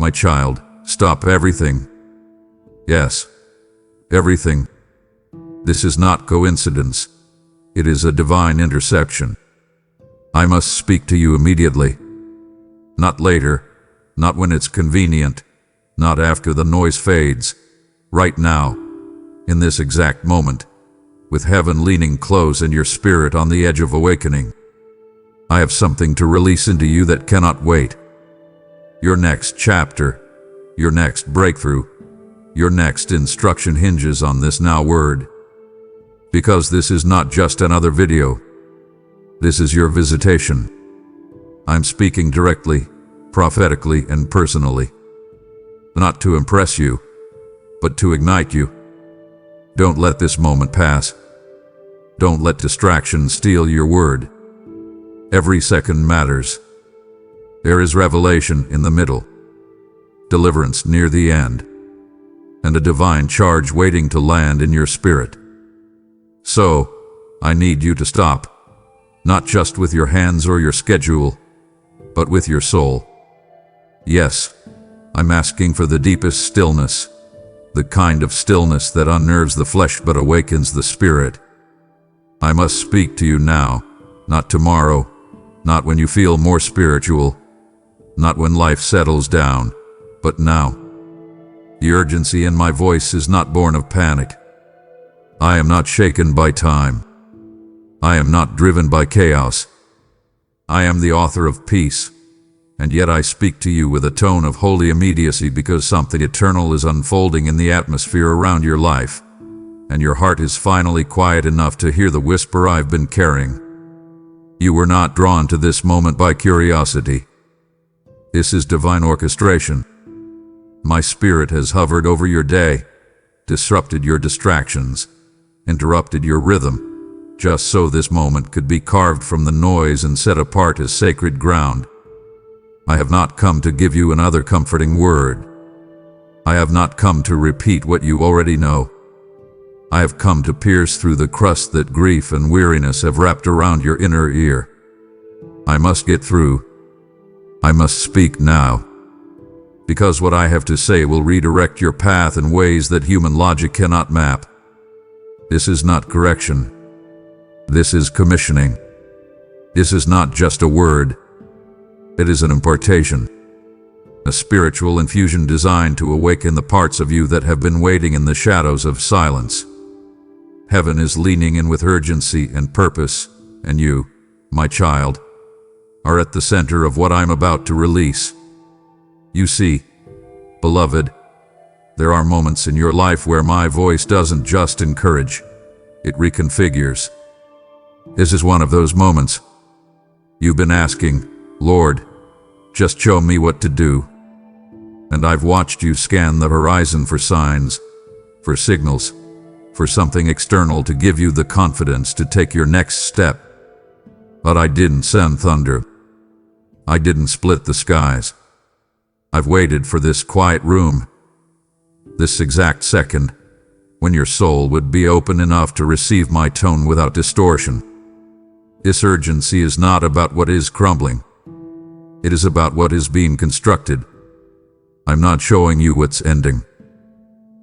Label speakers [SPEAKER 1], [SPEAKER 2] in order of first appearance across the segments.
[SPEAKER 1] My child, stop everything. Yes, everything. This is not coincidence. It is a divine interception. I must speak to you immediately. Not later, not when it's convenient, not after the noise fades. Right now, in this exact moment, with heaven leaning close and your spirit on the edge of awakening. I have something to release into you that cannot wait. Your next chapter, your next breakthrough, your next instruction hinges on this now word. Because this is not just another video. This is your visitation. I'm speaking directly, prophetically, and personally. Not to impress you, but to ignite you. Don't let this moment pass. Don't let distraction steal your word. Every second matters. There is revelation in the middle, deliverance near the end, and a divine charge waiting to land in your spirit. So, I need you to stop, not just with your hands or your schedule, but with your soul. Yes, I'm asking for the deepest stillness, the kind of stillness that unnerves the flesh but awakens the spirit. I must speak to you now, not tomorrow, not when you feel more spiritual, not when life settles down, but now. The urgency in my voice is not born of panic. I am not shaken by time. I am not driven by chaos. I am the author of peace, and yet I speak to you with a tone of holy immediacy because something eternal is unfolding in the atmosphere around your life, and your heart is finally quiet enough to hear the whisper I've been carrying. You were not drawn to this moment by curiosity. This is divine orchestration. My spirit has hovered over your day, disrupted your distractions, interrupted your rhythm, just so this moment could be carved from the noise and set apart as sacred ground. I have not come to give you another comforting word. I have not come to repeat what you already know. I have come to pierce through the crust that grief and weariness have wrapped around your inner ear. I must get through. I must speak now. Because what I have to say will redirect your path in ways that human logic cannot map. This is not correction. This is commissioning. This is not just a word. It is an impartation. A spiritual infusion designed to awaken the parts of you that have been waiting in the shadows of silence. Heaven is leaning in with urgency and purpose, and you, my child, are at the center of what I'm about to release. You see, beloved, there are moments in your life where my voice doesn't just encourage, it reconfigures. This is one of those moments. You've been asking, Lord, just show me what to do. And I've watched you scan the horizon for signs, for signals, for something external to give you the confidence to take your next step. But I didn't send thunder. I didn't split the skies. I've waited for this quiet room, this exact second, when your soul would be open enough to receive my tone without distortion. This urgency is not about what is crumbling. It is about what is being constructed. I'm not showing you what's ending.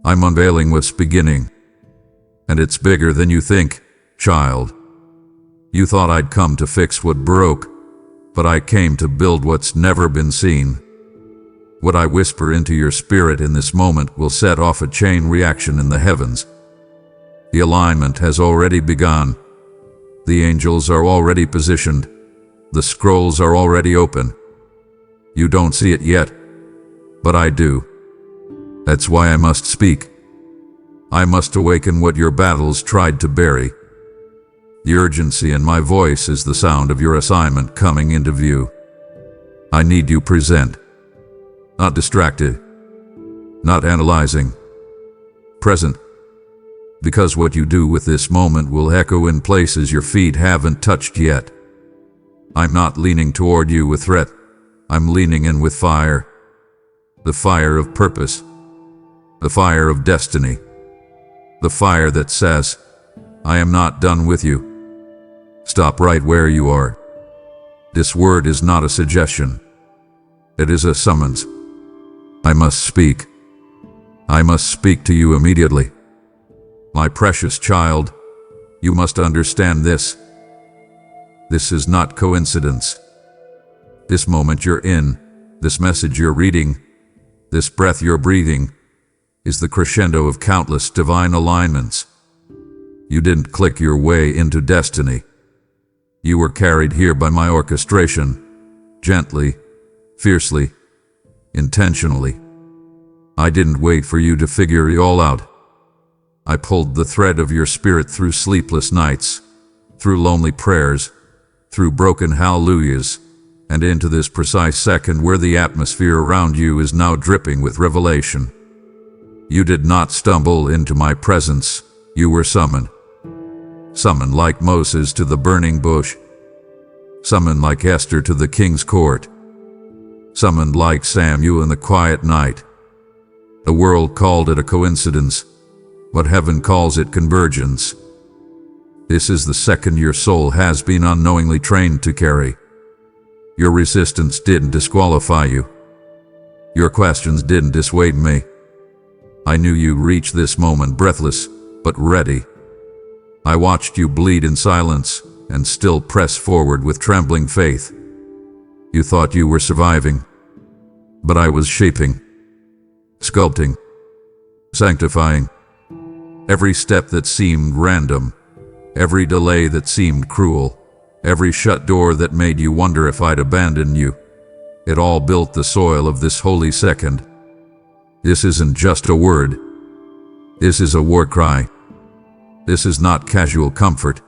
[SPEAKER 1] I'm unveiling what's beginning. And it's bigger than you think, child. You thought I'd come to fix what broke, but I came to build what's never been seen. What I whisper into your spirit in this moment will set off a chain reaction in the heavens. The alignment has already begun. The angels are already positioned. The scrolls are already open. You don't see it yet, but I do. That's why I must speak. I must awaken what your battles tried to bury. The urgency in my voice is the sound of your assignment coming into view. I need you present. Not distracted, not analyzing, present, because what you do with this moment will echo in places your feet haven't touched yet. I'm not leaning toward you with threat, I'm leaning in with fire, the fire of purpose, the fire of destiny, the fire that says, I am not done with you. Stop right where you are. This word is not a suggestion, it is a summons. I must speak. I must speak to you immediately. My precious child, you must understand this. This is not coincidence. This moment you're in, this message you're reading, this breath you're breathing, is the crescendo of countless divine alignments. You didn't click your way into destiny. You were carried here by my orchestration, gently, fiercely, intentionally. I didn't wait for you to figure it all out. I pulled the thread of your spirit through sleepless nights, through lonely prayers, through broken hallelujahs, and into this precise second where the atmosphere around you is now dripping with revelation. You did not stumble into my presence, you were summoned. Summoned like Moses to the burning bush. Summoned like Esther to the king's court. Summoned like Samuel in the quiet night. The world called it a coincidence, but heaven calls it convergence. This is the second your soul has been unknowingly trained to carry. Your resistance didn't disqualify you. Your questions didn't dissuade me. I knew you reached this moment breathless, but ready. I watched you bleed in silence and still press forward with trembling faith. You thought you were surviving, but I was shaping, sculpting, sanctifying. Every step that seemed random, every delay that seemed cruel, every shut door that made you wonder if I'd abandon you, it all built the soil of this holy second. This isn't just a word. This is a war cry. This is not casual comfort.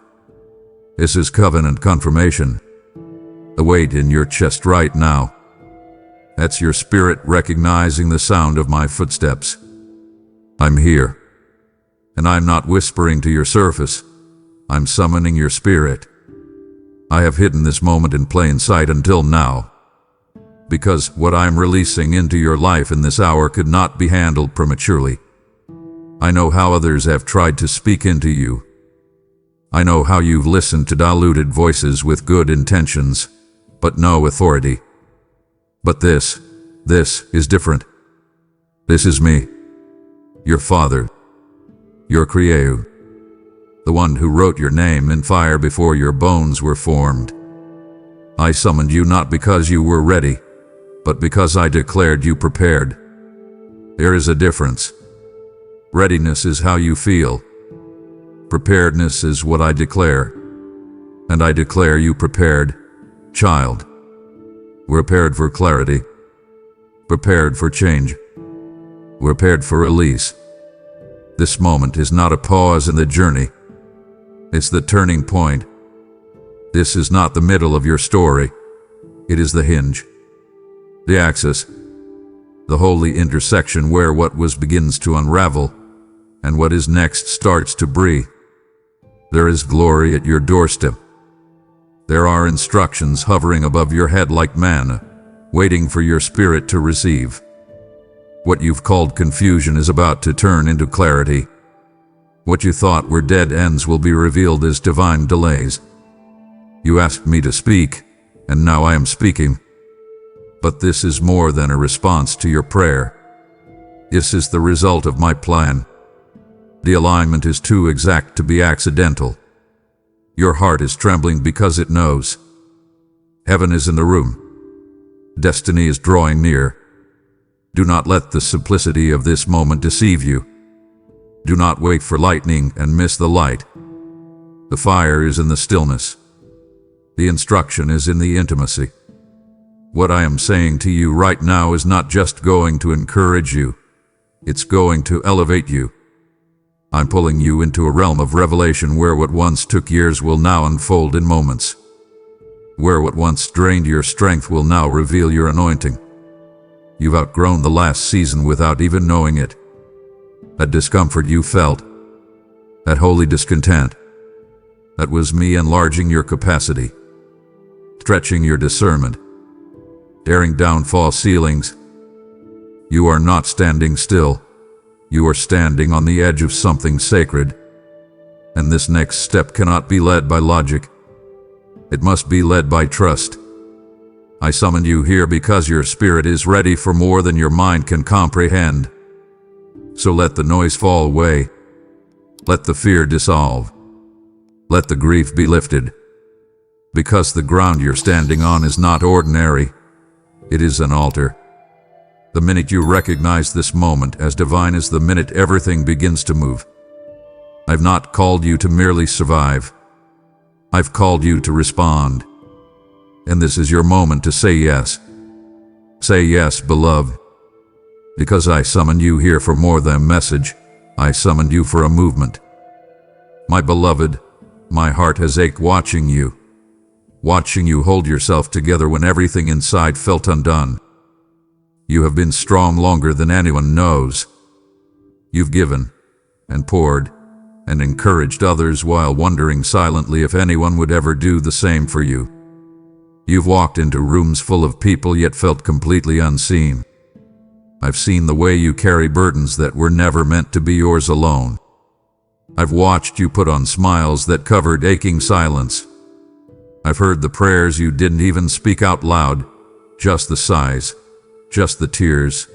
[SPEAKER 1] This is covenant confirmation. The weight in your chest right now. That's your spirit recognizing the sound of my footsteps. I'm here. And I'm not whispering to your surface. I'm summoning your spirit. I have hidden this moment in plain sight until now, because what I'm releasing into your life in this hour could not be handled prematurely. I know how others have tried to speak into you. I know how you've listened to diluted voices with good intentions, but no authority. But this is different. This is me, your Father, your Creator, the one who wrote your name in fire before your bones were formed. I summoned you not because you were ready, but because I declared you prepared. There is a difference. Readiness is how you feel. Preparedness is what I declare. And I declare you prepared, child. We're prepared for clarity. Prepared for change. We're prepared for release. This moment is not a pause in the journey. It's the turning point. This is not the middle of your story. It is the hinge. The axis. The holy intersection where what was begins to unravel, and what is next starts to breathe. There is glory at your doorstep. There are instructions hovering above your head like manna, waiting for your spirit to receive. What you've called confusion is about to turn into clarity. What you thought were dead ends will be revealed as divine delays. You asked me to speak, and now I am speaking. But this is more than a response to your prayer. This is the result of my plan. The alignment is too exact to be accidental. Your heart is trembling because it knows. Heaven is in the room. Destiny is drawing near. Do not let the simplicity of this moment deceive you. Do not wait for lightning and miss the light. The fire is in the stillness. The instruction is in the intimacy. What I am saying to you right now is not just going to encourage you. It's going to elevate you. I'm pulling you into a realm of revelation where what once took years will now unfold in moments. Where what once drained your strength will now reveal your anointing. You've outgrown the last season without even knowing it. That discomfort you felt, that holy discontent, that was me enlarging your capacity, stretching your discernment, tearing down false ceilings. You are not standing still. You are standing on the edge of something sacred. And this next step cannot be led by logic. It must be led by trust. I summoned you here because your spirit is ready for more than your mind can comprehend. So let the noise fall away. Let the fear dissolve. Let the grief be lifted. Because the ground you're standing on is not ordinary. It is an altar. The minute you recognize this moment as divine is the minute everything begins to move. I've not called you to merely survive. I've called you to respond. And this is your moment to say yes. Say yes, beloved. Because I summoned you here for more than a message. I summoned you for a movement. My beloved, my heart has ached watching you hold yourself together when everything inside felt undone. You have been strong longer than anyone knows. You've given and poured and encouraged others while wondering silently if anyone would ever do the same for you. You've walked into rooms full of people yet felt completely unseen. I've seen the way you carry burdens that were never meant to be yours alone. I've watched you put on smiles that covered aching silence. I've heard the prayers you didn't even speak out loud, just the sighs, just the tears,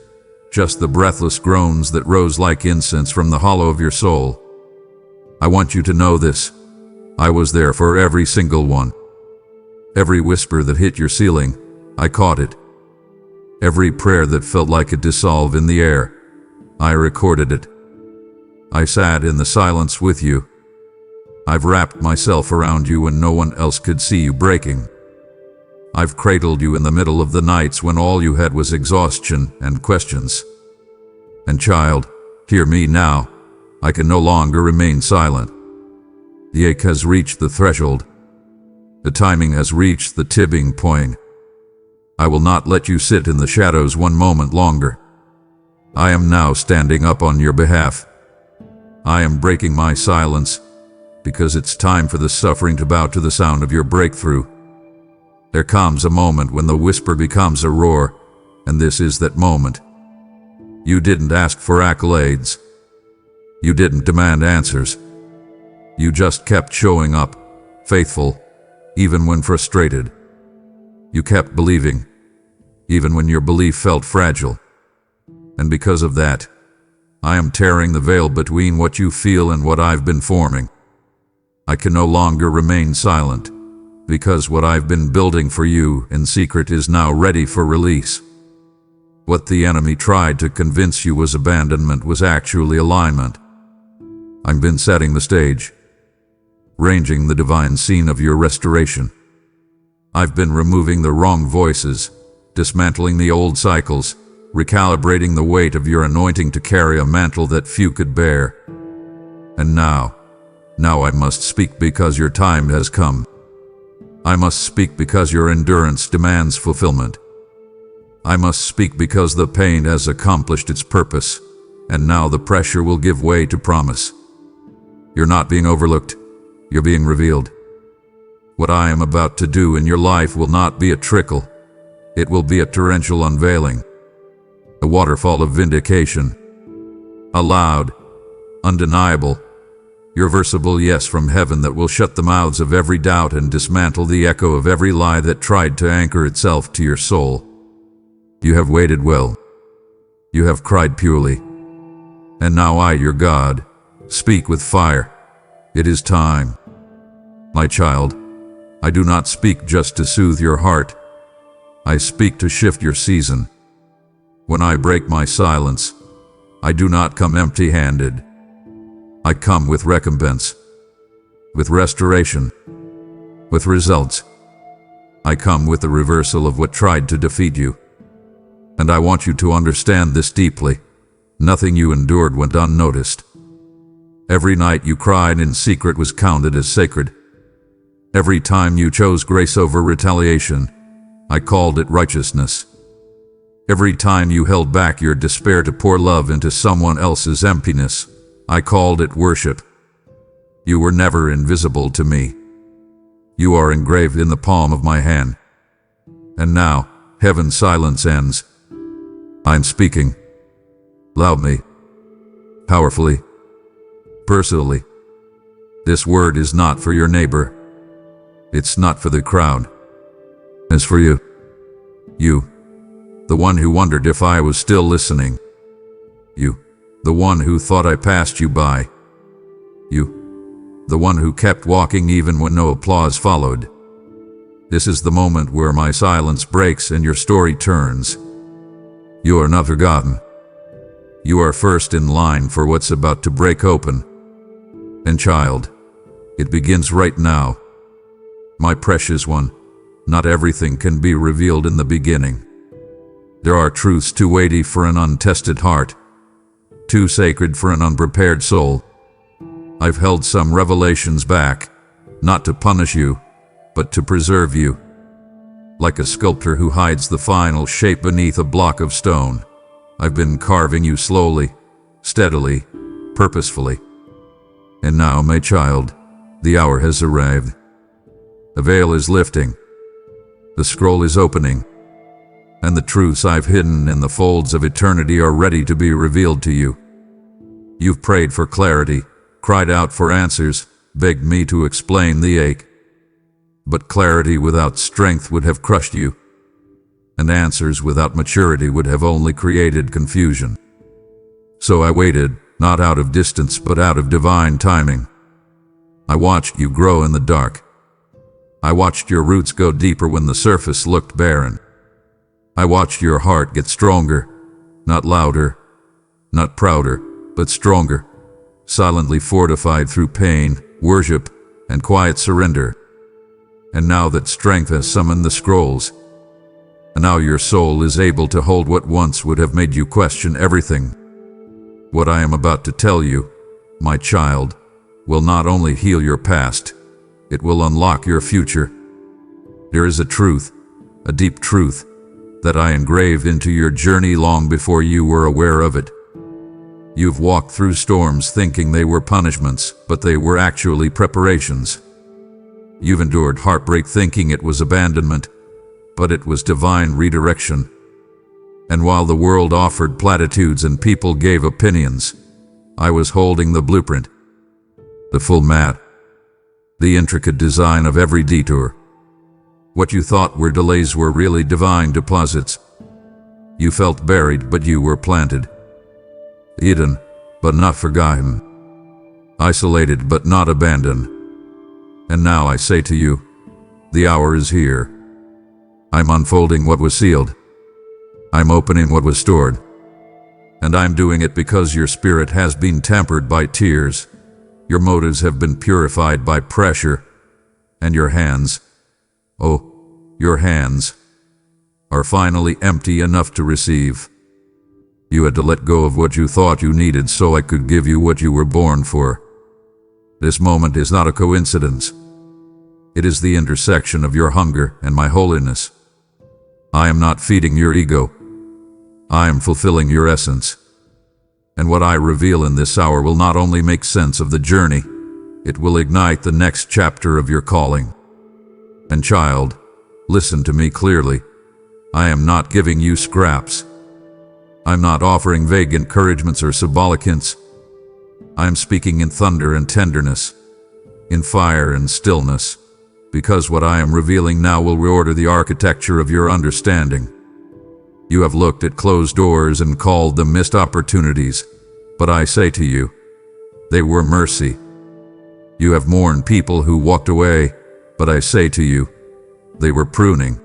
[SPEAKER 1] just the breathless groans that rose like incense from the hollow of your soul. I want you to know this. I was there for every single one. Every whisper that hit your ceiling, I caught it. Every prayer that felt like it dissolved in the air, I recorded it. I sat in the silence with you. I've wrapped myself around you when no one else could see you breaking. I've cradled you in the middle of the nights when all you had was exhaustion and questions. And child, hear me now. I can no longer remain silent. The ache has reached the threshold. The timing has reached the tipping point. I will not let you sit in the shadows one moment longer. I am now standing up on your behalf. I am breaking my silence, because it's time for the suffering to bow to the sound of your breakthrough. There comes a moment when the whisper becomes a roar, and this is that moment. You didn't ask for accolades. You didn't demand answers. You just kept showing up, faithful, even when frustrated. You kept believing, even when your belief felt fragile. And because of that, I am tearing the veil between what you feel and what I've been forming. I can no longer remain silent, because what I've been building for you in secret is now ready for release. What the enemy tried to convince you was abandonment was actually alignment. I've been setting the stage, arranging the divine scene of your restoration. I've been removing the wrong voices, dismantling the old cycles, recalibrating the weight of your anointing to carry a mantle that few could bear. And now I must speak because your time has come. I must speak because your endurance demands fulfillment. I must speak because the pain has accomplished its purpose, and now the pressure will give way to promise. You're not being overlooked, you're being revealed. What I am about to do in your life will not be a trickle. It will be a torrential unveiling, a waterfall of vindication, a loud, undeniable, irreversible yes from heaven that will shut the mouths of every doubt and dismantle the echo of every lie that tried to anchor itself to your soul. You have waited well. You have cried purely. And now I, your God, speak with fire. It is time. My child, I do not speak just to soothe your heart. I speak to shift your season. When I break my silence, I do not come empty-handed. I come with recompense, with restoration, with results. I come with the reversal of what tried to defeat you. And I want you to understand this deeply. Nothing you endured went unnoticed. Every night you cried in secret was counted as sacred. Every time you chose grace over retaliation, I called it righteousness. Every time you held back your despair to pour love into someone else's emptiness, I called it worship. You were never invisible to me. You are engraved in the palm of my hand. And now, heaven's silence ends. I'm speaking. Loudly. Powerfully. Personally. This word is not for your neighbor. It's not for the crowd. It's for you. You, the one who wondered if I was still listening. You, the one who thought I passed you by. You, the one who kept walking even when no applause followed. This is the moment where my silence breaks and your story turns. You are not forgotten. You are first in line for what's about to break open. And child, it begins right now. My precious one, not everything can be revealed in the beginning. There are truths too weighty for an untested heart, too sacred for an unprepared soul. I've held some revelations back, not to punish you, but to preserve you. Like a sculptor who hides the final shape beneath a block of stone, I've been carving you slowly, steadily, purposefully. And now, my child, the hour has arrived. The veil is lifting. The scroll is opening. And the truths I've hidden in the folds of eternity are ready to be revealed to you. You've prayed for clarity, cried out for answers, begged me to explain the ache. But clarity without strength would have crushed you, and answers without maturity would have only created confusion. So I waited, not out of distance but out of divine timing. I watched you grow in the dark. I watched your roots go deeper when the surface looked barren. I watched your heart get stronger, not louder, not prouder, but stronger, silently fortified through pain, worship, and quiet surrender. And now that strength has summoned the scrolls, and now your soul is able to hold what once would have made you question everything. What I am about to tell you, my child, will not only heal your past, it will unlock your future. There is a truth, a deep truth, that I engraved into your journey long before you were aware of it. You've walked through storms thinking they were punishments, but they were actually preparations. You've endured heartbreak thinking it was abandonment, but it was divine redirection. And while the world offered platitudes and people gave opinions, I was holding the blueprint, the full map, the intricate design of every detour. What you thought were delays were really divine deposits. You felt buried, but you were planted. Hidden, but not forgotten. Isolated, but not abandoned. And now I say to you, the hour is here. I'm unfolding what was sealed. I'm opening what was stored. And I'm doing it because your spirit has been tempered by tears. Your motives have been purified by pressure. And your hands, oh, your hands, are finally empty enough to receive. You had to let go of what you thought you needed so I could give you what you were born for. This moment is not a coincidence. It is the intersection of your hunger and my holiness. I am not feeding your ego. I am fulfilling your essence. And what I reveal in this hour will not only make sense of the journey, it will ignite the next chapter of your calling. And child, listen to me clearly. I am not giving you scraps. I'm not offering vague encouragements or symbolic hints. I am speaking in thunder and tenderness, in fire and stillness, because what I am revealing now will reorder the architecture of your understanding. You have looked at closed doors and called them missed opportunities, but I say to you, they were mercy. You have mourned people who walked away, but I say to you, they were pruning.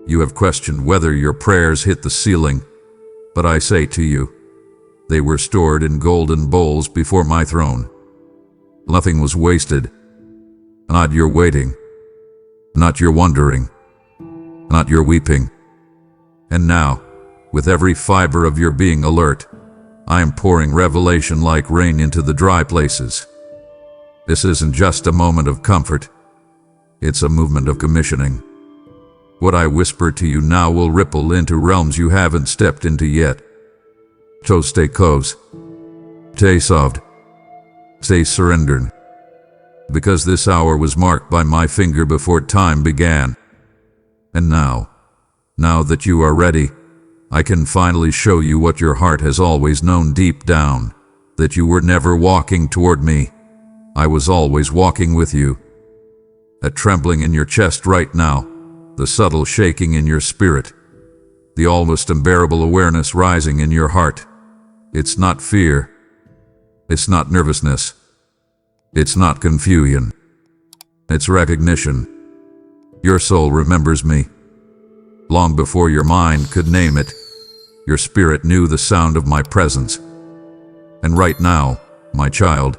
[SPEAKER 1] You have questioned whether your prayers hit the ceiling, but I say to you, they were stored in golden bowls before my throne. Nothing was wasted. Not your waiting, not your wondering, not your weeping. And now, with every fiber of your being alert, I am pouring revelation like rain into the dry places. This isn't just a moment of comfort. It's a movement of commissioning. What I whisper to you now will ripple into realms you haven't stepped into yet. So stay close. Stay soft. Stay surrendered. Because this hour was marked by my finger before time began. And now that you are ready, I can finally show you what your heart has always known deep down, that you were never walking toward me. I was always walking with you. That trembling in your chest right now, the subtle shaking in your spirit, the almost unbearable awareness rising in your heart. It's not fear. It's not nervousness. It's not confusion. It's recognition. Your soul remembers me. Long before your mind could name it, your spirit knew the sound of my presence. And right now, my child,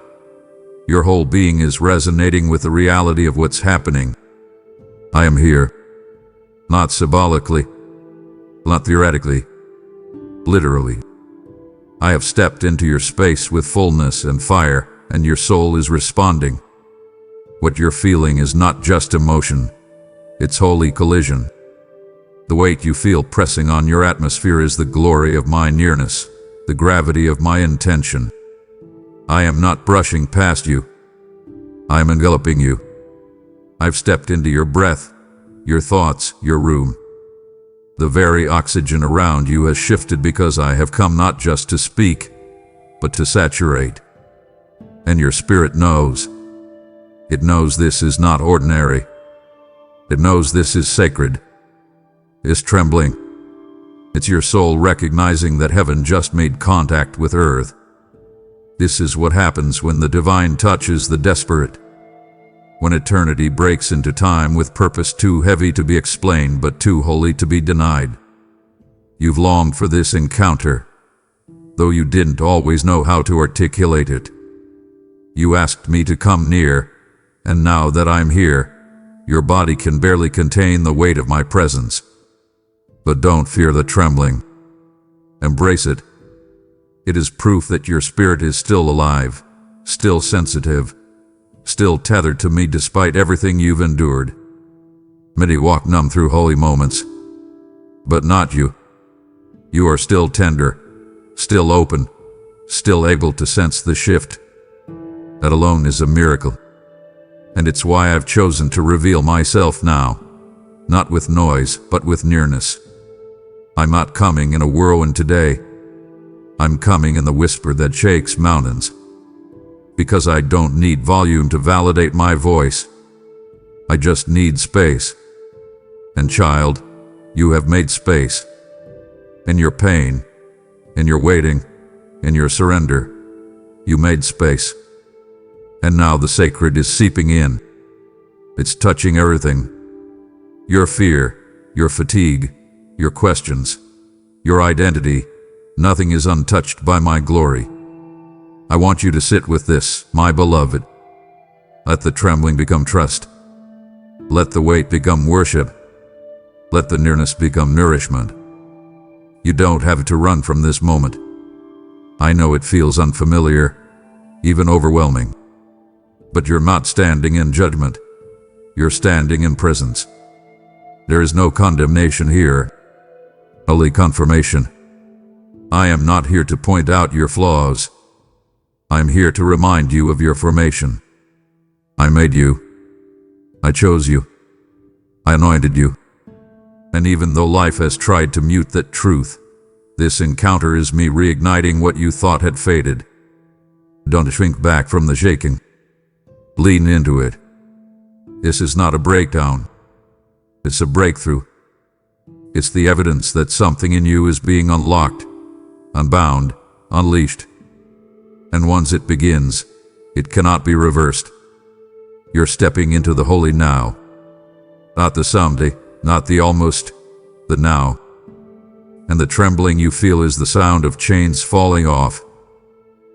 [SPEAKER 1] your whole being is resonating with the reality of what's happening. I am here. Not symbolically, not theoretically, literally. I have stepped into your space with fullness and fire, and your soul is responding. What you're feeling is not just emotion, it's holy collision. The weight you feel pressing on your atmosphere is the glory of my nearness, the gravity of my intention. I am not brushing past you. I am enveloping you. I've stepped into your breath, your thoughts, your room. The very oxygen around you has shifted because I have come not just to speak, but to saturate. And your spirit knows. It knows this is not ordinary. It knows this is sacred. It's trembling. It's your soul recognizing that heaven just made contact with earth. This is what happens when the divine touches the desperate. When eternity breaks into time with purpose too heavy to be explained but too holy to be denied. You've longed for this encounter, though you didn't always know how to articulate it. You asked me to come near, and now that I'm here, your body can barely contain the weight of my presence. But don't fear the trembling. Embrace it. It is proof that your spirit is still alive, still sensitive, still tethered to me despite everything you've endured. Many walk numb through holy moments, but not you. You are still tender, still open, still able to sense the shift. That alone is a miracle. And it's why I've chosen to reveal myself now, not with noise, but with nearness. I'm not coming in a whirlwind today. I'm coming in the whisper that shakes mountains. Because I don't need volume to validate my voice. I just need space. And child, you have made space. In your pain, in your waiting, in your surrender, you made space. And now the sacred is seeping in. It's touching everything. Your fear, your fatigue, your questions, your identity, nothing is untouched by my glory. I want you to sit with this, my beloved. Let the trembling become trust. Let the weight become worship. Let the nearness become nourishment. You don't have to run from this moment. I know it feels unfamiliar, even overwhelming. But you're not standing in judgment. You're standing in presence. There is no condemnation here, only confirmation. I am not here to point out your flaws. I'm here to remind you of your formation. I made you. I chose you. I anointed you. And even though life has tried to mute that truth, this encounter is me reigniting what you thought had faded. Don't shrink back from the shaking. Lean into it. This is not a breakdown. It's a breakthrough. It's the evidence that something in you is being unlocked, unbound, unleashed. And once it begins, it cannot be reversed. You're stepping into the holy now. Not the someday, not the almost, the now. And the trembling you feel is the sound of chains falling off,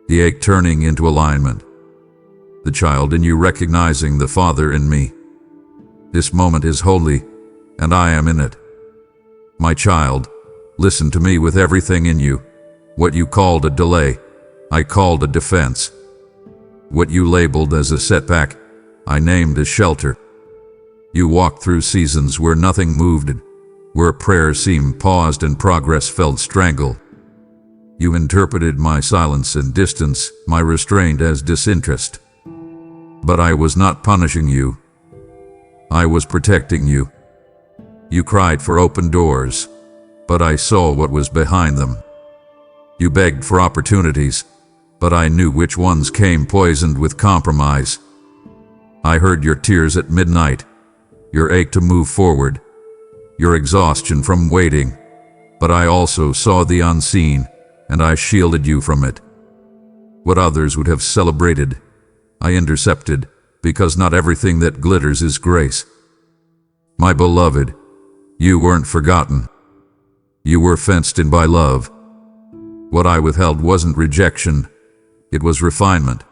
[SPEAKER 1] the ache turning into alignment, the child in you recognizing the Father in me. This moment is holy, and I am in it. My child, listen to me with everything in you. What you called a delay, I called a defense. What you labeled as a setback, I named as shelter. You walked through seasons where nothing moved, where prayers seemed paused and progress felt strangled. You interpreted my silence and distance, my restraint as disinterest. But I was not punishing you. I was protecting you. You cried for open doors, but I saw what was behind them. You begged for opportunities, but I knew which ones came poisoned with compromise. I heard your tears at midnight, your ache to move forward, your exhaustion from waiting, But I also saw the unseen, and I shielded you from it. What others would have celebrated, I intercepted, because not everything that glitters is grace. My beloved, you weren't forgotten. You were fenced in by love. What I withheld wasn't rejection, it was refinement.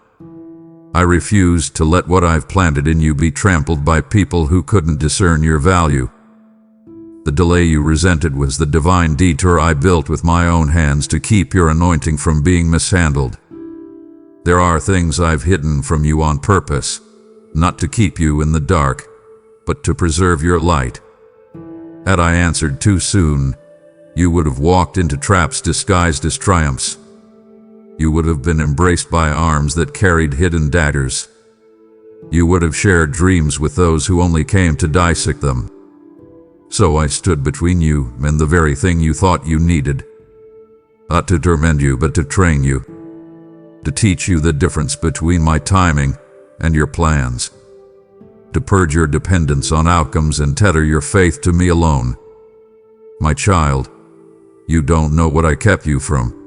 [SPEAKER 1] I refused to let what I've planted in you be trampled by people who couldn't discern your value. The delay you resented was the divine detour I built with my own hands to keep your anointing from being mishandled. There are things I've hidden from you on purpose, not to keep you in the dark, but to preserve your light. Had I answered too soon, you would have walked into traps disguised as triumphs. You would have been embraced by arms that carried hidden daggers. You would have shared dreams with those who only came to dissect them. So I stood between you and the very thing you thought you needed. Not to torment you, but to train you. To teach you the difference between my timing and your plans. To purge your dependence on outcomes and tether your faith to me alone. My child, you don't know what I kept you from.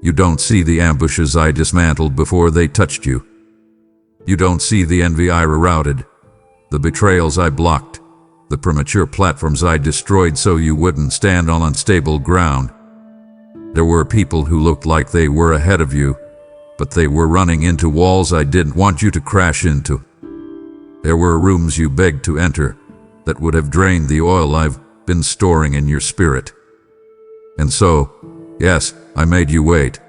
[SPEAKER 1] You don't see the ambushes I dismantled before they touched you. You don't see the envy I rerouted, the betrayals I blocked, the premature platforms I destroyed so you wouldn't stand on unstable ground. There were people who looked like they were ahead of you, but they were running into walls I didn't want you to crash into. There were rooms you begged to enter that would have drained the oil I've been storing in your spirit. And so, yes, I made you wait,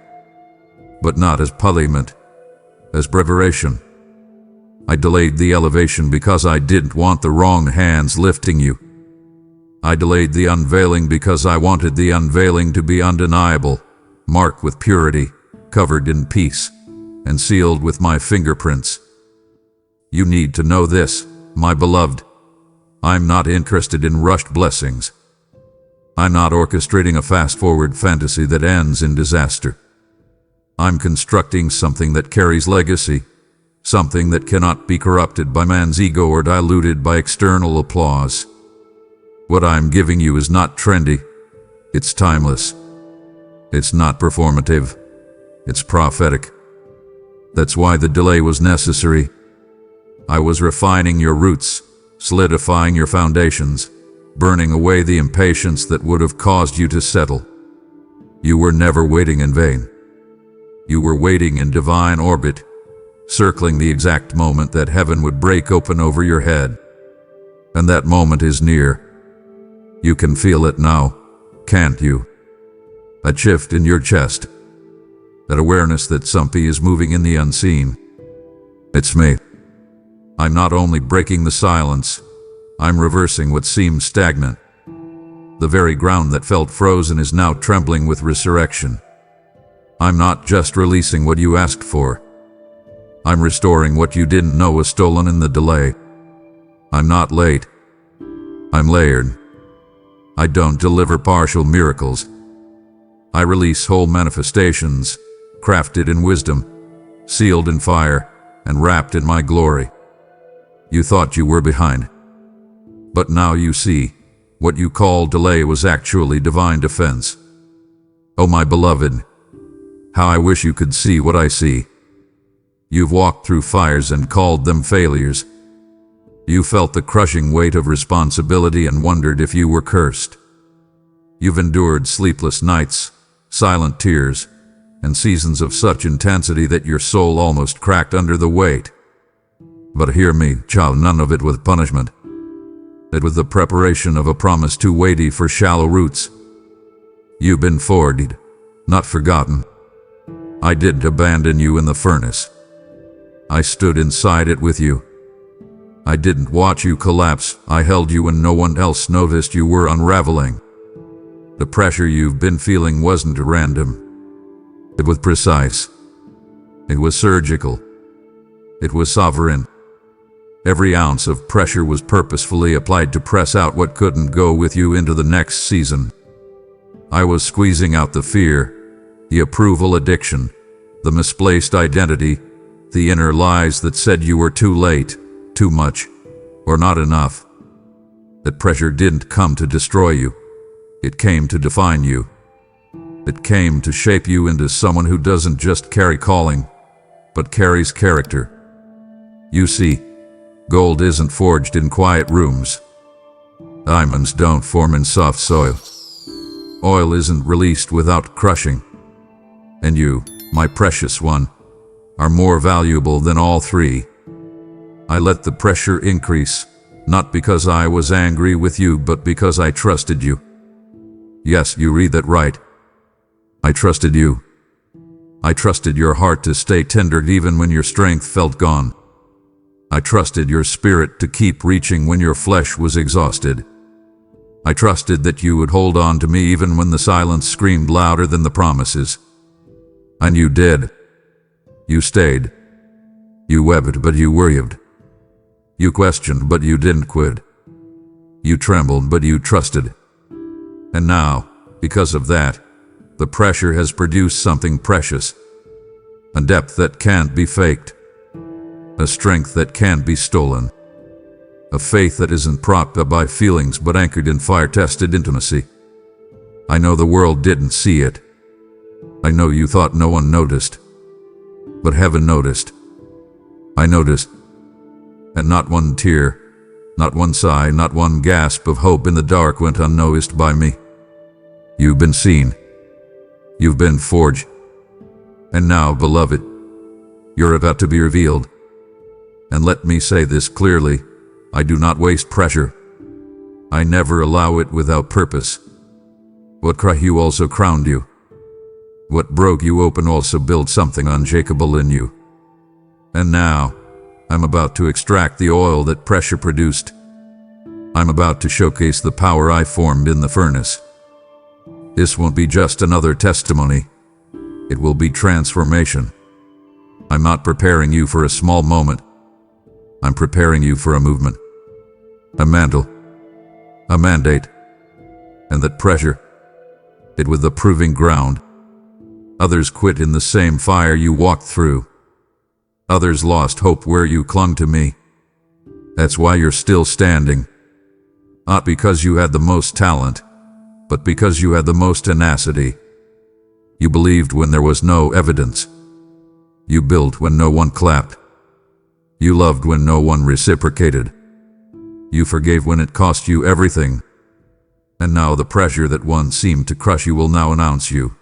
[SPEAKER 1] but not as punishment, as preparation. I delayed the elevation because I didn't want the wrong hands lifting you. I delayed the unveiling because I wanted the unveiling to be undeniable, marked with purity, covered in peace, and sealed with my fingerprints. You need to know this, my beloved. I'm not interested in rushed blessings. I'm not orchestrating a fast-forward fantasy that ends in disaster. I'm constructing something that carries legacy, something that cannot be corrupted by man's ego or diluted by external applause. What I'm giving you is not trendy, it's timeless. It's not performative, it's prophetic. That's why the delay was necessary. I was refining your roots, solidifying your foundations, burning away the impatience that would have caused you to settle. You were never waiting in vain. You were waiting in divine orbit, circling the exact moment that heaven would break open over your head. And that moment is near. You can feel it now, can't you? That shift in your chest. That awareness that something is moving in the unseen. It's me. I'm not only breaking the silence, I'm reversing what seemed stagnant. The very ground that felt frozen is now trembling with resurrection. I'm not just releasing what you asked for. I'm restoring what you didn't know was stolen in the delay. I'm not late. I'm layered. I don't deliver partial miracles. I release whole manifestations, crafted in wisdom, sealed in fire, and wrapped in my glory. You thought you were behind. But now you see, what you call delay was actually divine defense. Oh my beloved, how I wish you could see what I see. You've walked through fires and called them failures. You felt the crushing weight of responsibility and wondered if you were cursed. You've endured sleepless nights, silent tears, and seasons of such intensity that your soul almost cracked under the weight. But hear me, child, none of it with punishment. It was the preparation of a promise too weighty for shallow roots. You've been forged, not forgotten. I didn't abandon you in the furnace. I stood inside it with you. I didn't watch you collapse. I held you when no one else noticed you were unraveling. The pressure you've been feeling wasn't random. It was precise. It was surgical. It was sovereign. Every ounce of pressure was purposefully applied to press out what couldn't go with you into the next season. I was squeezing out the fear, the approval addiction, the misplaced identity, the inner lies that said you were too late, too much, or not enough. That pressure didn't come to destroy you. It came to define you. It came to shape you into someone who doesn't just carry calling, but carries character. You see, gold isn't forged in quiet rooms. Diamonds don't form in soft soil. Oil isn't released without crushing. And you, my precious one, are more valuable than all three. I let the pressure increase, not because I was angry with you, but because I trusted you. Yes, you read that right. I trusted you. I trusted your heart to stay tender even when your strength felt gone. I trusted your spirit to keep reaching when your flesh was exhausted. I trusted that you would hold on to me even when the silence screamed louder than the promises. And you did. You stayed. You wept, but you worried. You questioned, but you didn't quit. You trembled, but you trusted. And now, because of that, the pressure has produced something precious. A depth that can't be faked. A strength that can't be stolen. A faith that isn't propped up by feelings but anchored in fire-tested intimacy. I know the world didn't see it. I know you thought no one noticed. But heaven noticed. I noticed. And not one tear, not one sigh, not one gasp of hope in the dark went unnoticed by me. You've been seen. You've been forged. And now, beloved, you're about to be revealed. And let me say this clearly, I do not waste pressure. I never allow it without purpose. What cried you also crowned you. What broke you open also built something unshakable in you. And now, I'm about to extract the oil that pressure produced. I'm about to showcase the power I formed in the furnace. This won't be just another testimony. It will be transformation. I'm not preparing you for a small moment. I'm preparing you for a movement. A mantle. A mandate. And that pressure, it was the proving ground. Others quit in the same fire you walked through. Others lost hope where you clung to me. That's why you're still standing. Not because you had the most talent, but because you had the most tenacity. You believed when there was no evidence. You built when no one clapped. You loved when no one reciprocated. You forgave when it cost you everything. And now the pressure that once seemed to crush you will now announce you.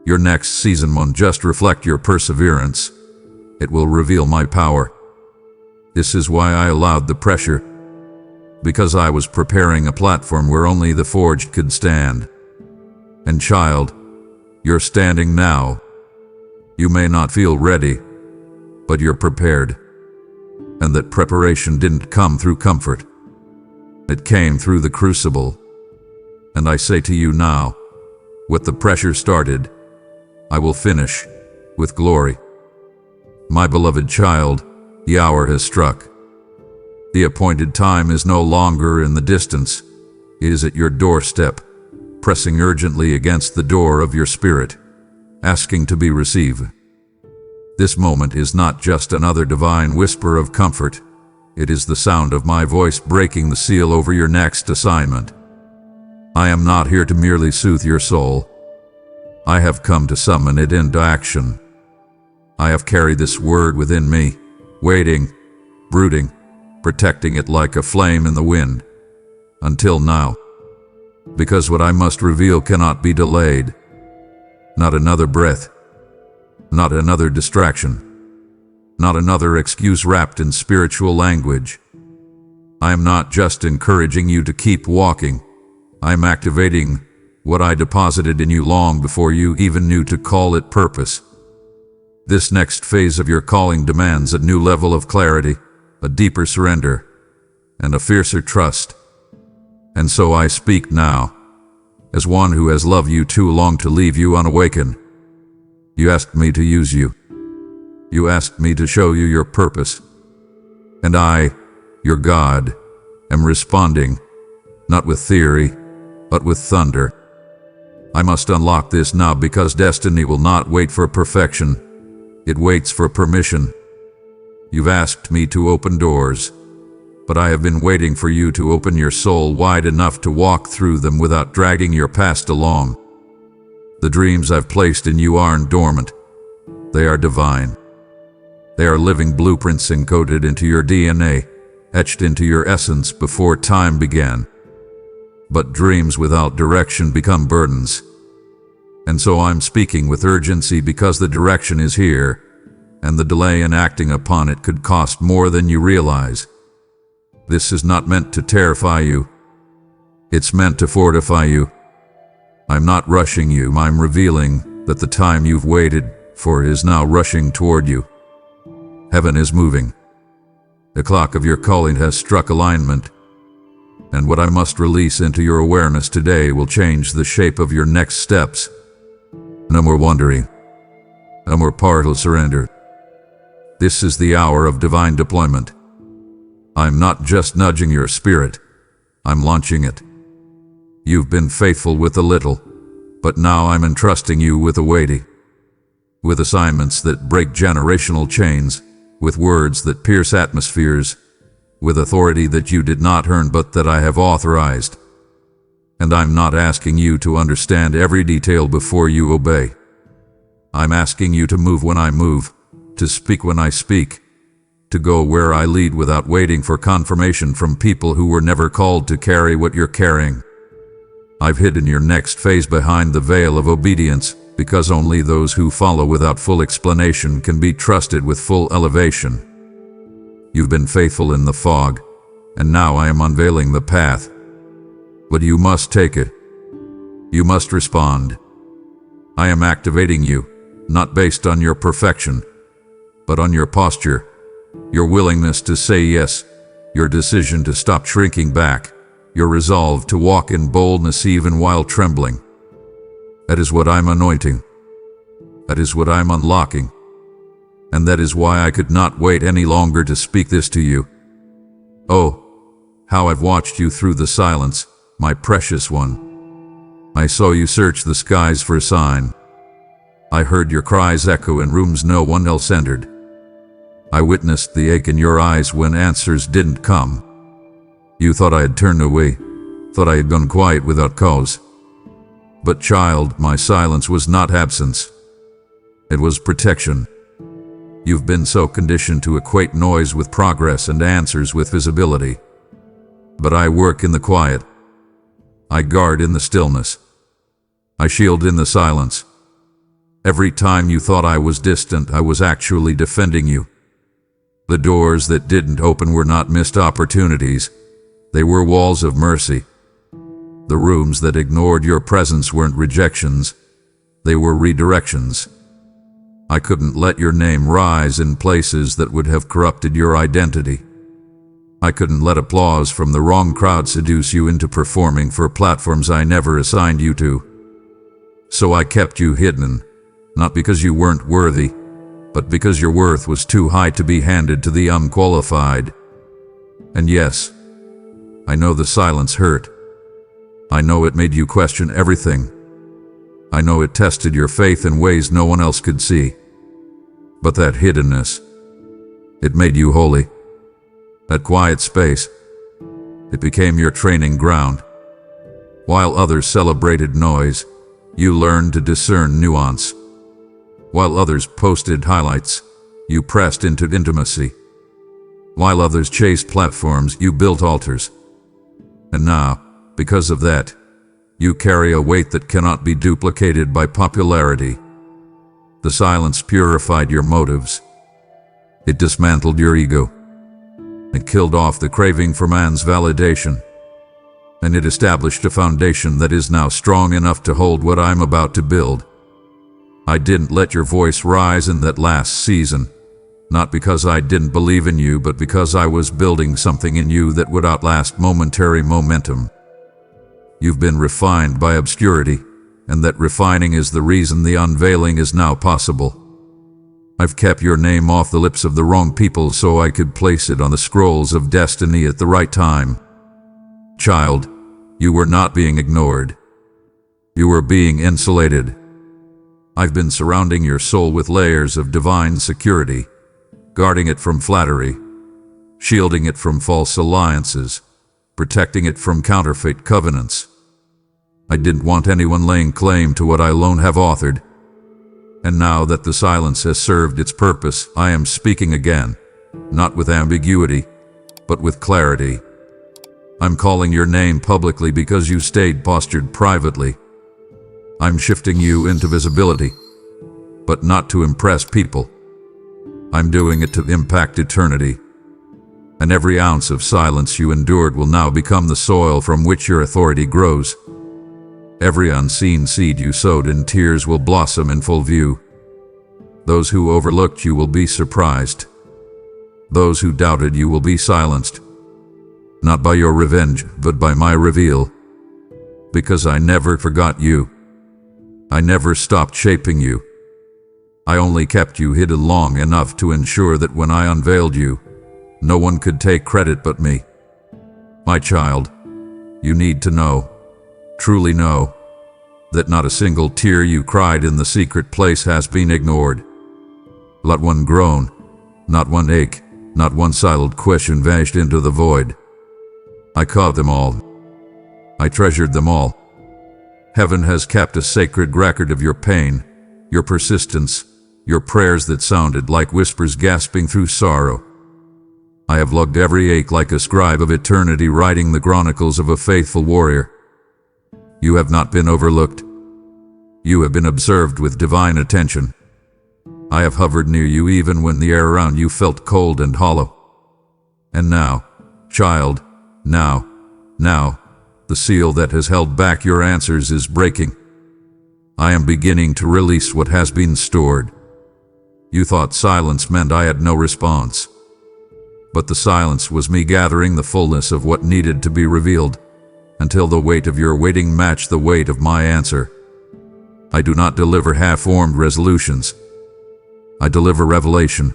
[SPEAKER 1] Your next season won't just reflect your perseverance. It will reveal my power. This is why I allowed the pressure. Because I was preparing a platform where only the forged could stand. And child, you're standing now. You may not feel ready, but you're prepared. And that preparation didn't come through comfort. It came through the crucible. And I say to you now, what the pressure started, I will finish with glory. My beloved child, the hour has struck. The appointed time is no longer in the distance. It is at your doorstep, pressing urgently against the door of your spirit, asking to be received. This moment is not just another divine whisper of comfort. It is the sound of my voice breaking the seal over your next assignment. I am not here to merely soothe your soul. I have come to summon it into action. I have carried this word within me, waiting, brooding, protecting it like a flame in the wind, until now. Because what I must reveal cannot be delayed. Not another breath. Not another distraction. Not another excuse wrapped in spiritual language. I am not just encouraging you to keep walking. I am activating what I deposited in you long before you even knew to call it purpose. This next phase of your calling demands a new level of clarity, a deeper surrender, and a fiercer trust. And so I speak now, as one who has loved you too long to leave you unawakened. You asked me to use you. You asked me to show you your purpose. And I, your God, am responding, not with theory, but with thunder. I must unlock this now because destiny will not wait for perfection. It waits for permission. You've asked me to open doors, but I have been waiting for you to open your soul wide enough to walk through them without dragging your past along. The dreams I've placed in you aren't dormant. They are divine. They are living blueprints encoded into your DNA, etched into your essence before time began. But dreams without direction become burdens. And so I'm speaking with urgency because the direction is here, and the delay in acting upon it could cost more than you realize. This is not meant to terrify you. It's meant to fortify you. I'm not rushing you, I'm revealing that the time you've waited for is now rushing toward you. Heaven is moving. The clock of your calling has struck alignment, and what I must release into your awareness today will change the shape of your next steps. No more wandering. No more partial surrender. This is the hour of divine deployment. I'm not just nudging your spirit, I'm launching it. You've been faithful with a little, but now I'm entrusting you with a weighty. With assignments that break generational chains, with words that pierce atmospheres, with authority that you did not earn but that I have authorized. And I'm not asking you to understand every detail before you obey. I'm asking you to move when I move, to speak when I speak, to go where I lead without waiting for confirmation from people who were never called to carry what you're carrying. I've hidden your next phase behind the veil of obedience, because only those who follow without full explanation can be trusted with full elevation. You've been faithful in the fog, and now I am unveiling the path. But you must take it. You must respond. I am activating you, not based on your perfection, but on your posture, your willingness to say yes, your decision to stop shrinking back, your resolve to walk in boldness even while trembling. That is what I'm anointing. That is what I'm unlocking. And that is why I could not wait any longer to speak this to you. Oh, how I've watched you through the silence, my precious one. I saw you search the skies for a sign. I heard your cries echo in rooms no one else entered. I witnessed the ache in your eyes when answers didn't come. You thought I had turned away, thought I had gone quiet without cause. But child, my silence was not absence. It was protection. You've been so conditioned to equate noise with progress and answers with visibility. But I work in the quiet. I guard in the stillness. I shield in the silence. Every time you thought I was distant, I was actually defending you. The doors that didn't open were not missed opportunities. They were walls of mercy. The rooms that ignored your presence weren't rejections. They were redirections. I couldn't let your name rise in places that would have corrupted your identity. I couldn't let applause from the wrong crowd seduce you into performing for platforms I never assigned you to. So I kept you hidden, not because you weren't worthy, but because your worth was too high to be handed to the unqualified. And yes, I know the silence hurt. I know it made you question everything. I know it tested your faith in ways no one else could see. But that hiddenness, it made you holy. That quiet space, it became your training ground. While others celebrated noise, you learned to discern nuance. While others posted highlights, you pressed into intimacy. While others chased platforms, you built altars. And now, because of that, you carry a weight that cannot be duplicated by popularity. The silence purified your motives. It dismantled your ego. It killed off the craving for man's validation. And it established a foundation that is now strong enough to hold what I'm about to build. I didn't let your voice rise in that last season, not because I didn't believe in you, but because I was building something in you that would outlast momentary momentum. You've been refined by obscurity, and that refining is the reason the unveiling is now possible. I've kept your name off the lips of the wrong people so I could place it on the scrolls of destiny at the right time. Child, you were not being ignored. You were being insulated. I've been surrounding your soul with layers of divine security, guarding it from flattery, shielding it from false alliances, protecting it from counterfeit covenants. I didn't want anyone laying claim to what I alone have authored. And now that the silence has served its purpose, I am speaking again, not with ambiguity, but with clarity. I'm calling your name publicly because you stayed postured privately. I'm shifting you into visibility, but not to impress people. I'm doing it to impact eternity. And every ounce of silence you endured will now become the soil from which your authority grows. Every unseen seed you sowed in tears will blossom in full view. Those who overlooked you will be surprised. Those who doubted you will be silenced. Not by your revenge, but by my reveal. Because I never forgot you. I never stopped shaping you. I only kept you hidden long enough to ensure that when I unveiled you, no one could take credit but me. My child, you need to know, truly know, that not a single tear you cried in the secret place has been ignored. Not one groan, not one ache, not one silent question vanished into the void. I caught them all. I treasured them all. Heaven has kept a sacred record of your pain, your persistence, your prayers that sounded like whispers gasping through sorrow. I have logged every ache like a scribe of eternity writing the chronicles of a faithful warrior. You have not been overlooked. You have been observed with divine attention. I have hovered near you even when the air around you felt cold and hollow. And now, child, now, the seal that has held back your answers is breaking. I am beginning to release what has been stored. You thought silence meant I had no response. But the silence was me gathering the fullness of what needed to be revealed, until the weight of your waiting matched the weight of my answer. I do not deliver half-formed resolutions. I deliver revelation.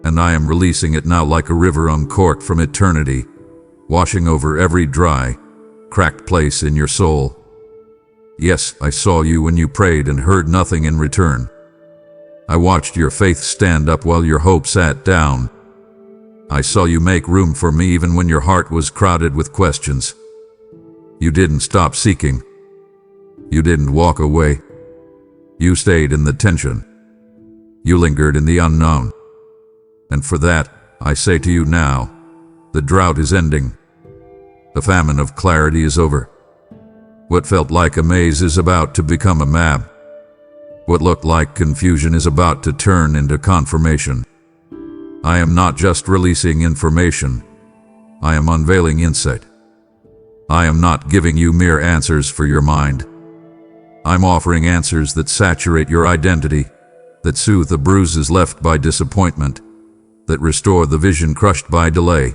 [SPEAKER 1] And I am releasing it now like a river uncorked from eternity, washing over every dry, cracked place in your soul. Yes, I saw you when you prayed and heard nothing in return. I watched your faith stand up while your hope sat down. I saw you make room for me even when your heart was crowded with questions. You didn't stop seeking. You didn't walk away. You stayed in the tension. You lingered in the unknown. And for that, I say to you now, the drought is ending. The famine of clarity is over. What felt like a maze is about to become a map. What looked like confusion is about to turn into confirmation. I am not just releasing information. I am unveiling insight. I am not giving you mere answers for your mind. I'm offering answers that saturate your identity, that soothe the bruises left by disappointment, that restore the vision crushed by delay.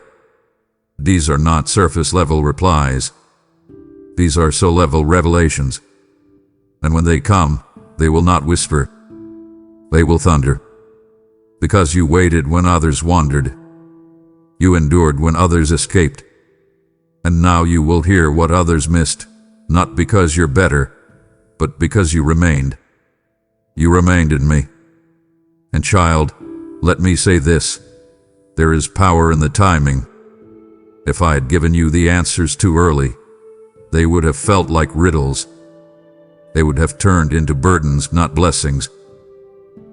[SPEAKER 1] These are not surface-level replies. These are soul-level revelations. And when they come, they will not whisper. They will thunder. Because you waited when others wandered. You endured when others escaped. And now you will hear what others missed, not because you're better, but because you remained. You remained in me. And child, let me say this, there is power in the timing. If I had given you the answers too early, they would have felt like riddles. They would have turned into burdens, not blessings.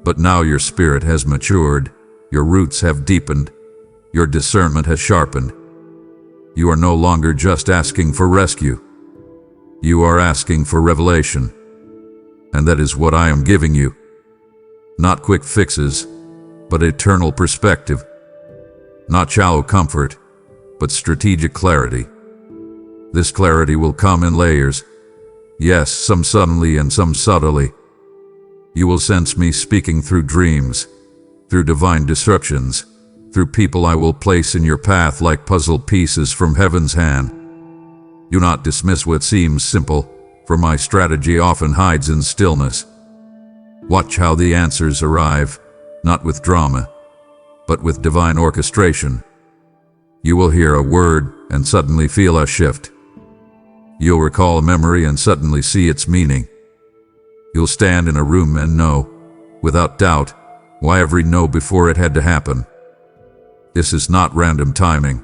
[SPEAKER 1] But now your spirit has matured, your roots have deepened, your discernment has sharpened. You are no longer just asking for rescue. You are asking for revelation. And that is what I am giving you. Not quick fixes, but eternal perspective. Not shallow comfort, but strategic clarity. This clarity will come in layers. Yes, some suddenly and some subtly. You will sense me speaking through dreams, through divine disruptions, through people I will place in your path like puzzle pieces from heaven's hand. Do not dismiss what seems simple, for my strategy often hides in stillness. Watch how the answers arrive, not with drama, but with divine orchestration. You will hear a word and suddenly feel a shift. You'll recall a memory and suddenly see its meaning. You'll stand in a room and know, without doubt, why every no before it had to happen. This is not random timing.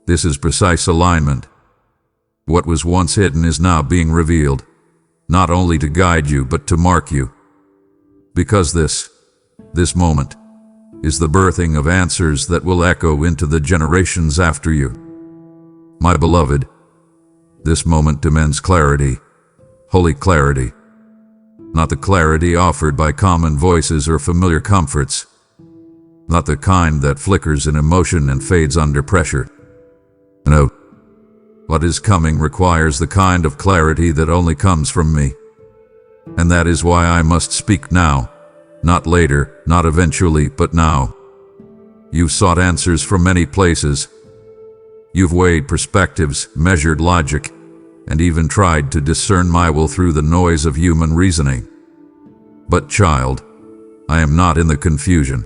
[SPEAKER 1] This is precise alignment. What was once hidden is now being revealed, not only to guide you but to mark you. Because this moment, is the birthing of answers that will echo into the generations after you. My beloved, this moment demands clarity, holy clarity. Not the clarity offered by common voices or familiar comforts. Not the kind that flickers in emotion and fades under pressure. No. What is coming requires the kind of clarity that only comes from me. And that is why I must speak now. Not later, not eventually, but now. You've sought answers from many places. You've weighed perspectives, measured logic, and even tried to discern my will through the noise of human reasoning. But child, I am not in the confusion.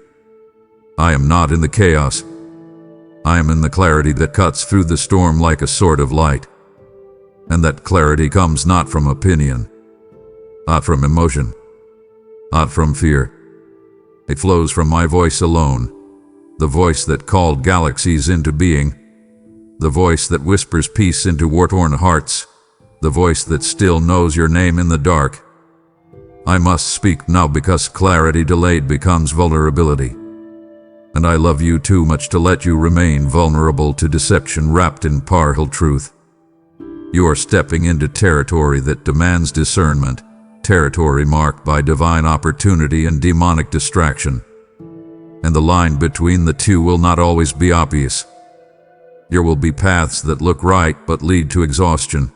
[SPEAKER 1] I am not in the chaos. I am in the clarity that cuts through the storm like a sword of light. And that clarity comes not from opinion, not from emotion, not from fear. It flows from my voice alone, the voice that called galaxies into being, the voice that whispers peace into war-torn hearts, the voice that still knows your name in the dark. I must speak now because clarity delayed becomes vulnerability. And I love you too much to let you remain vulnerable to deception wrapped in partial truth. You are stepping into territory that demands discernment, territory marked by divine opportunity and demonic distraction. And the line between the two will not always be obvious. There will be paths that look right but lead to exhaustion.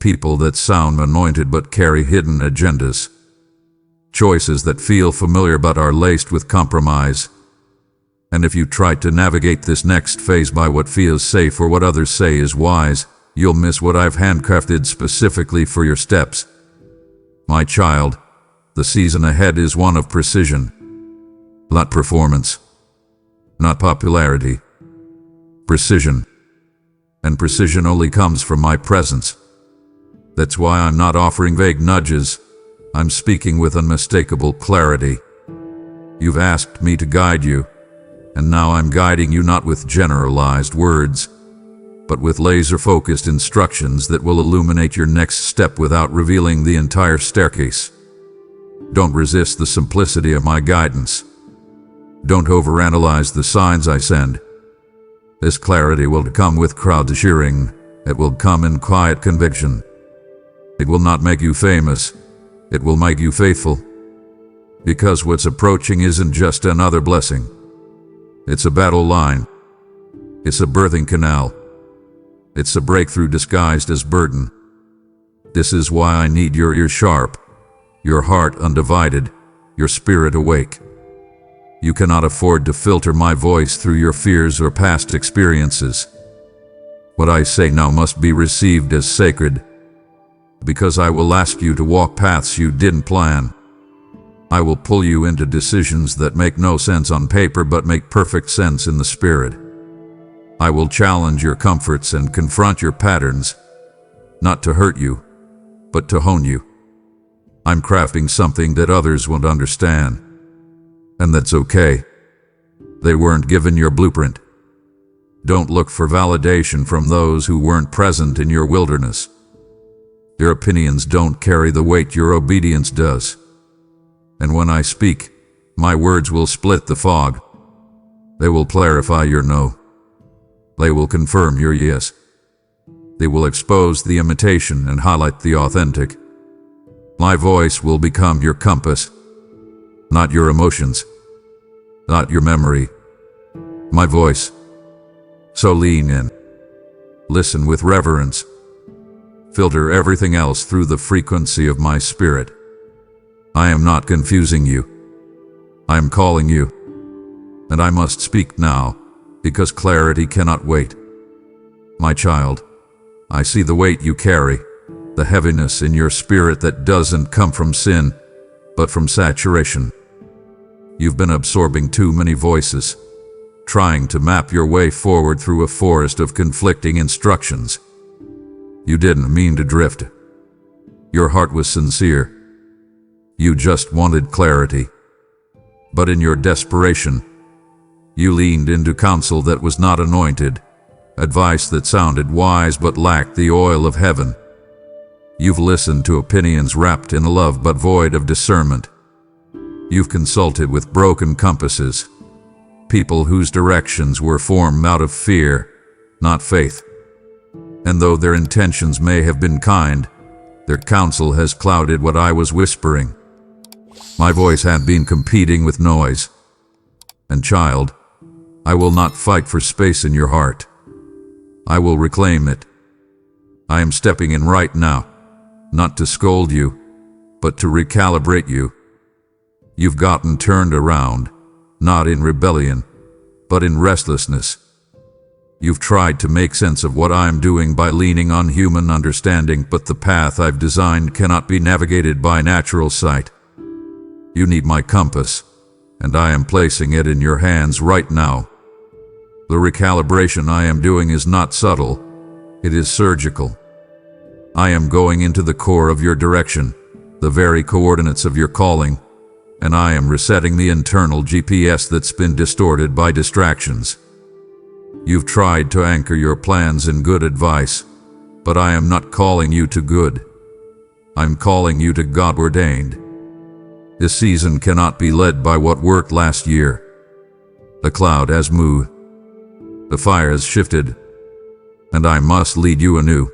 [SPEAKER 1] People that sound anointed but carry hidden agendas. Choices that feel familiar but are laced with compromise. And if you try to navigate this next phase by what feels safe or what others say is wise, you'll miss what I've handcrafted specifically for your steps. My child, the season ahead is one of precision. Not performance. Not popularity. Precision. And precision only comes from my presence. That's why I'm not offering vague nudges. I'm speaking with unmistakable clarity. You've asked me to guide you. And now I'm guiding you not with generalized words, but with laser-focused instructions that will illuminate your next step without revealing the entire staircase. Don't resist the simplicity of my guidance. Don't overanalyze the signs I send. This clarity will come with crowd cheering. It will come in quiet conviction. It will not make you famous. It will make you faithful. Because what's approaching isn't just another blessing. It's a battle line. It's a birthing canal. It's a breakthrough disguised as burden. This is why I need your ear sharp, your heart undivided, your spirit awake. You cannot afford to filter my voice through your fears or past experiences. What I say now must be received as sacred, because I will ask you to walk paths you didn't plan. I will pull you into decisions that make no sense on paper but make perfect sense in the spirit. I will challenge your comforts and confront your patterns, not to hurt you, but to hone you. I'm crafting something that others won't understand, and that's okay. They weren't given your blueprint. Don't look for validation from those who weren't present in your wilderness. Your opinions don't carry the weight your obedience does. And when I speak, my words will split the fog. They will clarify your no. They will confirm your yes. They will expose the imitation and highlight the authentic. My voice will become your compass, not your emotions, not your memory. My voice. So lean in. Listen with reverence. Filter everything else through the frequency of my spirit. I am not confusing you. I am calling you. And I must speak now, because clarity cannot wait. My child, I see the weight you carry, the heaviness in your spirit that doesn't come from sin, but from saturation. You've been absorbing too many voices, trying to map your way forward through a forest of conflicting instructions. You didn't mean to drift. Your heart was sincere. You just wanted clarity. But in your desperation, You leaned into counsel that was not anointed, advice that sounded wise but lacked the oil of heaven. You've listened to opinions wrapped in love but void of discernment. You've consulted with broken compasses, people whose directions were formed out of fear, not faith. And though their intentions may have been kind, their counsel has clouded what I was whispering. My voice had been competing with noise. And child, I will not fight for space in your heart. I will reclaim it. I am stepping in right now, not to scold you, but to recalibrate you. You've gotten turned around, not in rebellion, but in restlessness. You've tried to make sense of what I'm doing by leaning on human understanding, but the path I've designed cannot be navigated by natural sight. You need my compass, and I am placing it in your hands right now. The recalibration I am doing is not subtle, it is surgical. I am going into the core of your direction, the very coordinates of your calling, and I am resetting the internal GPS that's been distorted by distractions. You've tried to anchor your plans in good advice, but I am not calling you to good. I'm calling you to God-ordained. This season cannot be led by what worked last year. The cloud has moved. The fire has shifted, and I must lead you anew.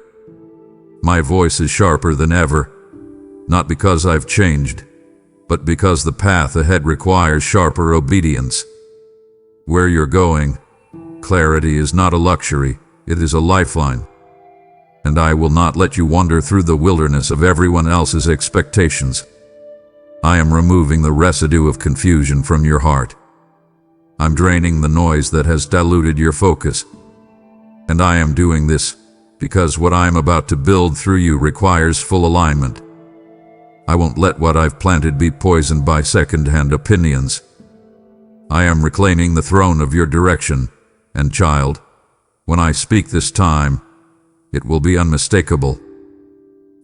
[SPEAKER 1] My voice is sharper than ever, not because I've changed, but because the path ahead requires sharper obedience. Where you're going, clarity is not a luxury, it is a lifeline. And I will not let you wander through the wilderness of everyone else's expectations. I am removing the residue of confusion from your heart. I'm draining the noise that has diluted your focus. And I am doing this because what I am about to build through you requires full alignment. I won't let what I've planted be poisoned by second-hand opinions. I am reclaiming the throne of your direction, and child, when I speak this time, it will be unmistakable.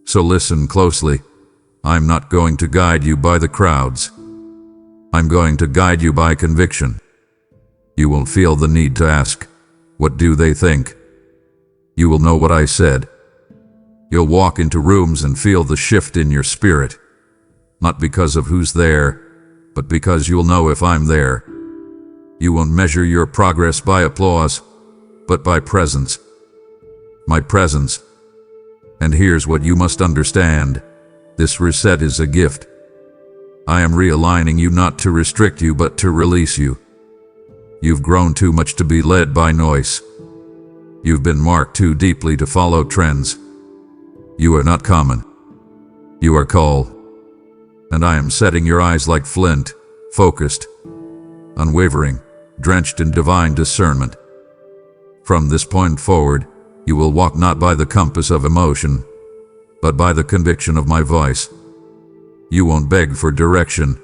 [SPEAKER 1] So listen closely. I'm not going to guide you by the crowds. I'm going to guide you by conviction. You will feel the need to ask, what do they think? You will know what I said. You'll walk into rooms and feel the shift in your spirit, not because of who's there, but because you'll know if I'm there. You won't measure your progress by applause, but by presence. My presence. And here's what you must understand. This reset is a gift. I am realigning you not to restrict you, but to release you. You've grown too much to be led by noise. You've been marked too deeply to follow trends. You are not common. You are called. And I am setting your eyes like flint, focused, unwavering, drenched in divine discernment. From this point forward, you will walk not by the compass of emotion, but by the conviction of my voice. You won't beg for direction.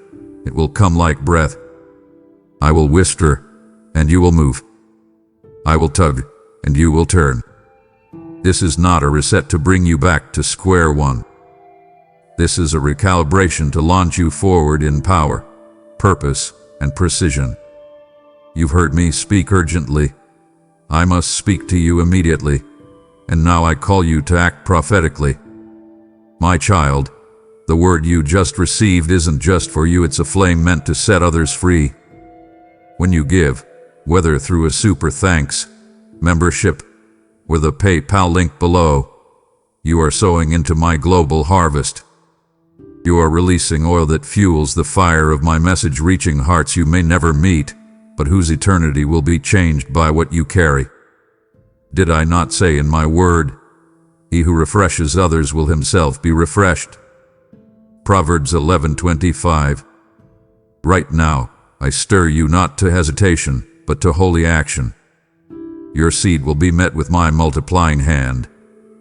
[SPEAKER 1] It will come like breath. I will whisper, and you will move. I will tug, and you will turn. This is not a reset to bring you back to square one. This is a recalibration to launch you forward in power, purpose, and precision. You've heard me speak urgently. I must speak to you immediately, and now I call you to act prophetically. My child, the word you just received isn't just for you, it's a flame meant to set others free. When you give, whether through a super thanks, membership, or the PayPal link below, you are sowing into my global harvest. You are releasing oil that fuels the fire of my message, reaching hearts you may never meet, but whose eternity will be changed by what you carry. Did I not say in my word, he who refreshes others will himself be refreshed? Proverbs 11:25. Right now, I stir you not to hesitation, but to holy action. Your seed will be met with my multiplying hand,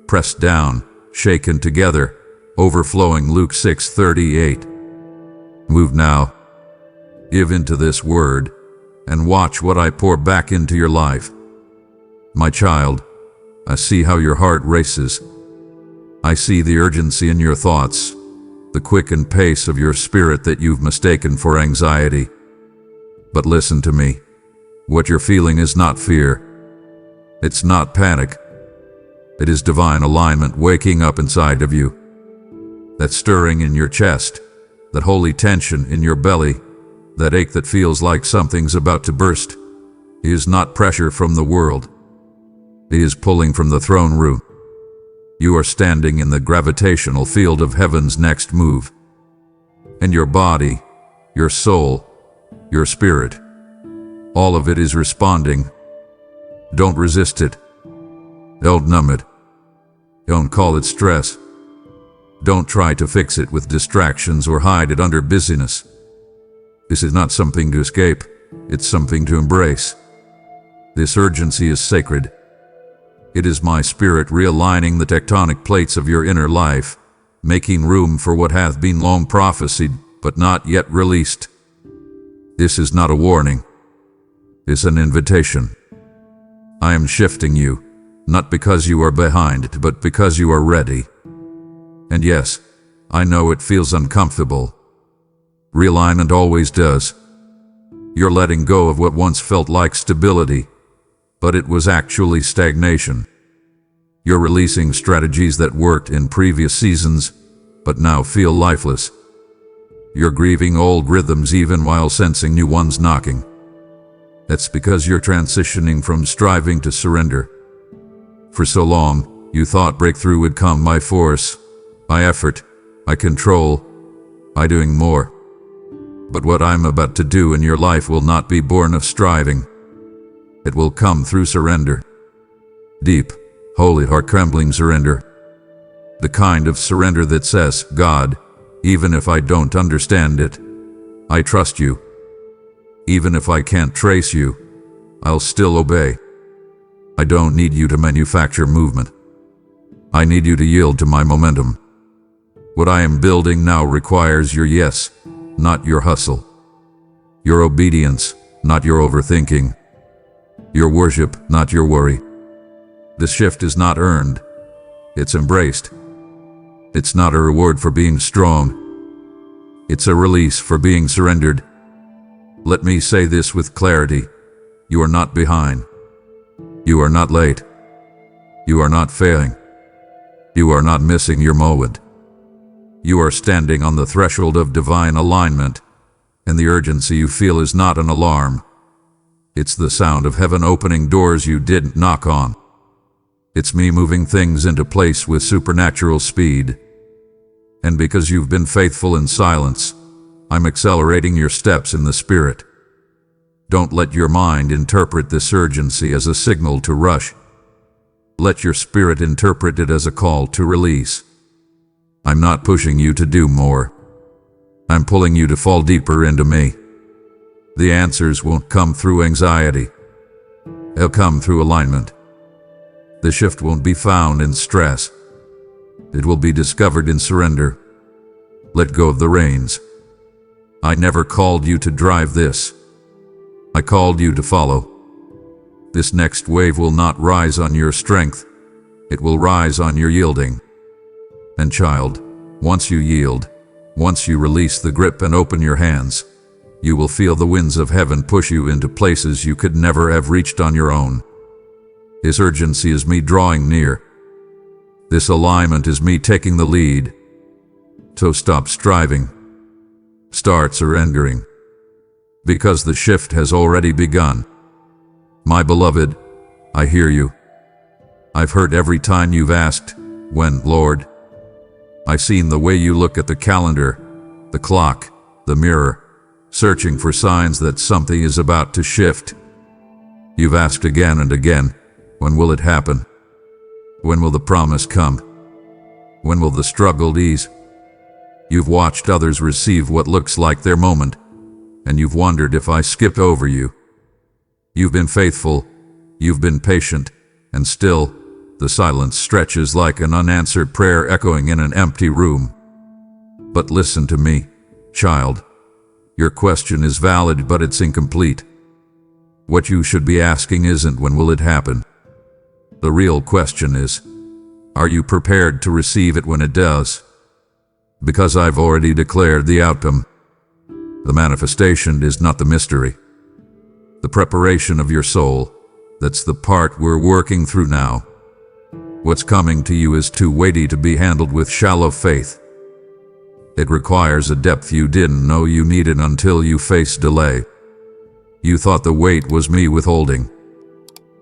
[SPEAKER 1] pressed down, shaken together, overflowing. Luke 6:38. Move now. Give into this word, and watch what I pour back into your life. My child, I see how your heart races. I see the urgency in your thoughts, the quickened pace of your spirit that you've mistaken for anxiety. But listen to me. What you're feeling is not fear. It's not panic. It is divine alignment waking up inside of you. That stirring in your chest, that holy tension in your belly, that ache that feels like something's about to burst, is not pressure from the world. It is pulling from the throne room. You are standing in the gravitational field of heaven's next move. And your body, your soul, your spirit, all of it is responding. Don't resist it. Don't numb it. Don't call it stress. Don't try to fix it with distractions or hide it under busyness. This is not something to escape. It's something to embrace. This urgency is sacred. It is my spirit realigning the tectonic plates of your inner life, making room for what hath been long prophesied, but not yet released. This is not a warning. It's an invitation. I am shifting you, not because you are behind, but because you are ready. And yes, I know it feels uncomfortable. Realignment always does. You're letting go of what once felt like stability, but it was actually stagnation. You're releasing strategies that worked in previous seasons, but now feel lifeless. You're grieving old rhythms even while sensing new ones knocking. That's because you're transitioning from striving to surrender. For so long, you thought breakthrough would come by force, by effort, by control, by doing more. But what I'm about to do in your life will not be born of striving. It will come through surrender. Deep, holy, heart-trembling surrender. The kind of surrender that says, God, even if I don't understand it, I trust you. Even if I can't trace you, I'll still obey. I don't need you to manufacture movement. I need you to yield to my momentum. What I am building now requires your yes, not your hustle. Your obedience, not your overthinking. Your worship, not your worry. The shift is not earned. It's embraced. It's not a reward for being strong. It's a release for being surrendered. Let me say this with clarity. You are not behind. You are not late. You are not failing. You are not missing your moment. You are standing on the threshold of divine alignment, and the urgency you feel is not an alarm. It's the sound of heaven opening doors you didn't knock on. It's me moving things into place with supernatural speed. And because you've been faithful in silence, I'm accelerating your steps in the Spirit. Don't let your mind interpret this urgency as a signal to rush. Let your spirit interpret it as a call to release. I'm not pushing you to do more. I'm pulling you to fall deeper into me. The answers won't come through anxiety. They'll come through alignment. The shift won't be found in stress. It will be discovered in surrender. Let go of the reins. I never called you to drive this. I called you to follow. This next wave will not rise on your strength. It will rise on your yielding. And child, once you yield, once you release the grip and open your hands, you will feel the winds of heaven push you into places you could never have reached on your own. This urgency is me drawing near. This alignment is me taking the lead. So stop striving. Start surrendering. Because the shift has already begun. My beloved, I hear you. I've heard every time you've asked, when, Lord? I've seen the way you look at the calendar, the clock, the mirror, searching for signs that something is about to shift. You've asked again and again, when will it happen? When will the promise come? When will the struggle ease? You've watched others receive what looks like their moment, and you've wondered if I skipped over you. You've been faithful, you've been patient, and still, the silence stretches like an unanswered prayer echoing in an empty room. But listen to me, child. Your question is valid, but it's incomplete. What you should be asking isn't when will it happen. The real question is, are you prepared to receive it when it does? Because I've already declared the outcome. The manifestation is not the mystery. The preparation of your soul, that's the part we're working through now. What's coming to you is too weighty to be handled with shallow faith. It requires a depth you didn't know you needed until you faced delay. You thought the weight was me withholding,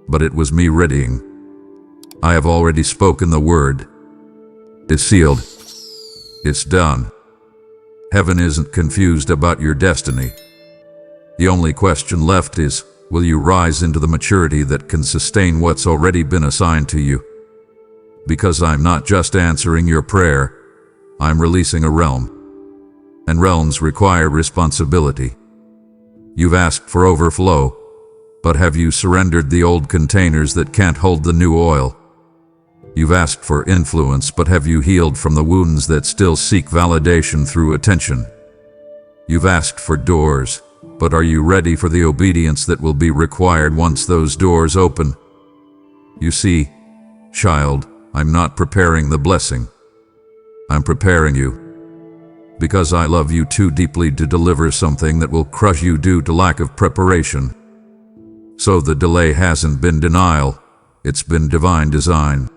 [SPEAKER 1] but it was me readying. I have already spoken the word. It's sealed. It's done. Heaven isn't confused about your destiny. The only question left is, will you rise into the maturity that can sustain what's already been assigned to you? Because I'm not just answering your prayer, I'm releasing a realm. And realms require responsibility. You've asked for overflow, but have you surrendered the old containers that can't hold the new oil? You've asked for influence, but have you healed from the wounds that still seek validation through attention? You've asked for doors, but are you ready for the obedience that will be required once those doors open? You see, child, I'm not preparing the blessing. I'm preparing you. Because I love you too deeply to deliver something that will crush you due to lack of preparation. So the delay hasn't been denial, it's been divine design.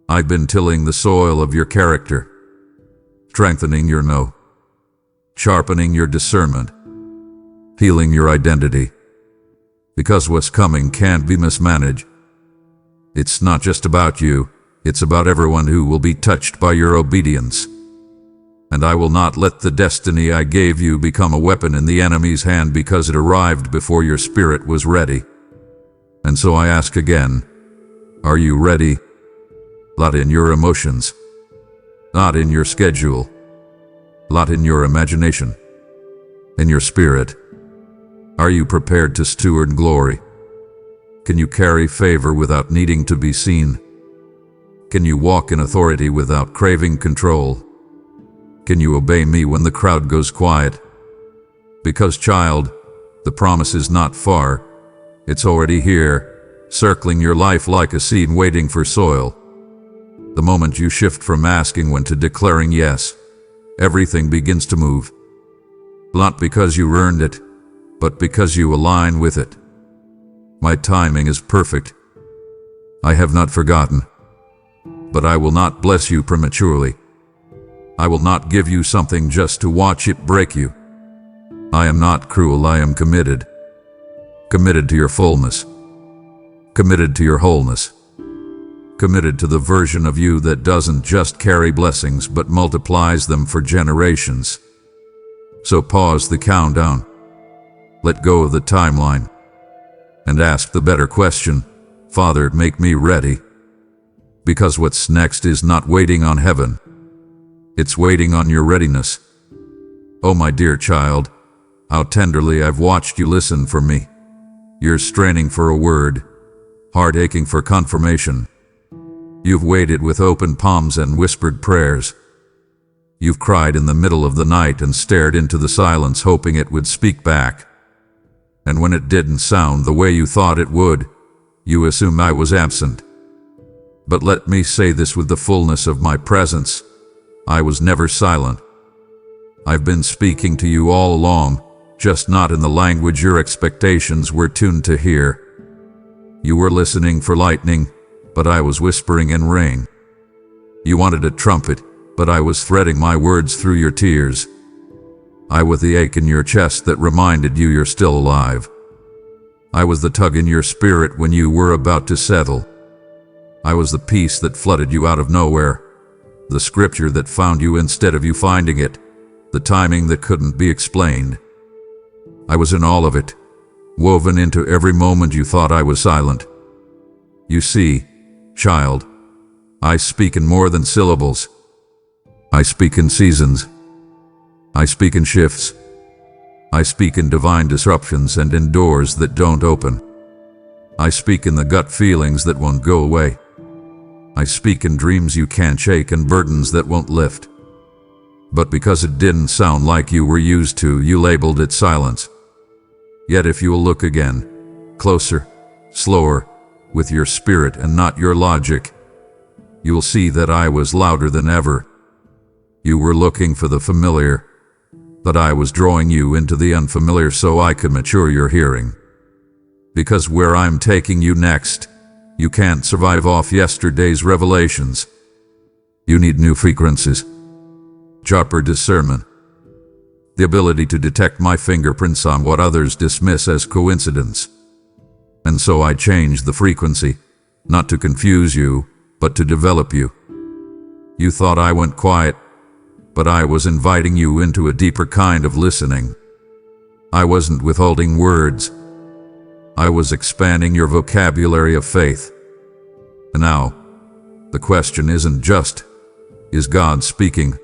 [SPEAKER 1] I've been tilling the soil of your character, strengthening your know, sharpening your discernment, healing your identity. Because what's coming can't be mismanaged. It's not just about you, it's about everyone who will be touched by your obedience. And I will not let the destiny I gave you become a weapon in the enemy's hand because it arrived before your spirit was ready. And so I ask again, are you ready? Not in your emotions, not in your schedule, not in your imagination, in your spirit. Are you prepared to steward glory? Can you carry favor without needing to be seen? Can you walk in authority without craving control? Can you obey me when the crowd goes quiet? Because, child, the promise is not far. It's already here, circling your life like a seed waiting for soil. The moment you shift from asking when to declaring yes, everything begins to move. Not because you earned it, but because you align with it. My timing is perfect. I have not forgotten. But I will not bless you prematurely. I will not give you something just to watch it break you. I am not cruel, I am committed. Committed to your fullness. Committed to your wholeness. Committed to the version of you that doesn't just carry blessings but multiplies them for generations. So pause the countdown. Let go of the timeline. And ask the better question, Father, make me ready. Because what's next is not waiting on heaven. It's waiting on your readiness. Oh, my dear child, how tenderly I've watched you listen for me. You're straining for a word, heart aching for confirmation. You've waited with open palms and whispered prayers. You've cried in the middle of the night and stared into the silence hoping it would speak back. And when it didn't sound the way you thought it would, you assumed I was absent. But let me say this with the fullness of my presence. I was never silent. I've been speaking to you all along, just not in the language your expectations were tuned to hear. You were listening for lightning, but I was whispering in rain. You wanted a trumpet, but I was threading my words through your tears. I was the ache in your chest that reminded you you're still alive. I was the tug in your spirit when you were about to settle. I was the peace that flooded you out of nowhere, the scripture that found you instead of you finding it, the timing that couldn't be explained. I was in all of it, woven into every moment you thought I was silent. You see, child, I speak in more than syllables. I speak in seasons. I speak in shifts. I speak in divine disruptions and in doors that don't open. I speak in the gut feelings that won't go away. I speak in dreams you can't shake and burdens that won't lift. But because it didn't sound like you were used to, you labeled it silence. Yet if you will look again, closer, slower, with your spirit and not your logic, you will see that I was louder than ever. You were looking for the familiar, but I was drawing you into the unfamiliar so I could mature your hearing. Because where I'm taking you next, you can't survive off yesterday's revelations. You need new frequencies. Sharper discernment. The ability to detect my fingerprints on what others dismiss as coincidence. And so I changed the frequency, not to confuse you, but to develop you. You thought I went quiet, but I was inviting you into a deeper kind of listening. I wasn't withholding words. I was expanding your vocabulary of faith. And now, the question isn't just, is God speaking?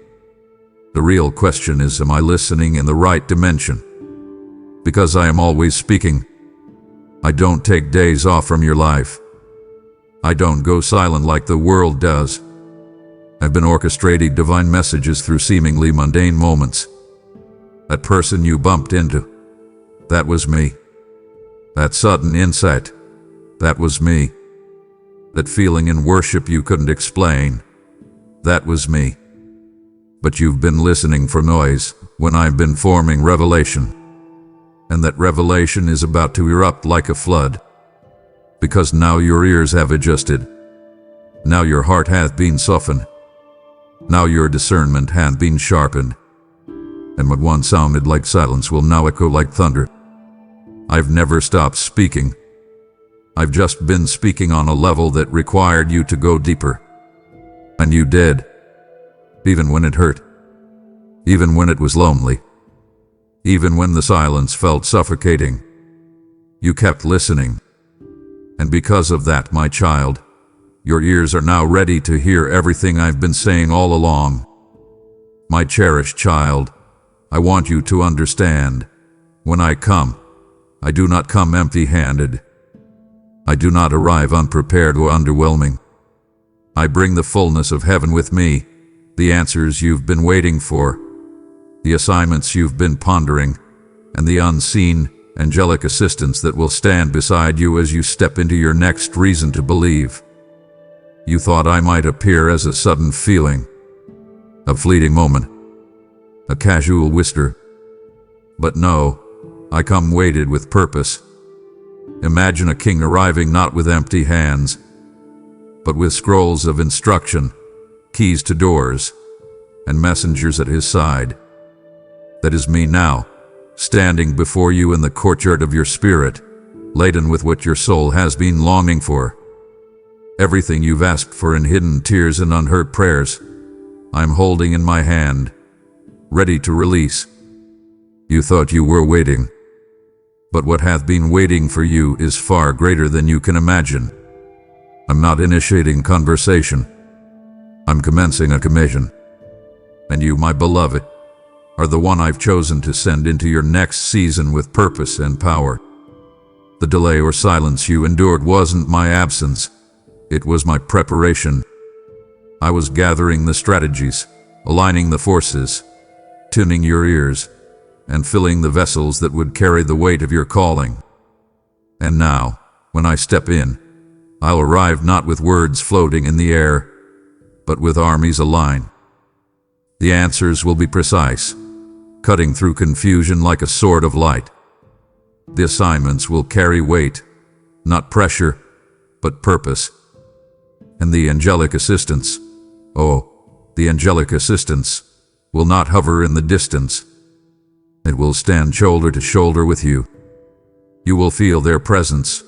[SPEAKER 1] The real question is, am I listening in the right dimension? Because I am always speaking. I don't take days off from your life. I don't go silent like the world does. I've been orchestrating divine messages through seemingly mundane moments. That person you bumped into, that was me. That sudden insight, that was me. That feeling in worship you couldn't explain, that was me. But you've been listening for noise when I've been forming revelation. And that revelation is about to erupt like a flood. Because now your ears have adjusted. Now your heart hath been softened. Now your discernment hath been sharpened. And what once sounded like silence will now echo like thunder. I've never stopped speaking. I've just been speaking on a level that required you to go deeper. And you did. Even when it hurt. Even when it was lonely. Even when the silence felt suffocating. You kept listening. And because of that, my child, your ears are now ready to hear everything I've been saying all along. My cherished child, I want you to understand, when I come, I do not come empty-handed. I do not arrive unprepared or underwhelming. I bring the fullness of heaven with me, the answers you've been waiting for, the assignments you've been pondering, and the unseen, angelic assistance that will stand beside you as you step into your next reason to believe. You thought I might appear as a sudden feeling, a fleeting moment, a casual whisper. But no, I come weighted with purpose. Imagine a king arriving not with empty hands, but with scrolls of instruction, keys to doors, and messengers at his side. That is me now, standing before you in the courtyard of your spirit, laden with what your soul has been longing for. Everything you've asked for in hidden tears and unheard prayers, I'm holding in my hand, ready to release. You thought you were waiting, but what hath been waiting for you is far greater than you can imagine. I'm not initiating conversation. I'm commencing a commission. And you, my beloved, are the one I've chosen to send into your next season with purpose and power. The delay or silence you endured wasn't my absence. It was my preparation. I was gathering the strategies, aligning the forces, tuning your ears, and filling the vessels that would carry the weight of your calling. And now, when I step in, I'll arrive not with words floating in the air, but with armies aligned. The answers will be precise, cutting through confusion like a sword of light. The assignments will carry weight, not pressure, but purpose. And the angelic assistance, the angelic assistance, will not hover in the distance. It will stand shoulder to shoulder with you. You will feel their presence,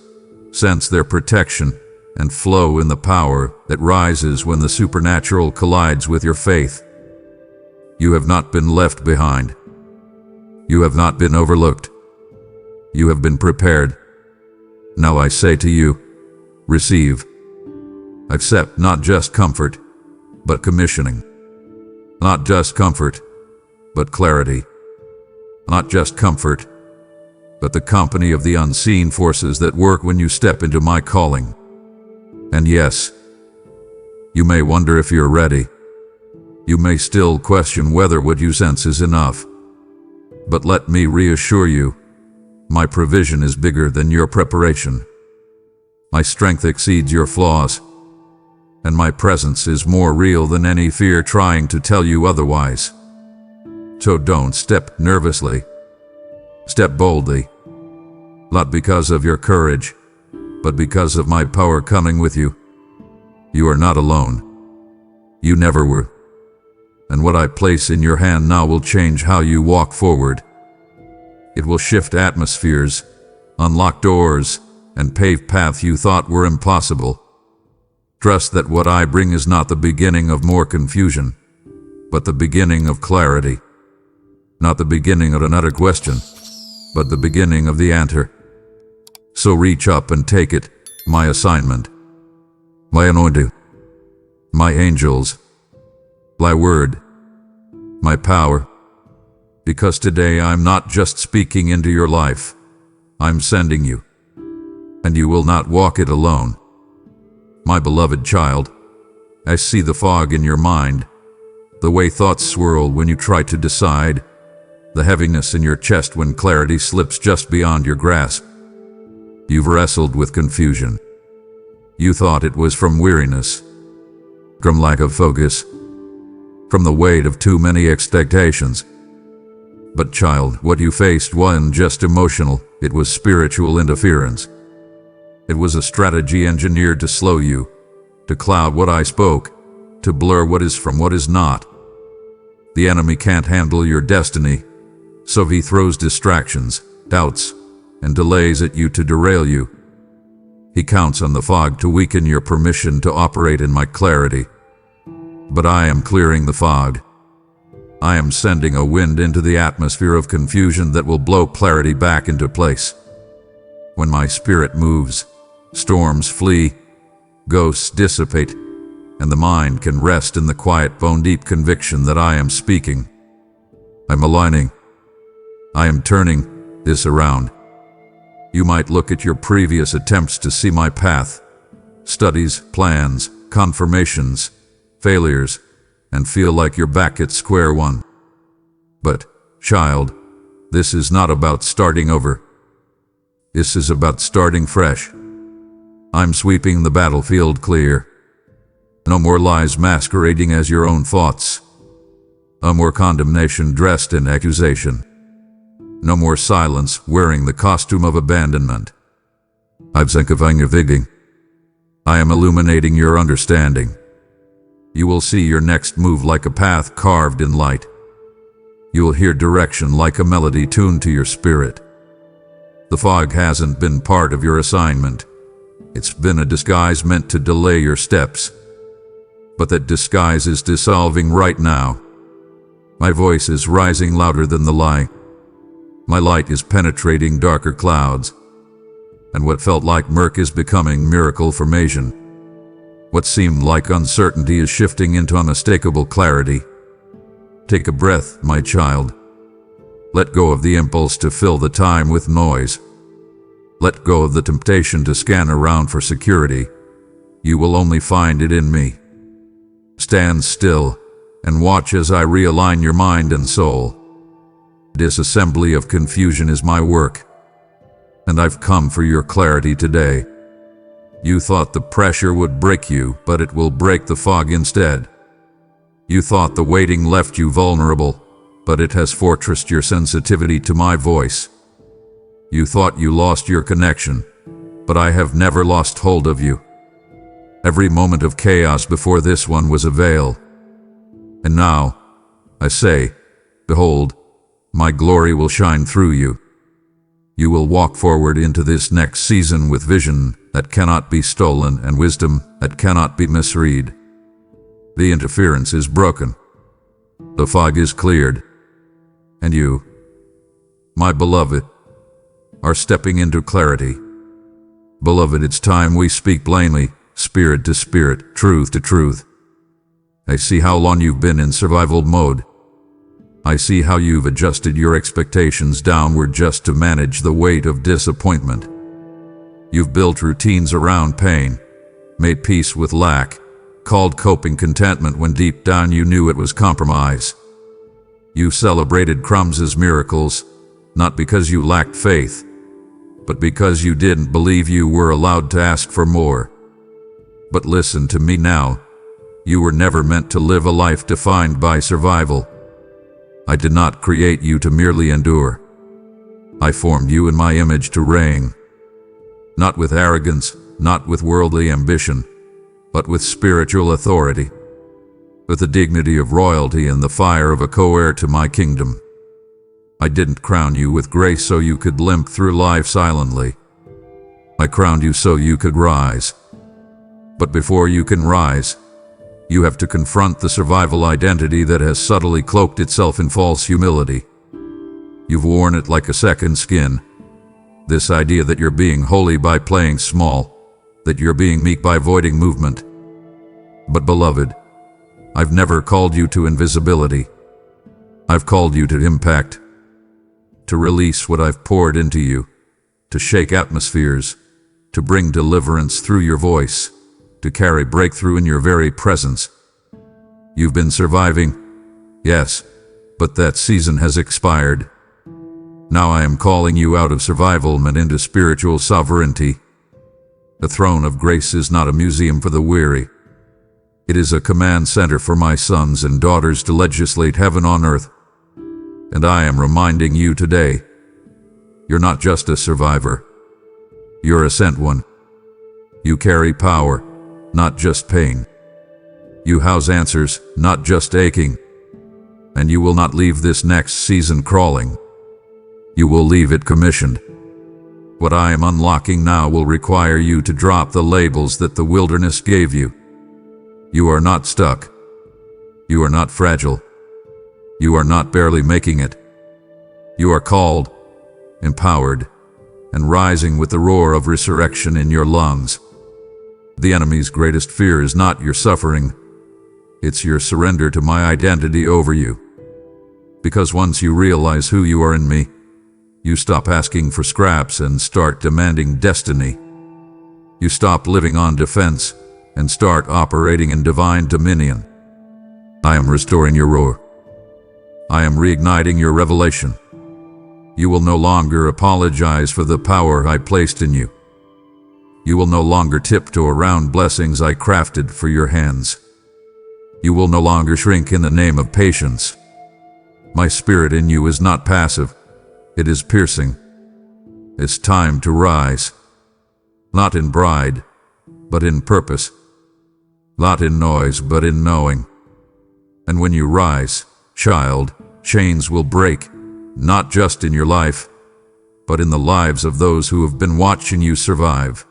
[SPEAKER 1] sense their protection, and flow in the power that rises when the supernatural collides with your faith. You have not been left behind. You have not been overlooked. You have been prepared. Now I say to you, receive. Accept not just comfort, but commissioning. Not just comfort, but clarity. Not just comfort, but the company of the unseen forces that work when you step into my calling. And yes, you may wonder if you're ready. You may still question whether what you sense is enough. But let me reassure you, my provision is bigger than your preparation. My strength exceeds your flaws, and my presence is more real than any fear trying to tell you otherwise. So don't step nervously. Step boldly. not because of your courage, but because of my power coming with you. You are not alone. You never were. And what I place in your hand now will change how you walk forward. It will shift atmospheres, unlock doors, and pave paths you thought were impossible. Trust that what I bring is not the beginning of more confusion, but the beginning of clarity. Not the beginning of another question, but the beginning of the answer. So reach up and take it, my assignment, my anointing, my angels, my word, my power. Because today I'm not just speaking into your life, I'm sending you. And you will not walk it alone. My beloved child, I see the fog in your mind, the way thoughts swirl when you try to decide, the heaviness in your chest when clarity slips just beyond your grasp. You've wrestled with confusion. You thought it was from weariness, from lack of focus, from the weight of too many expectations. But child, what you faced wasn't just emotional, it was spiritual interference. It was a strategy engineered to slow you, to cloud what I spoke, to blur what is from what is not. The enemy can't handle your destiny, so he throws distractions, doubts, and delays at you to derail you. He counts on the fog to weaken your permission to operate in my clarity. But I am clearing the fog. I am sending a wind into the atmosphere of confusion that will blow clarity back into place. When my spirit moves, storms flee, ghosts dissipate, and the mind can rest in the quiet bone-deep conviction that I am speaking. I'm aligning. I am turning this around. You might look at your previous attempts to see my path, studies, plans, confirmations, failures, and feel like you're back at square one. But, child, this is not about starting over. This is about starting fresh. I'm sweeping the battlefield clear. No more lies masquerading as your own thoughts. No more condemnation dressed in accusation. No more silence wearing the costume of abandonment. I'm Incubation. I am illuminating your understanding. You will see your next move like a path carved in light. You will hear direction like a melody tuned to your spirit. The fog hasn't been part of your assignment. It's been a disguise meant to delay your steps. But that disguise is dissolving right now. My voice is rising louder than the lie. My light is penetrating darker clouds. And what felt like murk is becoming miracle formation. What seemed like uncertainty is shifting into unmistakable clarity. Take a breath, my child. Let go of the impulse to fill the time with noise. Let go of the temptation to scan around for security. You will only find it in me. Stand still and watch as I realign your mind and soul. Disassembly of confusion is my work, and I've come for your clarity today. You thought the pressure would break you, but it will break the fog instead. You thought the waiting left you vulnerable, but it has fortressed your sensitivity to my voice. You thought you lost your connection, but I have never lost hold of you. Every moment of chaos before this one was a veil. And now, I say, behold, my glory will shine through you. You will walk forward into this next season with vision that cannot be stolen and wisdom that cannot be misread. The interference is broken. The fog is cleared. And you, my beloved, are stepping into clarity. Beloved, it's time we speak plainly, spirit to spirit, truth to truth. I see how long you've been in survival mode. I see how you've adjusted your expectations downward just to manage the weight of disappointment. You've built routines around pain, made peace with lack, called coping contentment when deep down you knew it was compromise. You celebrated crumbs as miracles, not because you lacked faith, but because you didn't believe you were allowed to ask for more. But listen to me now. You were never meant to live a life defined by survival. I did not create you to merely endure. I formed you in my image to reign, not with arrogance, not with worldly ambition, but with spiritual authority, with the dignity of royalty and the fire of a co-heir to my kingdom. I didn't crown you with grace so you could limp through life silently. I crowned you so you could rise. But before you can rise, you have to confront the survival identity that has subtly cloaked itself in false humility. You've worn it like a second skin. This idea that you're being holy by playing small, that you're being meek by avoiding movement. But beloved, I've never called you to invisibility. I've called you to impact, to release what I've poured into you, to shake atmospheres, to bring deliverance through your voice, to carry breakthrough in your very presence. You've been surviving, yes, but that season has expired. Now I am calling you out of survival and into spiritual sovereignty. The throne of grace is not a museum for the weary. It is a command center for my sons and daughters to legislate heaven on earth. And I am reminding you today, you're not just a survivor. You're a sent one. You carry power, not just pain. You house answers, not just aching. And you will not leave this next season crawling. You will leave it commissioned. What I am unlocking now will require you to drop the labels that the wilderness gave you. You are not stuck. You are not fragile. You are not barely making it. You are called, empowered, and rising with the roar of resurrection in your lungs. The enemy's greatest fear is not your suffering. It's your surrender to my identity over you. Because once you realize who you are in me, you stop asking for scraps and start demanding destiny. You stop living on defense and start operating in divine dominion. I am restoring your roar. I am reigniting your revelation. You will no longer apologize for the power I placed in you. You will no longer tiptoe around blessings I crafted for your hands. You will no longer shrink in the name of patience. My spirit in you is not passive. It is piercing. It's time to rise. Not in pride, but in purpose. Not in noise, but in knowing. And when you rise, child, chains will break, not just in your life, but in the lives of those who have been watching you survive.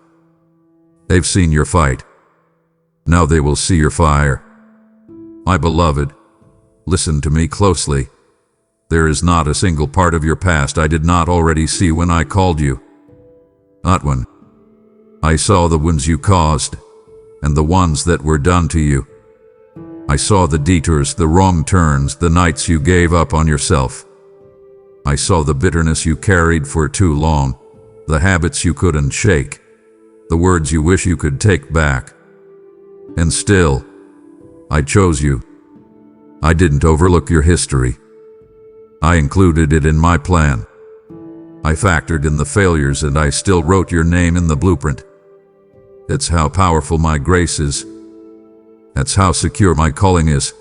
[SPEAKER 1] They've seen your fight. Now they will see your fire. My beloved, listen to me closely. There is not a single part of your past I did not already see when I called you. Not one. I saw the wounds you caused, and the ones that were done to you. I saw the detours, the wrong turns, the nights you gave up on yourself. I saw the bitterness you carried for too long, the habits you couldn't shake, the words you wish you could take back. And still, I chose you. I didn't overlook your history. I included it in my plan. I factored in the failures and I still wrote your name in the blueprint. That's how powerful my grace is. That's how secure my calling is.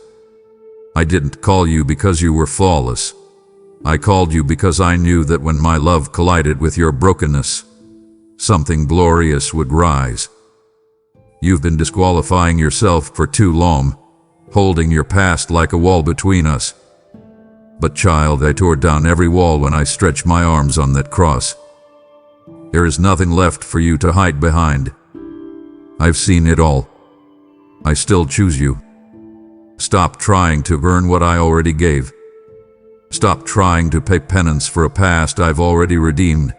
[SPEAKER 1] I didn't call you because you were flawless. I called you because I knew that when my love collided with your brokenness, something glorious would rise. You've been disqualifying yourself for too long, holding your past like a wall between us. But child, I tore down every wall when I stretched my arms on that cross. There is nothing left for you to hide behind. I've seen it all. I still choose you. Stop trying to earn what I already gave. Stop trying to pay penance for a past I've already redeemed.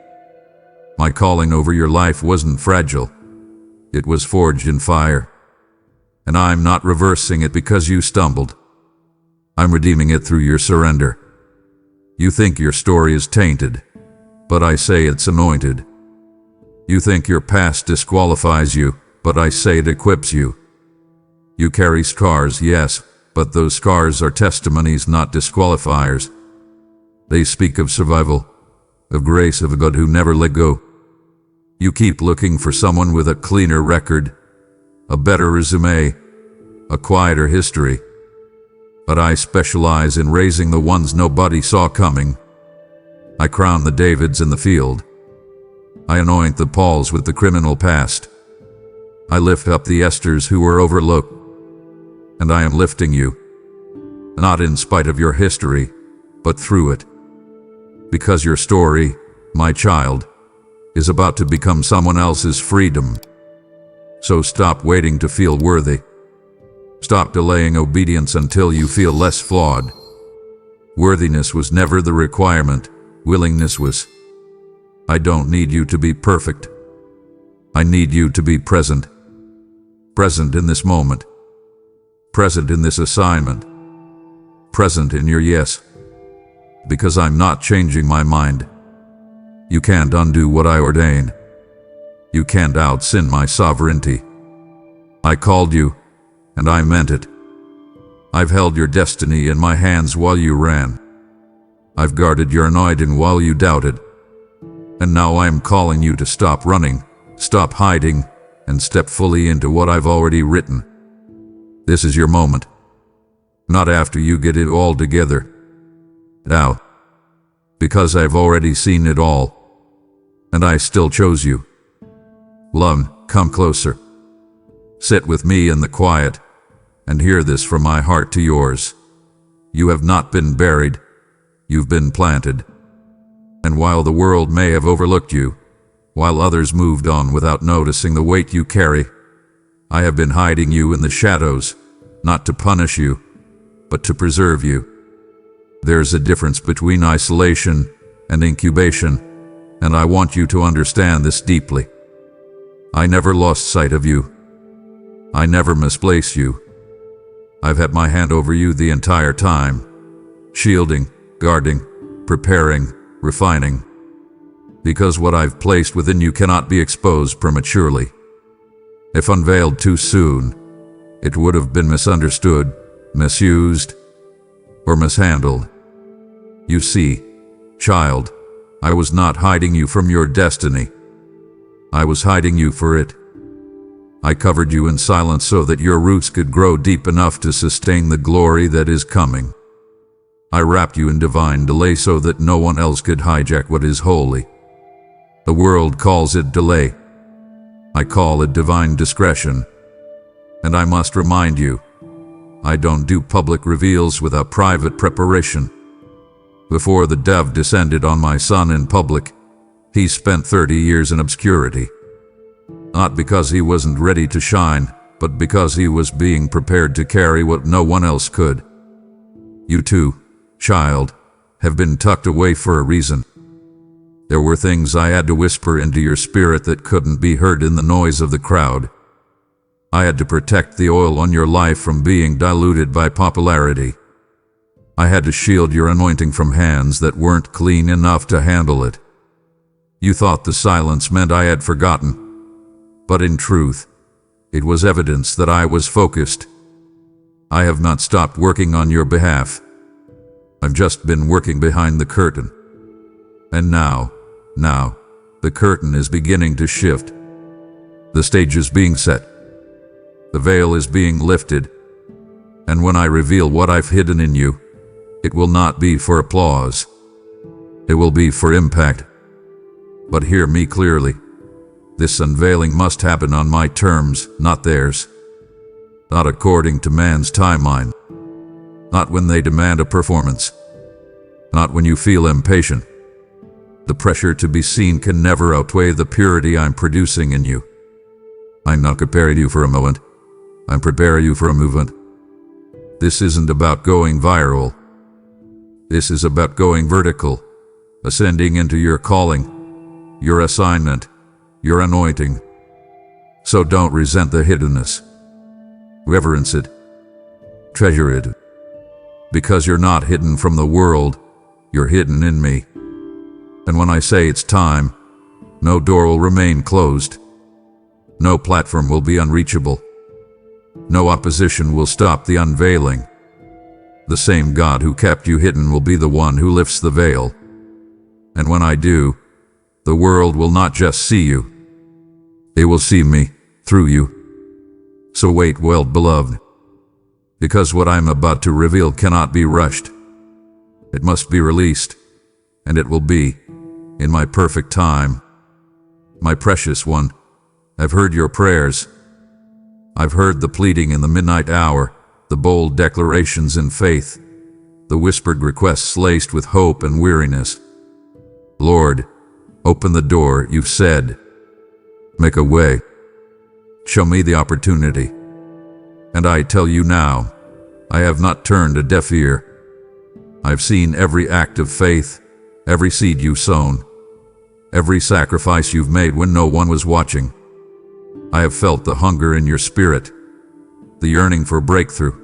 [SPEAKER 1] My calling over your life wasn't fragile. It was forged in fire. And I'm not reversing it because you stumbled. I'm redeeming it through your surrender. You think your story is tainted, but I say it's anointed. You think your past disqualifies you, but I say it equips you. You carry scars, yes, but those scars are testimonies, not disqualifiers. They speak of survival, of grace, of a God who never let go. You keep looking for someone with a cleaner record, a better resume, a quieter history. But I specialize in raising the ones nobody saw coming. I crown the Davids in the field. I anoint the Pauls with the criminal past. I lift up the Esthers who were overlooked. And I am lifting you, not in spite of your history, but through it. Because your story, my child, is about to become someone else's freedom. So stop waiting to feel worthy. Stop delaying obedience until you feel less flawed. Worthiness was never the requirement, willingness was. I don't need you to be perfect. I need you to be present. Present in this moment. Present in this assignment. Present in your yes. Because I'm not changing my mind. You can't undo what I ordain. You can't out-sin my sovereignty. I called you, and I meant it. I've held your destiny in my hands while you ran. I've guarded your anointing while you doubted. And now I am calling you to stop running, stop hiding, and step fully into what I've already written. This is your moment. Not after you get it all together. Now. Because I've already seen it all. And I still chose you. Love, come closer. Sit with me in the quiet, and hear this from my heart to yours. You have not been buried. You've been planted. And while the world may have overlooked you, while others moved on without noticing the weight you carry, I have been hiding you in the shadows, not to punish you, but to preserve you. There's a difference between isolation and incubation, and I want you to understand this deeply. I never lost sight of you. I never misplaced you. I've had my hand over you the entire time, shielding, guarding, preparing, refining. Because what I've placed within you cannot be exposed prematurely. If unveiled too soon, it would have been misunderstood, misused, or mishandled. You see, child, I was not hiding you from your destiny. I was hiding you for it. I covered you in silence so that your roots could grow deep enough to sustain the glory that is coming. I wrapped you in divine delay so that no one else could hijack what is holy. The world calls it delay. I call it divine discretion. And I must remind you, I don't do public reveals without private preparation. Before the dove descended on my son in public, he spent 30 years in obscurity. Not because he wasn't ready to shine, but because he was being prepared to carry what no one else could. You too, child, have been tucked away for a reason. There were things I had to whisper into your spirit that couldn't be heard in the noise of the crowd. I had to protect the oil on your life from being diluted by popularity. I had to shield your anointing from hands that weren't clean enough to handle it. You thought the silence meant I had forgotten. But in truth, it was evidence that I was focused. I have not stopped working on your behalf. I've just been working behind the curtain. And now, the curtain is beginning to shift. The stage is being set. The veil is being lifted. And when I reveal what I've hidden in you, it will not be for applause. It will be for impact. But hear me clearly. This unveiling must happen on my terms, not theirs. Not according to man's timeline. Not when they demand a performance. Not when you feel impatient. The pressure to be seen can never outweigh the purity I'm producing in you. I'm not preparing you for a moment. I'm preparing you for a movement. This isn't about going viral. This is about going vertical, ascending into your calling, your assignment, your anointing. So don't resent the hiddenness. Reverence it. Treasure it. Because you're not hidden from the world, you're hidden in me. And when I say it's time, no door will remain closed. No platform will be unreachable. No opposition will stop the unveiling. The same God who kept you hidden will be the one who lifts the veil. And when I do, the world will not just see you. They will see me through you. So wait, well beloved, because what I'm about to reveal cannot be rushed. It must be released. and it will be, in my perfect time. My precious one, I've heard your prayers. I've heard the pleading in the midnight hour, the bold declarations in faith, the whispered requests laced with hope and weariness. Lord, open the door, you've said. Make a way. Show me the opportunity. And I tell you now, I have not turned a deaf ear. I've seen every act of faith, every seed you've sown, every sacrifice you've made when no one was watching. I have felt the hunger in your spirit, the yearning for breakthrough.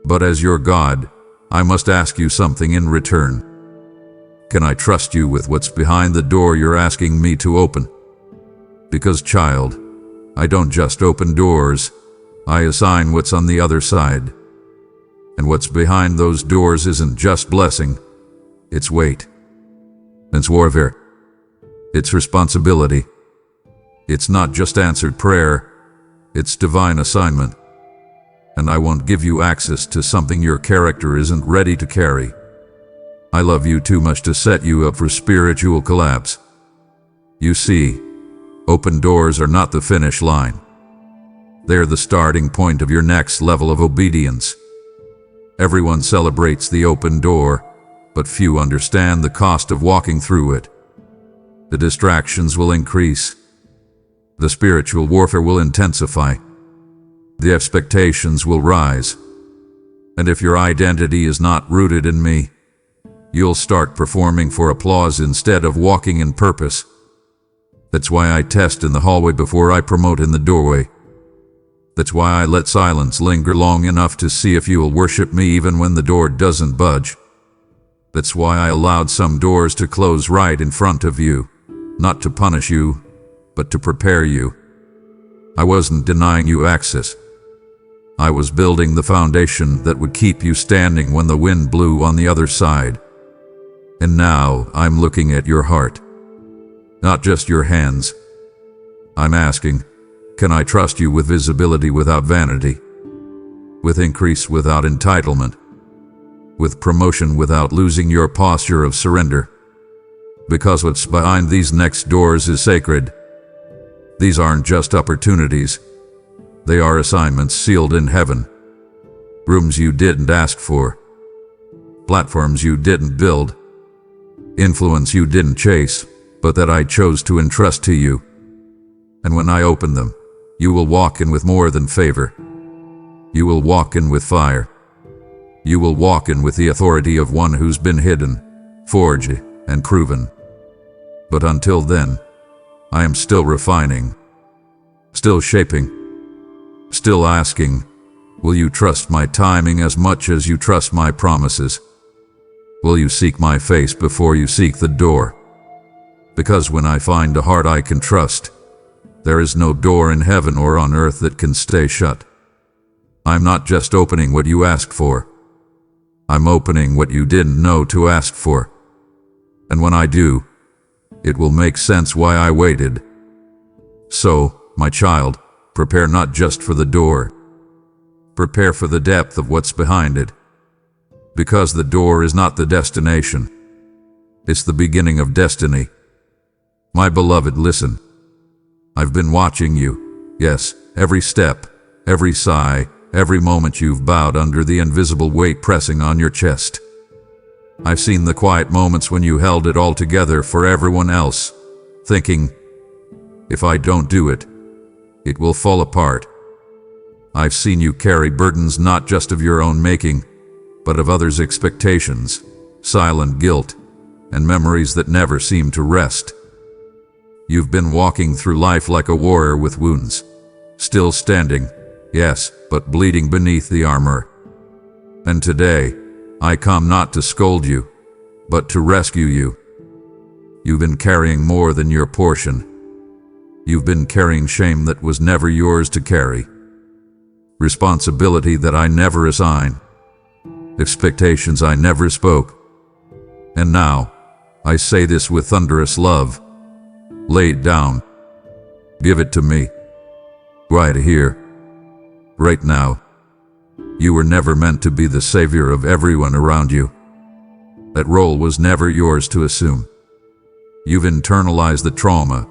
[SPEAKER 1] But as your God, I must ask you something in return. Can I trust you with what's behind the door you're asking me to open? Because, child, I don't just open doors, I assign what's on the other side. And what's behind those doors isn't just blessing, it's weight. It's warfare. It's responsibility. It's not just answered prayer, it's divine assignment. And I won't give you access to something your character isn't ready to carry. I love you too much to set you up for spiritual collapse. You see, open doors are not the finish line. They're the starting point of your next level of obedience. Everyone celebrates the open door, but few understand the cost of walking through it. The distractions will increase. The spiritual warfare will intensify. The expectations will rise. And if your identity is not rooted in me, you'll start performing for applause instead of walking in purpose. That's why I test in the hallway before I promote in the doorway. That's why I let silence linger long enough to see if you'll worship me even when the door doesn't budge. That's why I allowed some doors to close right in front of you, not to punish you, but to prepare you. I wasn't denying you access. I was building the foundation that would keep you standing when the wind blew on the other side. And now I'm looking at your heart, not just your hands. I'm asking, can I trust you with visibility without vanity? With increase without entitlement? With promotion without losing your posture of surrender? Because what's behind these next doors is sacred. These aren't just opportunities. They are assignments sealed in heaven. Rooms you didn't ask for. Platforms you didn't build. Influence you didn't chase, but that I chose to entrust to you. And when I open them, you will walk in with more than favor. You will walk in with fire. You will walk in with the authority of one who's been hidden, forged, and proven. But until then, I am still refining, still shaping, still asking, will you trust my timing as much as you trust my promises? Will you seek my face before you seek the door? Because when I find a heart I can trust, there is no door in heaven or on earth that can stay shut. I'm not just opening what you asked for. I'm opening what you didn't know to ask for. And when I do, it will make sense why I waited. So, my child, prepare not just for the door. Prepare for the depth of what's behind it. Because the door is not the destination. It's the beginning of destiny. My beloved, listen. I've been watching you. Yes, every step, every sigh, every moment you've bowed under the invisible weight pressing on your chest. I've seen the quiet moments when you held it all together for everyone else, thinking, if I don't do it, it will fall apart. I've seen you carry burdens not just of your own making, but of others' expectations, silent guilt, and memories that never seem to rest. You've been walking through life like a warrior with wounds, still standing, yes, but bleeding beneath the armor. And today, I come not to scold you, but to rescue you. You've been carrying more than your portion. You've been carrying shame that was never yours to carry, responsibility that I never assigned, expectations I never spoke. And now, I say this with thunderous love. Lay it down. Give it to me. Right here. Right now. You were never meant to be the savior of everyone around you. That role was never yours to assume. You've internalized the trauma,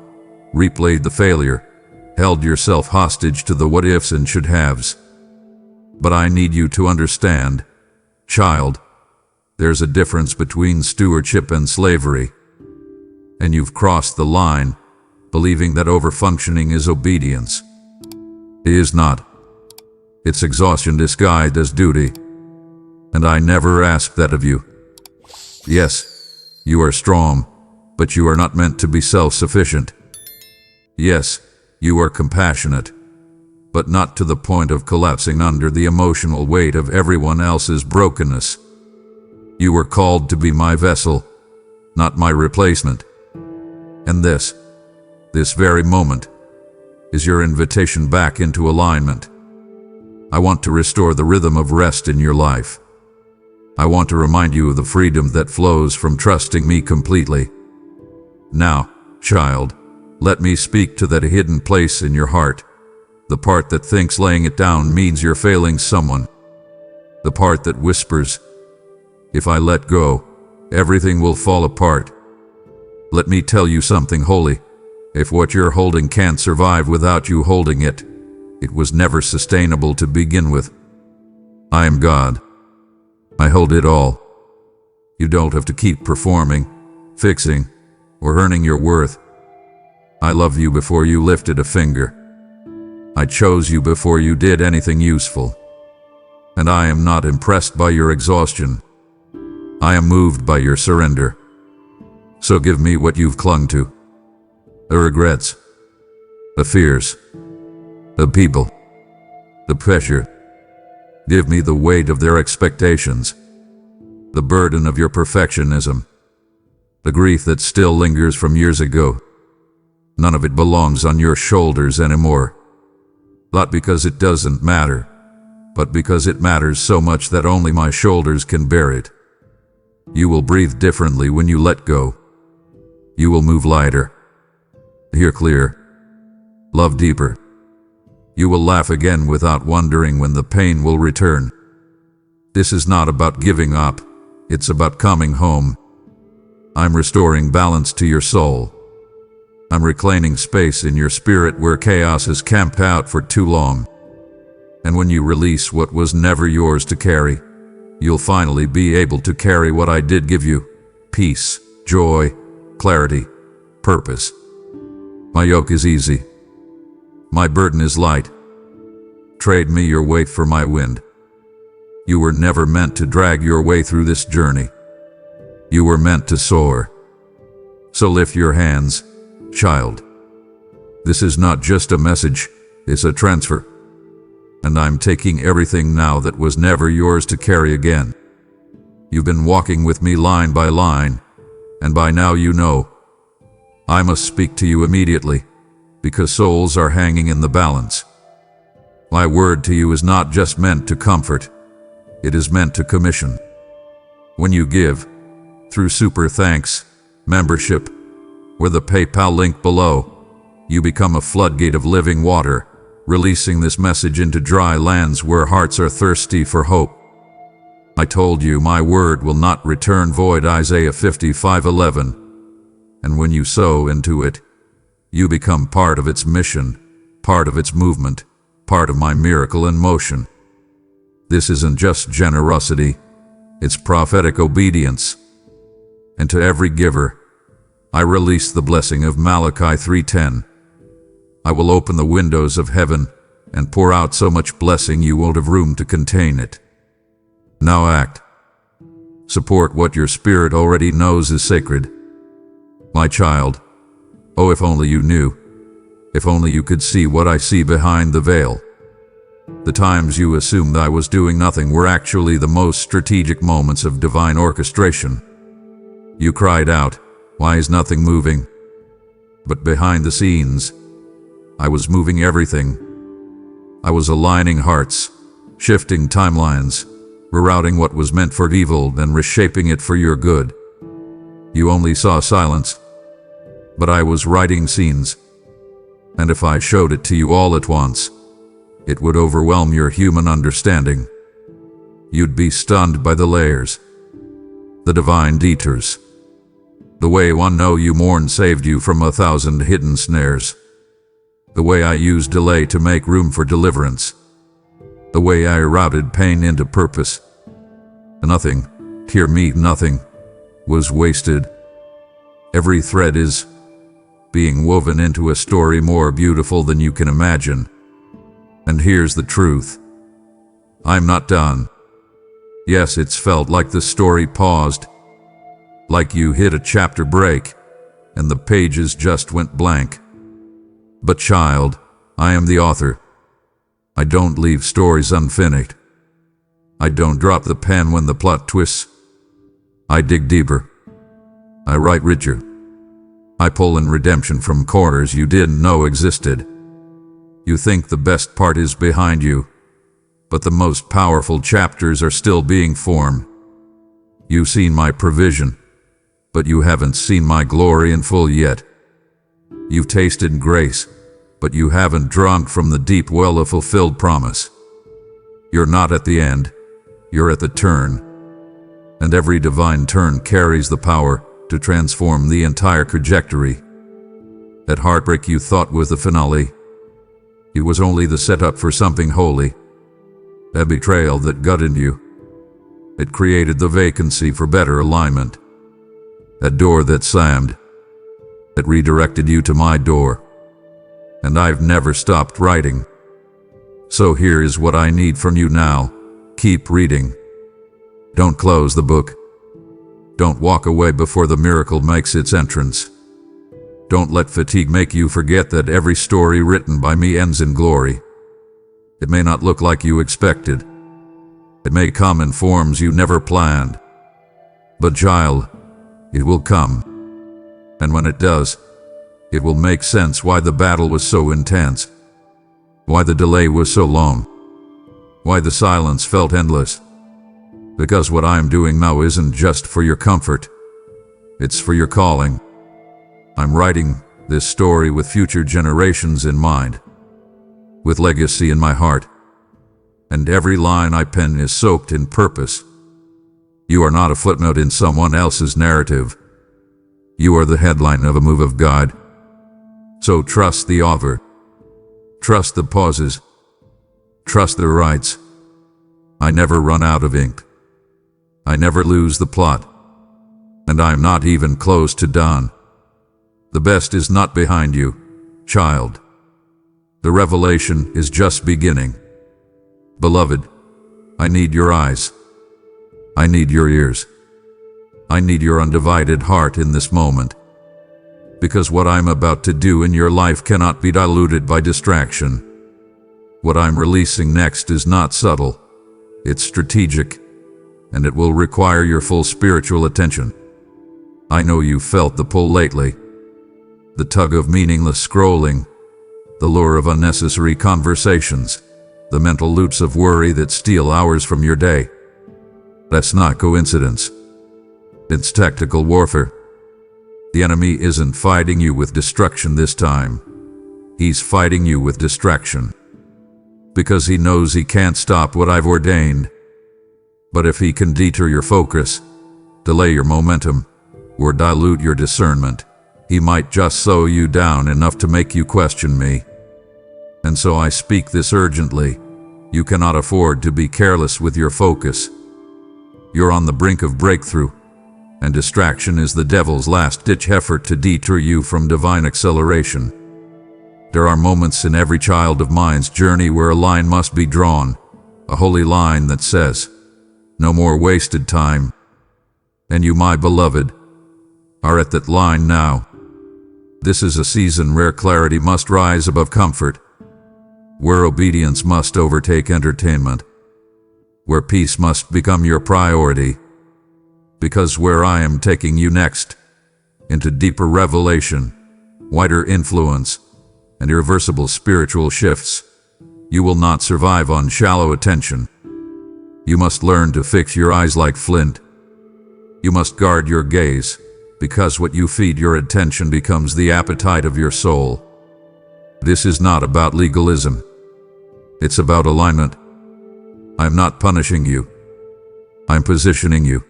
[SPEAKER 1] replayed the failure, held yourself hostage to the what-ifs and should-haves. But I need you to understand, child, there's a difference between stewardship and slavery. And you've crossed the line, believing that overfunctioning is obedience. It is not. It's exhaustion disguised as duty. And I never asked that of you. Yes, you are strong, but you are not meant to be self-sufficient. Yes, you are compassionate, but not to the point of collapsing under the emotional weight of everyone else's brokenness. You were called to be my vessel, not my replacement. And this very moment, is your invitation back into alignment. I want to restore the rhythm of rest in your life. I want to remind you of the freedom that flows from trusting me completely. Now, child, let me speak to that hidden place in your heart, the part that thinks laying it down means you're failing someone, the part that whispers, if I let go, everything will fall apart. Let me tell you something holy. If what you're holding can't survive without you holding it, it was never sustainable to begin with. I am God. I hold it all. You don't have to keep performing, fixing, or earning your worth. I love you before you lifted a finger. I chose you before you did anything useful. And I am not impressed by your exhaustion. I am moved by your surrender. So give me what you've clung to. The regrets, the fears, the people, the pressure. Give me the weight of their expectations, the burden of your perfectionism, the grief that still lingers from years ago. None of it belongs on your shoulders anymore. Not because it doesn't matter, but because it matters so much that only my shoulders can bear it. You will breathe differently when you let go. You will move lighter, hear clear, love deeper. You will laugh again without wondering when the pain will return. This is not about giving up, it's about coming home. I'm restoring balance to your soul. I'm reclaiming space in your spirit where chaos has camped out for too long. And when you release what was never yours to carry, you'll finally be able to carry what I did give you: peace, joy, clarity, purpose. My yoke is easy. My burden is light. Trade me your weight for my wind. You were never meant to drag your way through this journey. You were meant to soar. So lift your hands, child. This is not just a message, it's a transfer. And I'm taking everything now that was never yours to carry again. You've been walking with me line by line, and by now you know. I must speak to you immediately, because souls are hanging in the balance. My word to you is not just meant to comfort, it is meant to commission. When you give, through super thanks, membership, or the PayPal link below, you become a floodgate of living water, releasing this message into dry lands where hearts are thirsty for hope. I told you my word will not return void, Isaiah 55:11. And when you sow into it, you become part of its mission, part of its movement, part of my miracle in motion. This isn't just generosity, it's prophetic obedience. And to every giver, I release the blessing of Malachi 3:10. I will open the windows of heaven and pour out so much blessing you won't have room to contain it. Now act. Support what your spirit already knows is sacred. My child, oh, if only you knew, if only you could see what I see behind the veil. The times you assumed I was doing nothing were actually the most strategic moments of divine orchestration. You cried out, "Why is nothing moving?" But behind the scenes, I was moving everything. I was aligning hearts, shifting timelines, rerouting what was meant for evil and reshaping it for your good. You only saw silence, but I was writing scenes. And if I showed it to you all at once, it would overwhelm your human understanding. You'd be stunned by the layers. The divine detours. The way one know you mourn saved you from 1,000 hidden snares. The way I used delay to make room for deliverance. The way I routed pain into purpose. Nothing, hear me, nothing, was wasted. Every thread is being woven into a story more beautiful than you can imagine. And here's the truth. I'm not done. Yes, it's felt like the story paused, like you hit a chapter break, and the pages just went blank. But child, I am the author. I don't leave stories unfinished. I don't drop the pen when the plot twists. I dig deeper. I write richer. I pull in redemption from corners you didn't know existed. You think the best part is behind you, but the most powerful chapters are still being formed. You've seen my provision, but you haven't seen my glory in full yet. You've tasted grace, but you haven't drunk from the deep well of fulfilled promise. You're not at the end, you're at the turn. And every divine turn carries the power to transform the entire trajectory. That heartbreak you thought was the finale, it was only the setup for something holy. That betrayal that gutted you, it created the vacancy for better alignment. That door that slammed, it redirected you to my door. And I've never stopped writing. So here is what I need from you now. Keep reading. Don't close the book. Don't walk away before the miracle makes its entrance. Don't let fatigue make you forget that every story written by me ends in glory. It may not look like you expected. It may come in forms you never planned. But child, it will come. And when it does, it will make sense why the battle was so intense, why the delay was so long, why the silence felt endless. Because what I am doing now isn't just for your comfort, it's for your calling. I'm writing this story with future generations in mind, with legacy in my heart, and every line I pen is soaked in purpose. You are not a footnote in someone else's narrative. You are the headline of a move of God. So trust the author. Trust the pauses. Trust the rights. I never run out of ink. I never lose the plot. And I'm not even close to done. The best is not behind you, child. The revelation is just beginning. Beloved, I need your eyes. I need your ears. I need your undivided heart in this moment. Because what I'm about to do in your life cannot be diluted by distraction. What I'm releasing next is not subtle. It's strategic, and it will require your full spiritual attention. I know you felt the pull lately. The tug of meaningless scrolling, the lure of unnecessary conversations, the mental loops of worry that steal hours from your day. That's not coincidence. It's tactical warfare. The enemy isn't fighting you with destruction this time. He's fighting you with distraction. Because he knows he can't stop what I've ordained. But if he can deter your focus, delay your momentum, or dilute your discernment, he might just slow you down enough to make you question me. And so I speak this urgently. You cannot afford to be careless with your focus. You're on the brink of breakthrough, and distraction is the devil's last-ditch effort to deter you from divine acceleration. There are moments in every child of mine's journey where a line must be drawn, a holy line that says, "No more wasted time." And you, my beloved, are at that line now. This is a season where clarity must rise above comfort, where obedience must overtake entertainment, where peace must become your priority. Because where I am taking you next, into deeper revelation, wider influence, and irreversible spiritual shifts, you will not survive on shallow attention. You must learn to fix your eyes like flint. You must guard your gaze, because what you feed your attention becomes the appetite of your soul. This is not about legalism. It's about alignment. I'm not punishing you. I'm positioning you.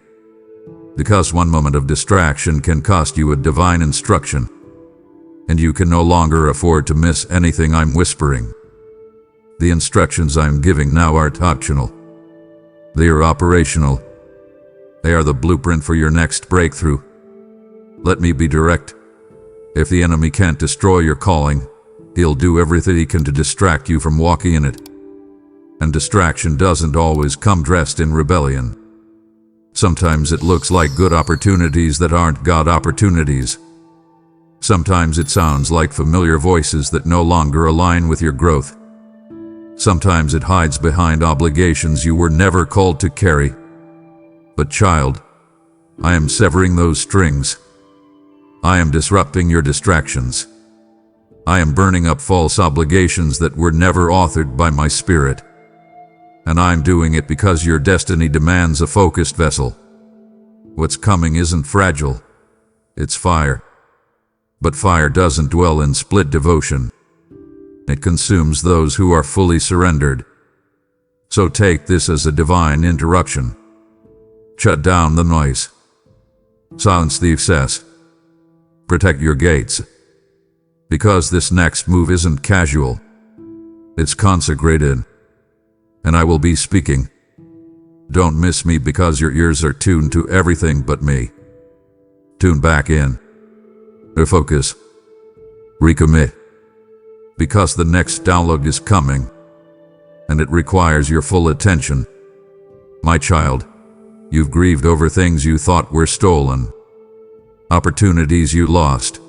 [SPEAKER 1] Because one moment of distraction can cost you a divine instruction, and you can no longer afford to miss anything I'm whispering. The instructions I'm giving now are optional. They are operational. They are the blueprint for your next breakthrough. Let me be direct. If the enemy can't destroy your calling, he'll do everything he can to distract you from walking in it. And distraction doesn't always come dressed in rebellion. Sometimes it looks like good opportunities that aren't God opportunities. Sometimes it sounds like familiar voices that no longer align with your growth. Sometimes it hides behind obligations you were never called to carry. But child, I am severing those strings. I am disrupting your distractions. I am burning up false obligations that were never authored by my spirit. And I'm doing it because your destiny demands a focused vessel. What's coming isn't fragile. It's fire. But fire doesn't dwell in split devotion. It consumes those who are fully surrendered. So take this as a divine interruption. Shut down the noise. Silence the excess. Protect your gates. Because this next move isn't casual. It's consecrated. And I will be speaking. Don't miss me because your ears are tuned to everything but me. Tune back in. Refocus. Recommit. Because the next download is coming, and it requires your full attention. My child, you've grieved over things you thought were stolen, opportunities you lost,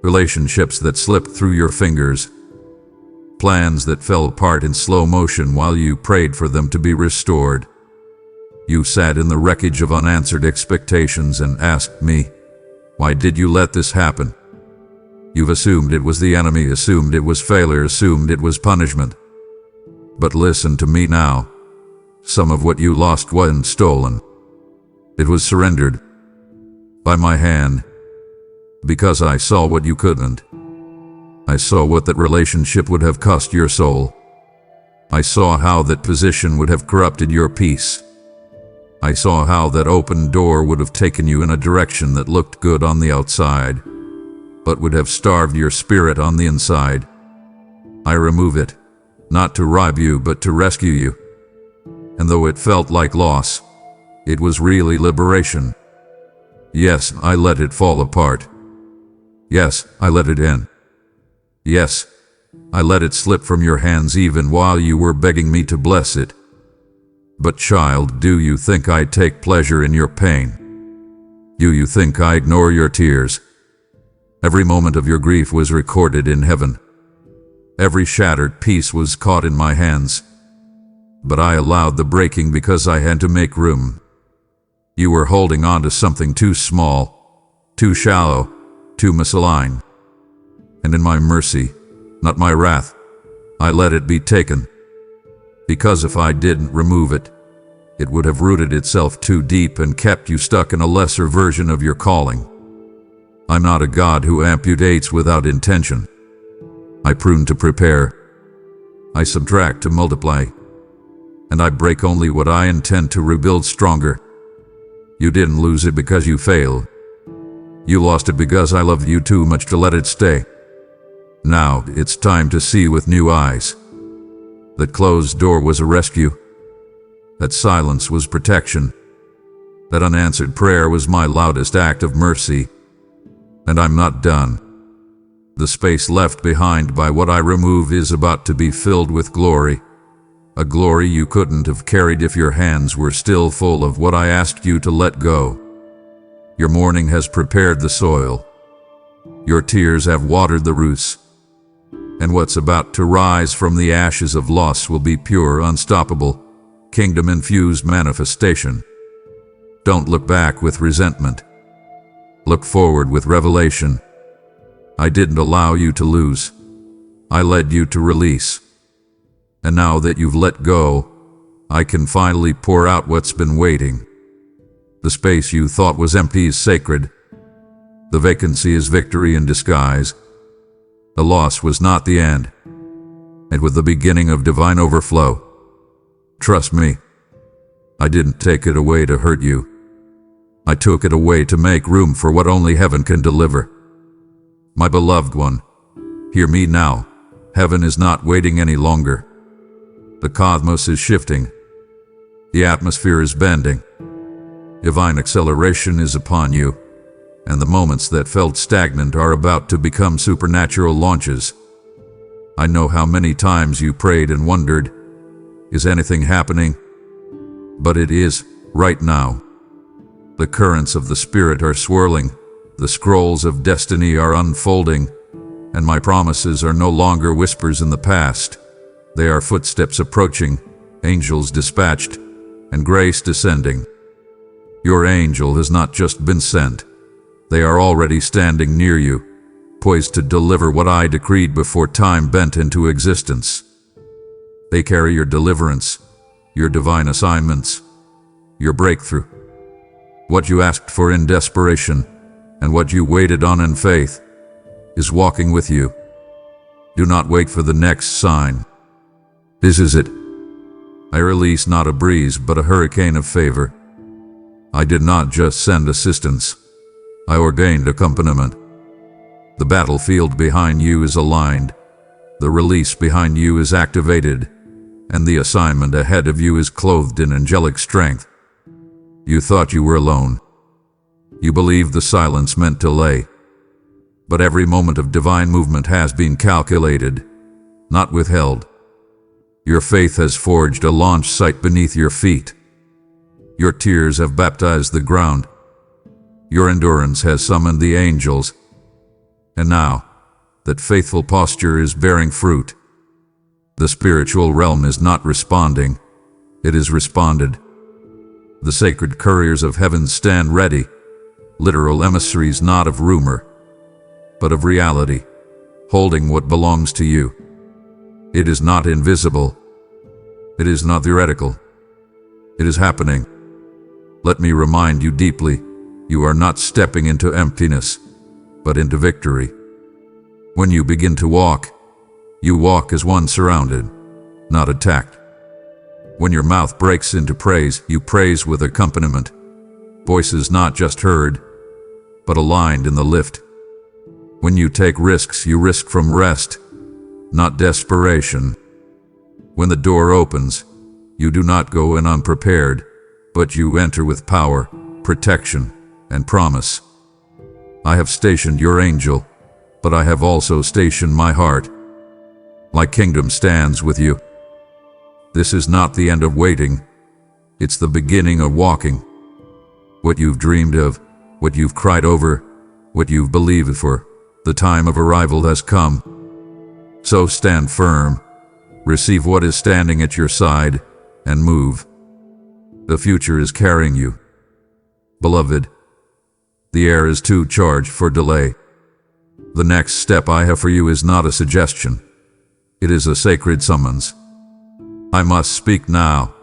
[SPEAKER 1] relationships that slipped through your fingers, plans that fell apart in slow motion while you prayed for them to be restored. You sat in the wreckage of unanswered expectations and asked me, why did you let this happen? You've assumed it was the enemy, assumed it was failure, assumed it was punishment. But listen to me now. Some of what you lost wasn't stolen. It was surrendered by my hand, because I saw what you couldn't. I saw what that relationship would have cost your soul. I saw how that position would have corrupted your peace. I saw how that open door would have taken you in a direction that looked good on the outside, but would have starved your spirit on the inside. I remove it, not to rob you, but to rescue you. And though it felt like loss, it was really liberation. Yes, I let it fall apart. Yes, I let it in. Yes, I let it slip from your hands even while you were begging me to bless it. But child, do you think I take pleasure in your pain? Do you think I ignore your tears? Every moment of your grief was recorded in heaven. Every shattered piece was caught in my hands. But I allowed the breaking because I had to make room. You were holding on to something too small, too shallow, too misaligned. And in my mercy, not my wrath, I let it be taken. Because if I didn't remove it, it would have rooted itself too deep and kept you stuck in a lesser version of your calling. I'm not a God who amputates without intention. I prune to prepare. I subtract to multiply. And I break only what I intend to rebuild stronger. You didn't lose it because you failed. You lost it because I loved you too much to let it stay. Now it's time to see with new eyes. That closed door was a rescue. That silence was protection. That unanswered prayer was my loudest act of mercy. And I'm not done. The space left behind by what I remove is about to be filled with glory. A glory you couldn't have carried if your hands were still full of what I asked you to let go. Your mourning has prepared the soil. Your tears have watered the roots. And what's about to rise from the ashes of loss will be pure, unstoppable, kingdom-infused manifestation. Don't look back with resentment. Look forward with revelation. I didn't allow you to lose. I led you to release. And now that you've let go, I can finally pour out what's been waiting. The space you thought was empty is sacred. The vacancy is victory in disguise. The loss was not the end. It was the beginning of divine overflow. Trust me, I didn't take it away to hurt you. I took it away to make room for what only heaven can deliver. My beloved one, hear me now. Heaven is not waiting any longer. The cosmos is shifting. The atmosphere is bending. Divine acceleration is upon you, and the moments that felt stagnant are about to become supernatural launches. I know how many times you prayed and wondered, is anything happening? But it is, right now. The currents of the Spirit are swirling, the scrolls of destiny are unfolding, and my promises are no longer whispers in the past. They are footsteps approaching, angels dispatched, and grace descending. Your angel has not just been sent. They are already standing near you, poised to deliver what I decreed before time bent into existence. They carry your deliverance, your divine assignments, your breakthrough. What you asked for in desperation, and what you waited on in faith, is walking with you. Do not wait for the next sign. This is it. I release not a breeze but a hurricane of favor. I did not just send assistance. I ordained accompaniment. The battlefield behind you is aligned. The release behind you is activated, and the assignment ahead of you is clothed in angelic strength. You thought you were alone. You believed the silence meant delay. But every moment of divine movement has been calculated, not withheld. Your faith has forged a launch site beneath your feet. Your tears have baptized the ground. Your endurance has summoned the angels. And now, that faithful posture is bearing fruit. The spiritual realm is not responding, it is responded. The sacred couriers of heaven stand ready, literal emissaries not of rumor, but of reality, holding what belongs to you. It is not invisible. It is not theoretical. It is happening. Let me remind you deeply, you are not stepping into emptiness, but into victory. When you begin to walk, you walk as one surrounded, not attacked. When your mouth breaks into praise, you praise with accompaniment. Voices not just heard, but aligned in the lift. When you take risks, you risk from rest, not desperation. When the door opens, you do not go in unprepared, but you enter with power, protection, and promise. I have stationed your angel, but I have also stationed my heart. My kingdom stands with you. This is not the end of waiting. It's the beginning of walking. What you've dreamed of, what you've cried over, what you've believed for, the time of arrival has come. So stand firm, receive what is standing at your side, and move. The future is carrying you. Beloved, the air is too charged for delay. The next step I have for you is not a suggestion. It is a sacred summons. I must speak now,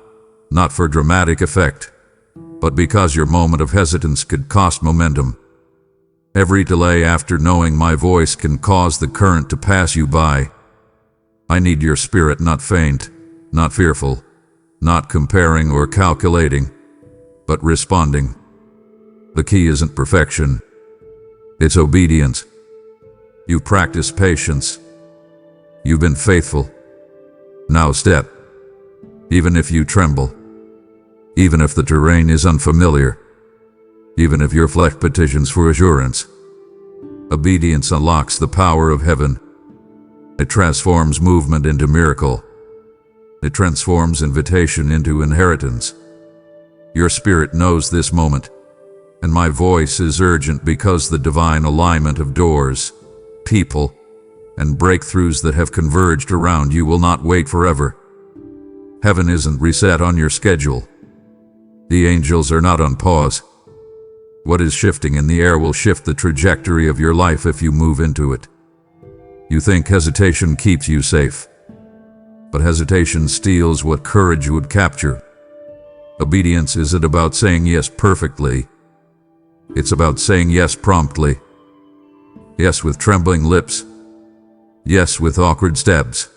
[SPEAKER 1] not for dramatic effect, but because your moment of hesitance could cost momentum. Every delay after knowing my voice can cause the current to pass you by. I need your spirit not faint, not fearful, not comparing or calculating, but responding. The key isn't perfection, it's obedience. You practice patience. You've been faithful. Now step. Even if you tremble. Even if the terrain is unfamiliar. Even if your flesh petitions for assurance. Obedience unlocks the power of heaven. It transforms movement into miracle. It transforms invitation into inheritance. Your spirit knows this moment, and my voice is urgent because the divine alignment of doors, people, and breakthroughs that have converged around you will not wait forever. Heaven isn't reset on your schedule. The angels are not on pause. What is shifting in the air will shift the trajectory of your life if you move into it. You think hesitation keeps you safe, but hesitation steals what courage would capture. Obedience isn't about saying yes perfectly. It's about saying yes promptly. Yes with trembling lips. Yes with awkward steps.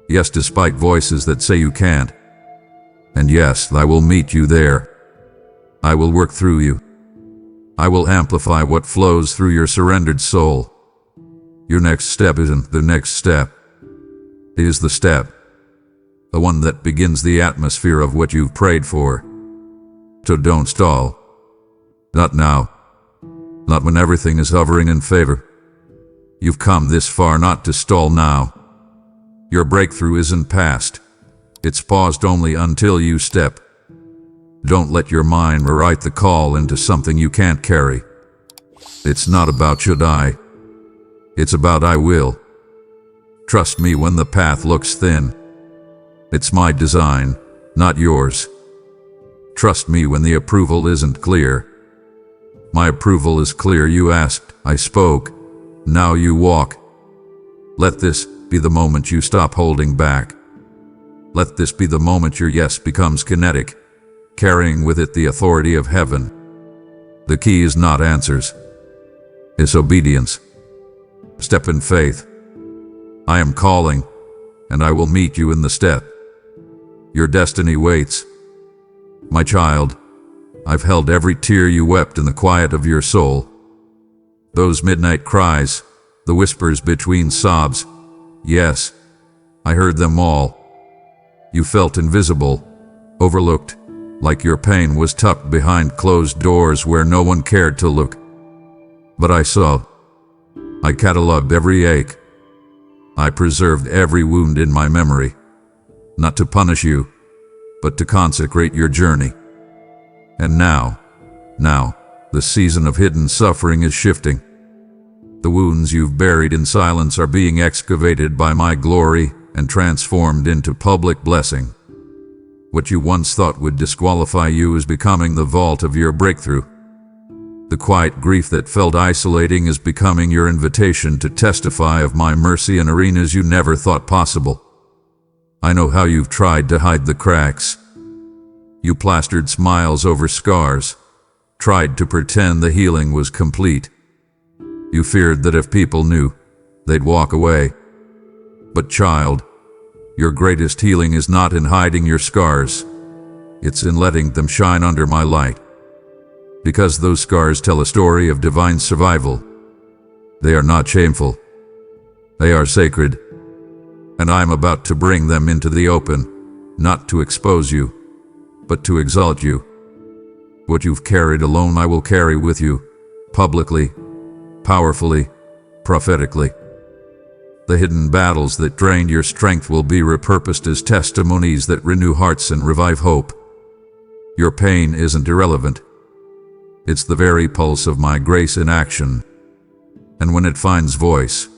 [SPEAKER 1] Yes despite voices that say you can't. And yes, I will meet you there. I will work through you. I will amplify what flows through your surrendered soul. Your next step isn't the next step. It is the step. The one that begins the atmosphere of what you've prayed for. So don't stall. Not now. Not when everything is hovering in favor. You've come this far not to stall now. Your breakthrough isn't past. It's paused only until you step. Don't let your mind rewrite the call into something you can't carry. It's not about should I. It's about I will. Trust me when the path looks thin. It's my design, not yours. Trust me when the approval isn't clear. My approval is clear. You asked, I spoke. Now you walk. Let this be the moment you stop holding back. Let this be the moment your yes becomes kinetic, carrying with it the authority of heaven. The key is not answers. It's obedience. Step in faith. I am calling, and I will meet you in the step. Your destiny waits. My child, I've held every tear you wept in the quiet of your soul. Those midnight cries, the whispers between sobs. Yes, I heard them all. You felt invisible, overlooked, like your pain was tucked behind closed doors where no one cared to look. But I saw. I cataloged every ache. I preserved every wound in my memory, not to punish you, but to consecrate your journey. And now, the season of hidden suffering is shifting. The wounds you've buried in silence are being excavated by my glory and transformed into public blessing. What you once thought would disqualify you is becoming the vault of your breakthrough. The quiet grief that felt isolating is becoming your invitation to testify of my mercy in arenas you never thought possible. I know how you've tried to hide the cracks. You plastered smiles over scars, tried to pretend the healing was complete. You feared that if people knew, they'd walk away. But child, your greatest healing is not in hiding your scars. It's in letting them shine under my light. Because those scars tell a story of divine survival. They are not shameful. They are sacred. And I'm about to bring them into the open, not to expose you, but to exalt you. What you've carried alone I will carry with you, publicly, powerfully, prophetically. The hidden battles that drained your strength will be repurposed as testimonies that renew hearts and revive hope. Your pain isn't irrelevant. It's the very pulse of my grace in action. And when it finds voice,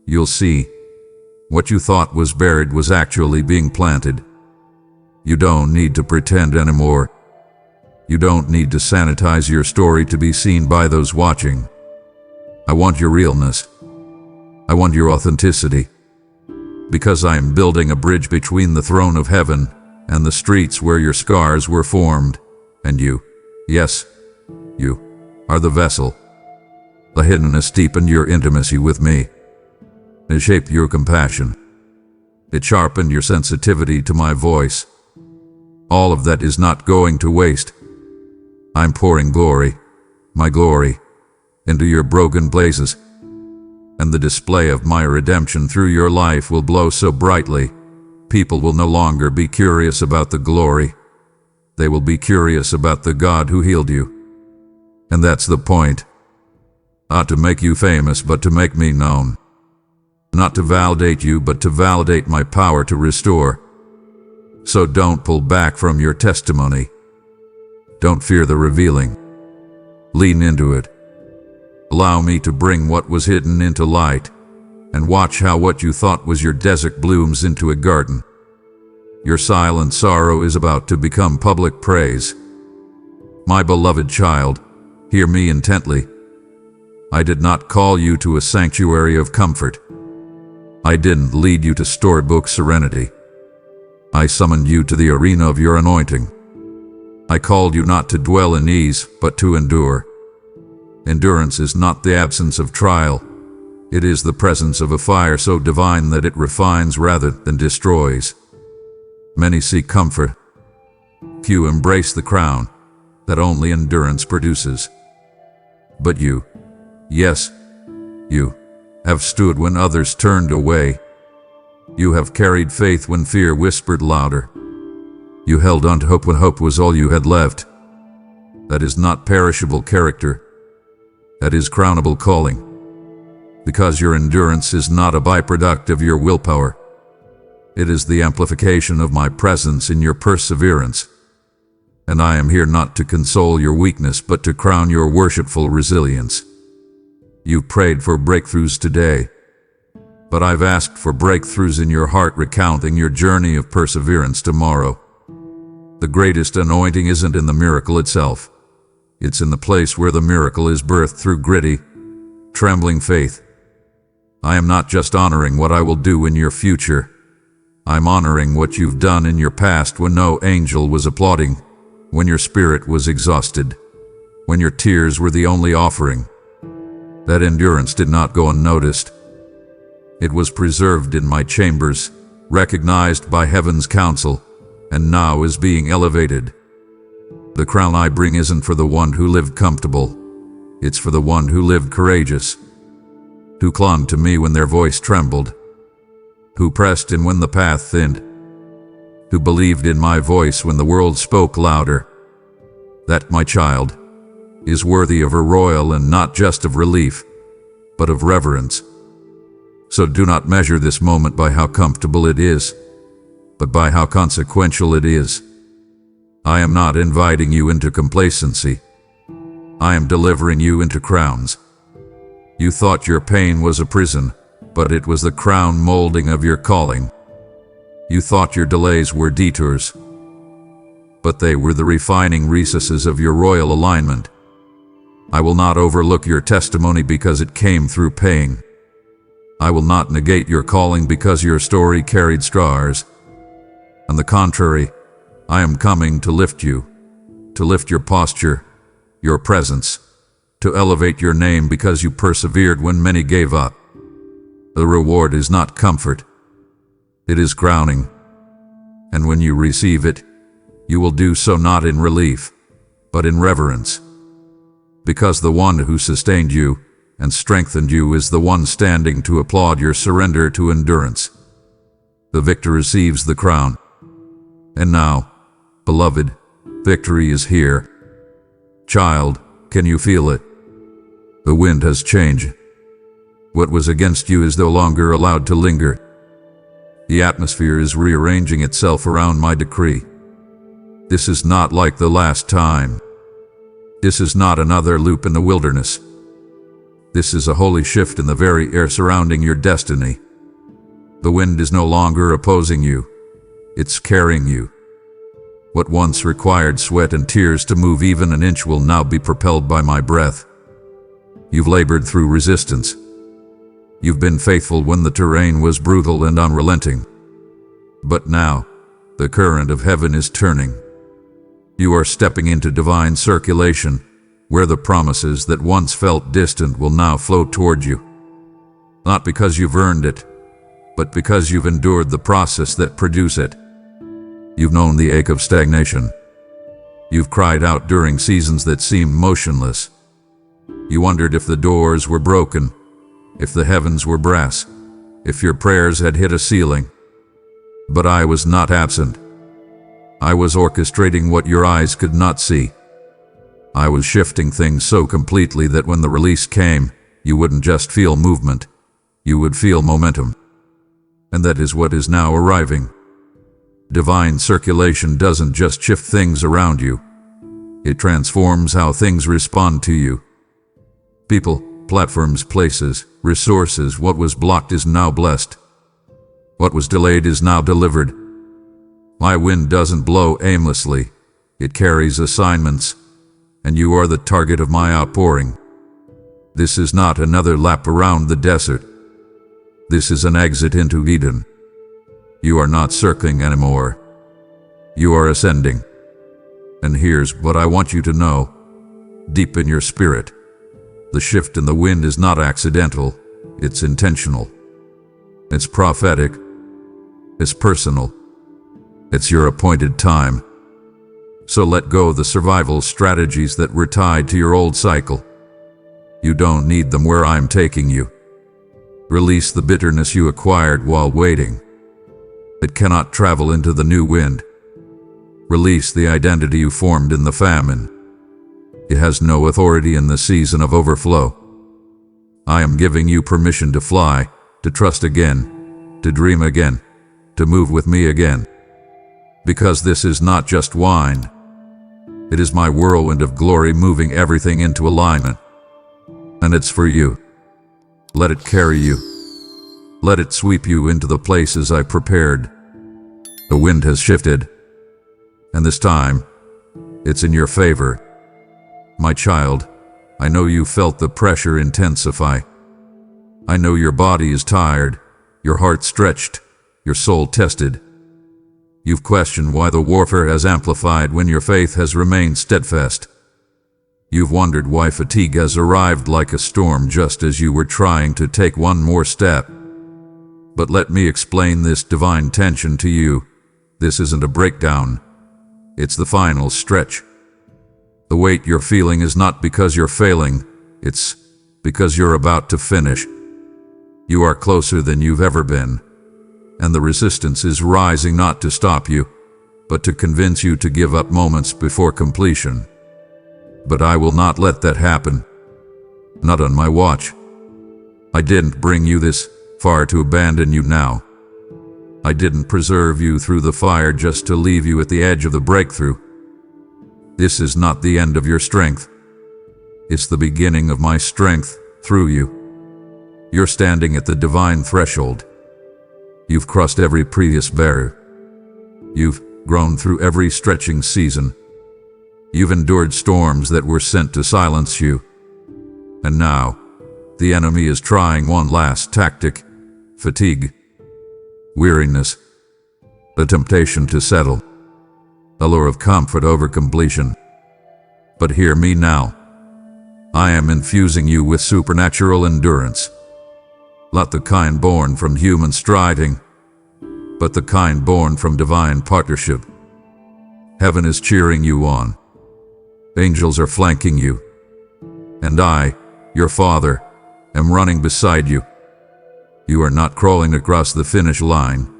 [SPEAKER 1] you'll see what you thought was buried was actually being planted. You don't need to pretend anymore. You don't need to sanitize your story to be seen by those watching. I want your realness. I want your authenticity. Because I am building a bridge between the throne of heaven and the streets where your scars were formed. And you, yes, you, are the vessel. The hiddenness deepened your intimacy with me. It shaped your compassion. It sharpened your sensitivity to my voice. All of that is not going to waste. I'm pouring glory, my glory, into your broken places. And the display of my redemption through your life will glow so brightly, people will no longer be curious about the glory. They will be curious about the God who healed you. And that's the point. Not to make you famous, but to make me known. Not to validate you, but to validate my power to restore. So don't pull back from your testimony. Don't fear the revealing. Lean into it. Allow me to bring what was hidden into light, and watch how what you thought was your desert blooms into a garden. Your silent sorrow is about to become public praise. My beloved child, hear me intently. I did not call you to a sanctuary of comfort. I didn't lead you to storybook serenity. I summoned you to the arena of your anointing. I called you not to dwell in ease, but to endure. Endurance is not the absence of trial. It is the presence of a fire so divine that it refines rather than destroys. Many seek comfort. Few embrace the crown that only endurance produces. But you, yes, you, have stood when others turned away. You have carried faith when fear whispered louder. You held on to hope when hope was all you had left. That is not perishable character. That is crownable calling. Because your endurance is not a byproduct of your willpower. It is the amplification of my presence in your perseverance. And I am here not to console your weakness, but to crown your worshipful resilience. You prayed for breakthroughs today, but I've asked for breakthroughs in your heart, recounting your journey of perseverance tomorrow. The greatest anointing isn't in the miracle itself. It's in the place where the miracle is birthed through gritty, trembling faith. I am not just honoring what I will do in your future. I'm honoring what you've done in your past when no angel was applauding, when your spirit was exhausted, when your tears were the only offering. That endurance did not go unnoticed. It was preserved in my chambers, recognized by heaven's counsel, and now is being elevated. The crown I bring isn't for the one who lived comfortable. It's for the one who lived courageous, who clung to me when their voice trembled, who pressed in when the path thinned, who believed in my voice when the world spoke louder. That, my child, is worthy of a royal, and not just of relief, but of reverence. So do not measure this moment by how comfortable it is, but by how consequential it is. I am not inviting you into complacency. I am delivering you into crowns. You thought your pain was a prison, but it was the crown molding of your calling. You thought your delays were detours, but they were the refining recesses of your royal alignment. I will not overlook your testimony because it came through pain. I will not negate your calling because your story carried scars. On the contrary, I am coming to lift you, to lift your posture, your presence, to elevate your name because you persevered when many gave up. The reward is not comfort. It is crowning. And when you receive it, you will do so not in relief, but in reverence. Because the one who sustained you and strengthened you is the one standing to applaud your surrender to endurance. The victor receives the crown. And now, beloved, victory is here. Child, can you feel it? The wind has changed. What was against you is no longer allowed to linger. The atmosphere is rearranging itself around my decree. This is not like the last time. This is not another loop in the wilderness. This is a holy shift in the very air surrounding your destiny. The wind is no longer opposing you. It's carrying you. What once required sweat and tears to move even an inch will now be propelled by my breath. You've labored through resistance. You've been faithful when the terrain was brutal and unrelenting. But now, the current of heaven is turning. You are stepping into divine circulation, where the promises that once felt distant will now flow toward you. Not because you've earned it, but because you've endured the process that produced it. You've known the ache of stagnation. You've cried out during seasons that seemed motionless. You wondered if the doors were broken, if the heavens were brass, if your prayers had hit a ceiling. But I was not absent. I was orchestrating what your eyes could not see. I was shifting things so completely that when the release came, you wouldn't just feel movement, you would feel momentum. And that is what is now arriving. Divine circulation doesn't just shift things around you. It transforms how things respond to you. People, platforms, places, resources. What was blocked is now blessed. What was delayed is now delivered. My wind doesn't blow aimlessly. It carries assignments, and you are the target of my outpouring. This is not another lap around the desert. This is an exit into Eden. You are not circling anymore. You are ascending. And here's what I want you to know. Deep in your spirit, the shift in the wind is not accidental. It's intentional. It's prophetic. It's personal. It's your appointed time. So let go of the survival strategies that were tied to your old cycle. You don't need them where I'm taking you. Release the bitterness you acquired while waiting. It cannot travel into the new wind. Release the identity you formed in the famine. It has no authority in the season of overflow. I am giving you permission to fly, to trust again, to dream again, to move with me again. Because this is not just wine. It is my whirlwind of glory moving everything into alignment. And it's for you. Let it carry you. Let it sweep you into the places I prepared. The wind has shifted. And this time, it's in your favor. My child, I know you felt the pressure intensify. I know your body is tired, your heart stretched, your soul tested. You've questioned why the warfare has amplified when your faith has remained steadfast. You've wondered why fatigue has arrived like a storm just as you were trying to take one more step. But let me explain this divine tension to you. This isn't a breakdown. It's the final stretch. The weight you're feeling is not because you're failing. It's because you're about to finish. You are closer than you've ever been. And the resistance is rising not to stop you, but to convince you to give up moments before completion. But I will not let that happen. Not on my watch. I didn't bring you this far to abandon you now. I didn't preserve you through the fire just to leave you at the edge of the breakthrough. This is not the end of your strength. It's the beginning of my strength through you. You're standing at the divine threshold. You've crossed every previous barrier. You've grown through every stretching season. You've endured storms that were sent to silence you. And now, the enemy is trying one last tactic: fatigue, weariness, the temptation to settle, a lure of comfort over completion. But hear me now. I am infusing you with supernatural endurance. Not the kind born from human striving, but the kind born from divine partnership. Heaven is cheering you on. Angels are flanking you. And I, your Father, am running beside you. You are not crawling across the finish line.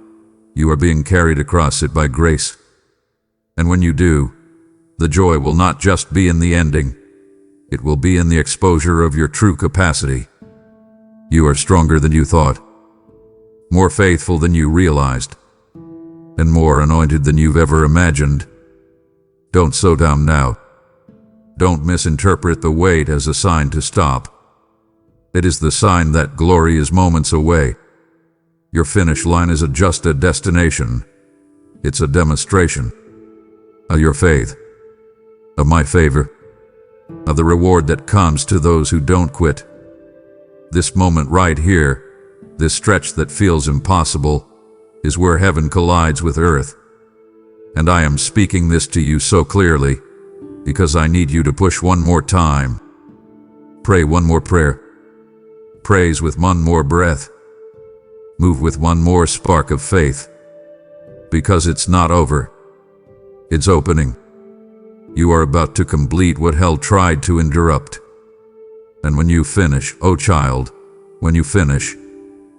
[SPEAKER 1] You are being carried across it by grace. And when you do, the joy will not just be in the ending. It will be in the exposure of your true capacity. You are stronger than you thought, more faithful than you realized, and more anointed than you've ever imagined. Don't slow down now. Don't misinterpret the wait as a sign to stop. It is the sign that glory is moments away. Your finish line isn't just a destination. It's a demonstration of your faith, of my favor, of the reward that comes to those who don't quit. This moment right here, this stretch that feels impossible, is where heaven collides with earth. And I am speaking this to you so clearly, because I need you to push one more time. Pray one more prayer. Praise with one more breath. Move with one more spark of faith. Because it's not over. It's opening. You are about to complete what hell tried to interrupt. And when you finish, oh child, when you finish,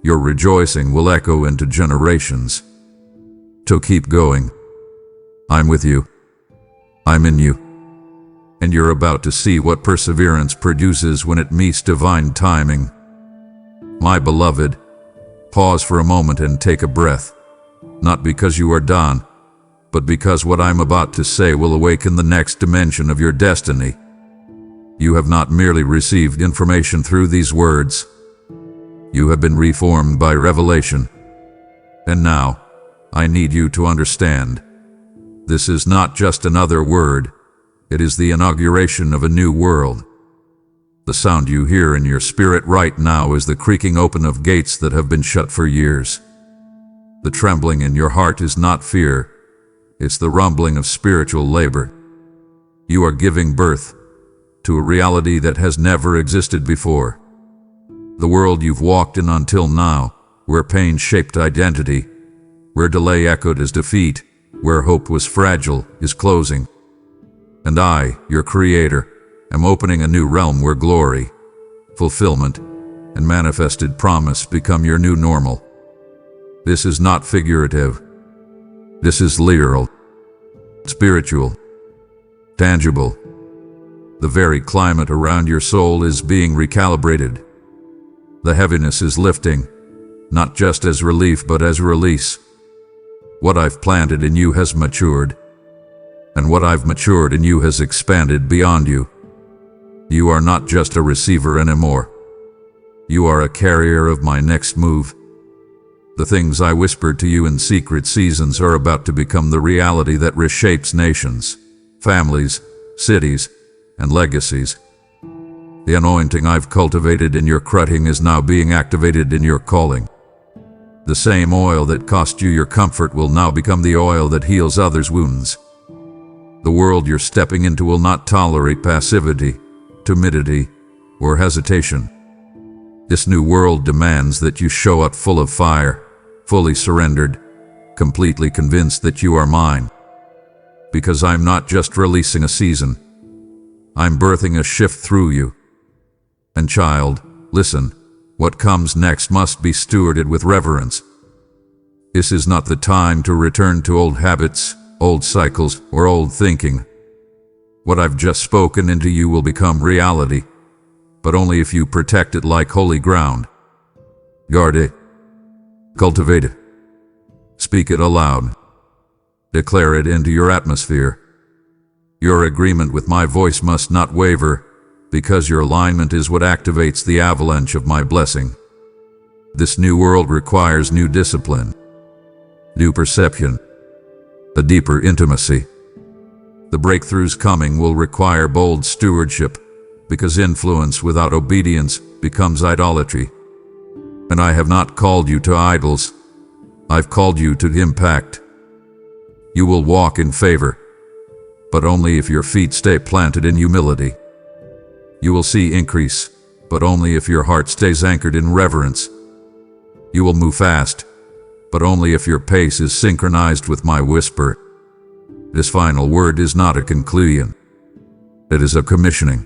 [SPEAKER 1] your rejoicing will echo into generations. So keep going. I'm with you. I'm in you. And you're about to see what perseverance produces when it meets divine timing. My beloved, pause for a moment and take a breath. Not because you are done, but because what I'm about to say will awaken the next dimension of your destiny. You have not merely received information through these words. You have been reformed by revelation. And now, I need you to understand. This is not just another word. It is the inauguration of a new world. The sound you hear in your spirit right now is the creaking open of gates that have been shut for years. The trembling in your heart is not fear. It's the rumbling of spiritual labor. You are giving birth to a reality that has never existed before. The world you've walked in until now, where pain shaped identity, where delay echoed as defeat, where hope was fragile, is closing. And I, your Creator, am opening a new realm where glory, fulfillment, and manifested promise become your new normal. This is not figurative. This is literal, spiritual, tangible. The very climate around your soul is being recalibrated. The heaviness is lifting, not just as relief but as release. What I've planted in you has matured, and what I've matured in you has expanded beyond you. You are not just a receiver anymore. You are a carrier of my next move. The things I whispered to you in secret seasons are about to become the reality that reshapes nations, families, cities, and legacies. The anointing I've cultivated in your cutting is now being activated in your calling. The same oil that cost you your comfort will now become the oil that heals others' wounds. The world you're stepping into will not tolerate passivity, timidity, or hesitation. This new world demands that you show up full of fire, fully surrendered, completely convinced that you are mine. Because I'm not just releasing a season, I'm birthing a shift through you. And child, listen, what comes next must be stewarded with reverence. This is not the time to return to old habits, old cycles, or old thinking. What I've just spoken into you will become reality, but only if you protect it like holy ground. Guard it. Cultivate it. Speak it aloud. Declare it into your atmosphere. Your agreement with my voice must not waver, because your alignment is what activates the avalanche of my blessing. This new world requires new discipline, new perception, a deeper intimacy. The breakthroughs coming will require bold stewardship, because influence without obedience becomes idolatry. And I have not called you to idols. I've called you to impact. You will walk in favor, but only if your feet stay planted in humility. You will see increase, but only if your heart stays anchored in reverence. You will move fast, but only if your pace is synchronized with my whisper. This final word is not a conclusion. It is a commissioning.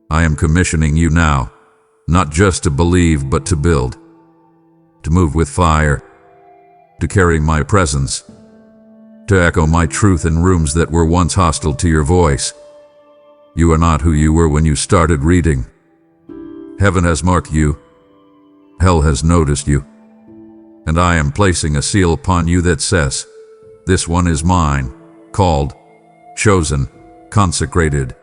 [SPEAKER 1] I am commissioning you now, not just to believe but to build, to move with fire, to carry my presence, to echo my truth in rooms that were once hostile to your voice. You are not who you were when you started reading. Heaven has marked you. Hell has noticed you. And I am placing a seal upon you that says, this one is mine, called, chosen, consecrated.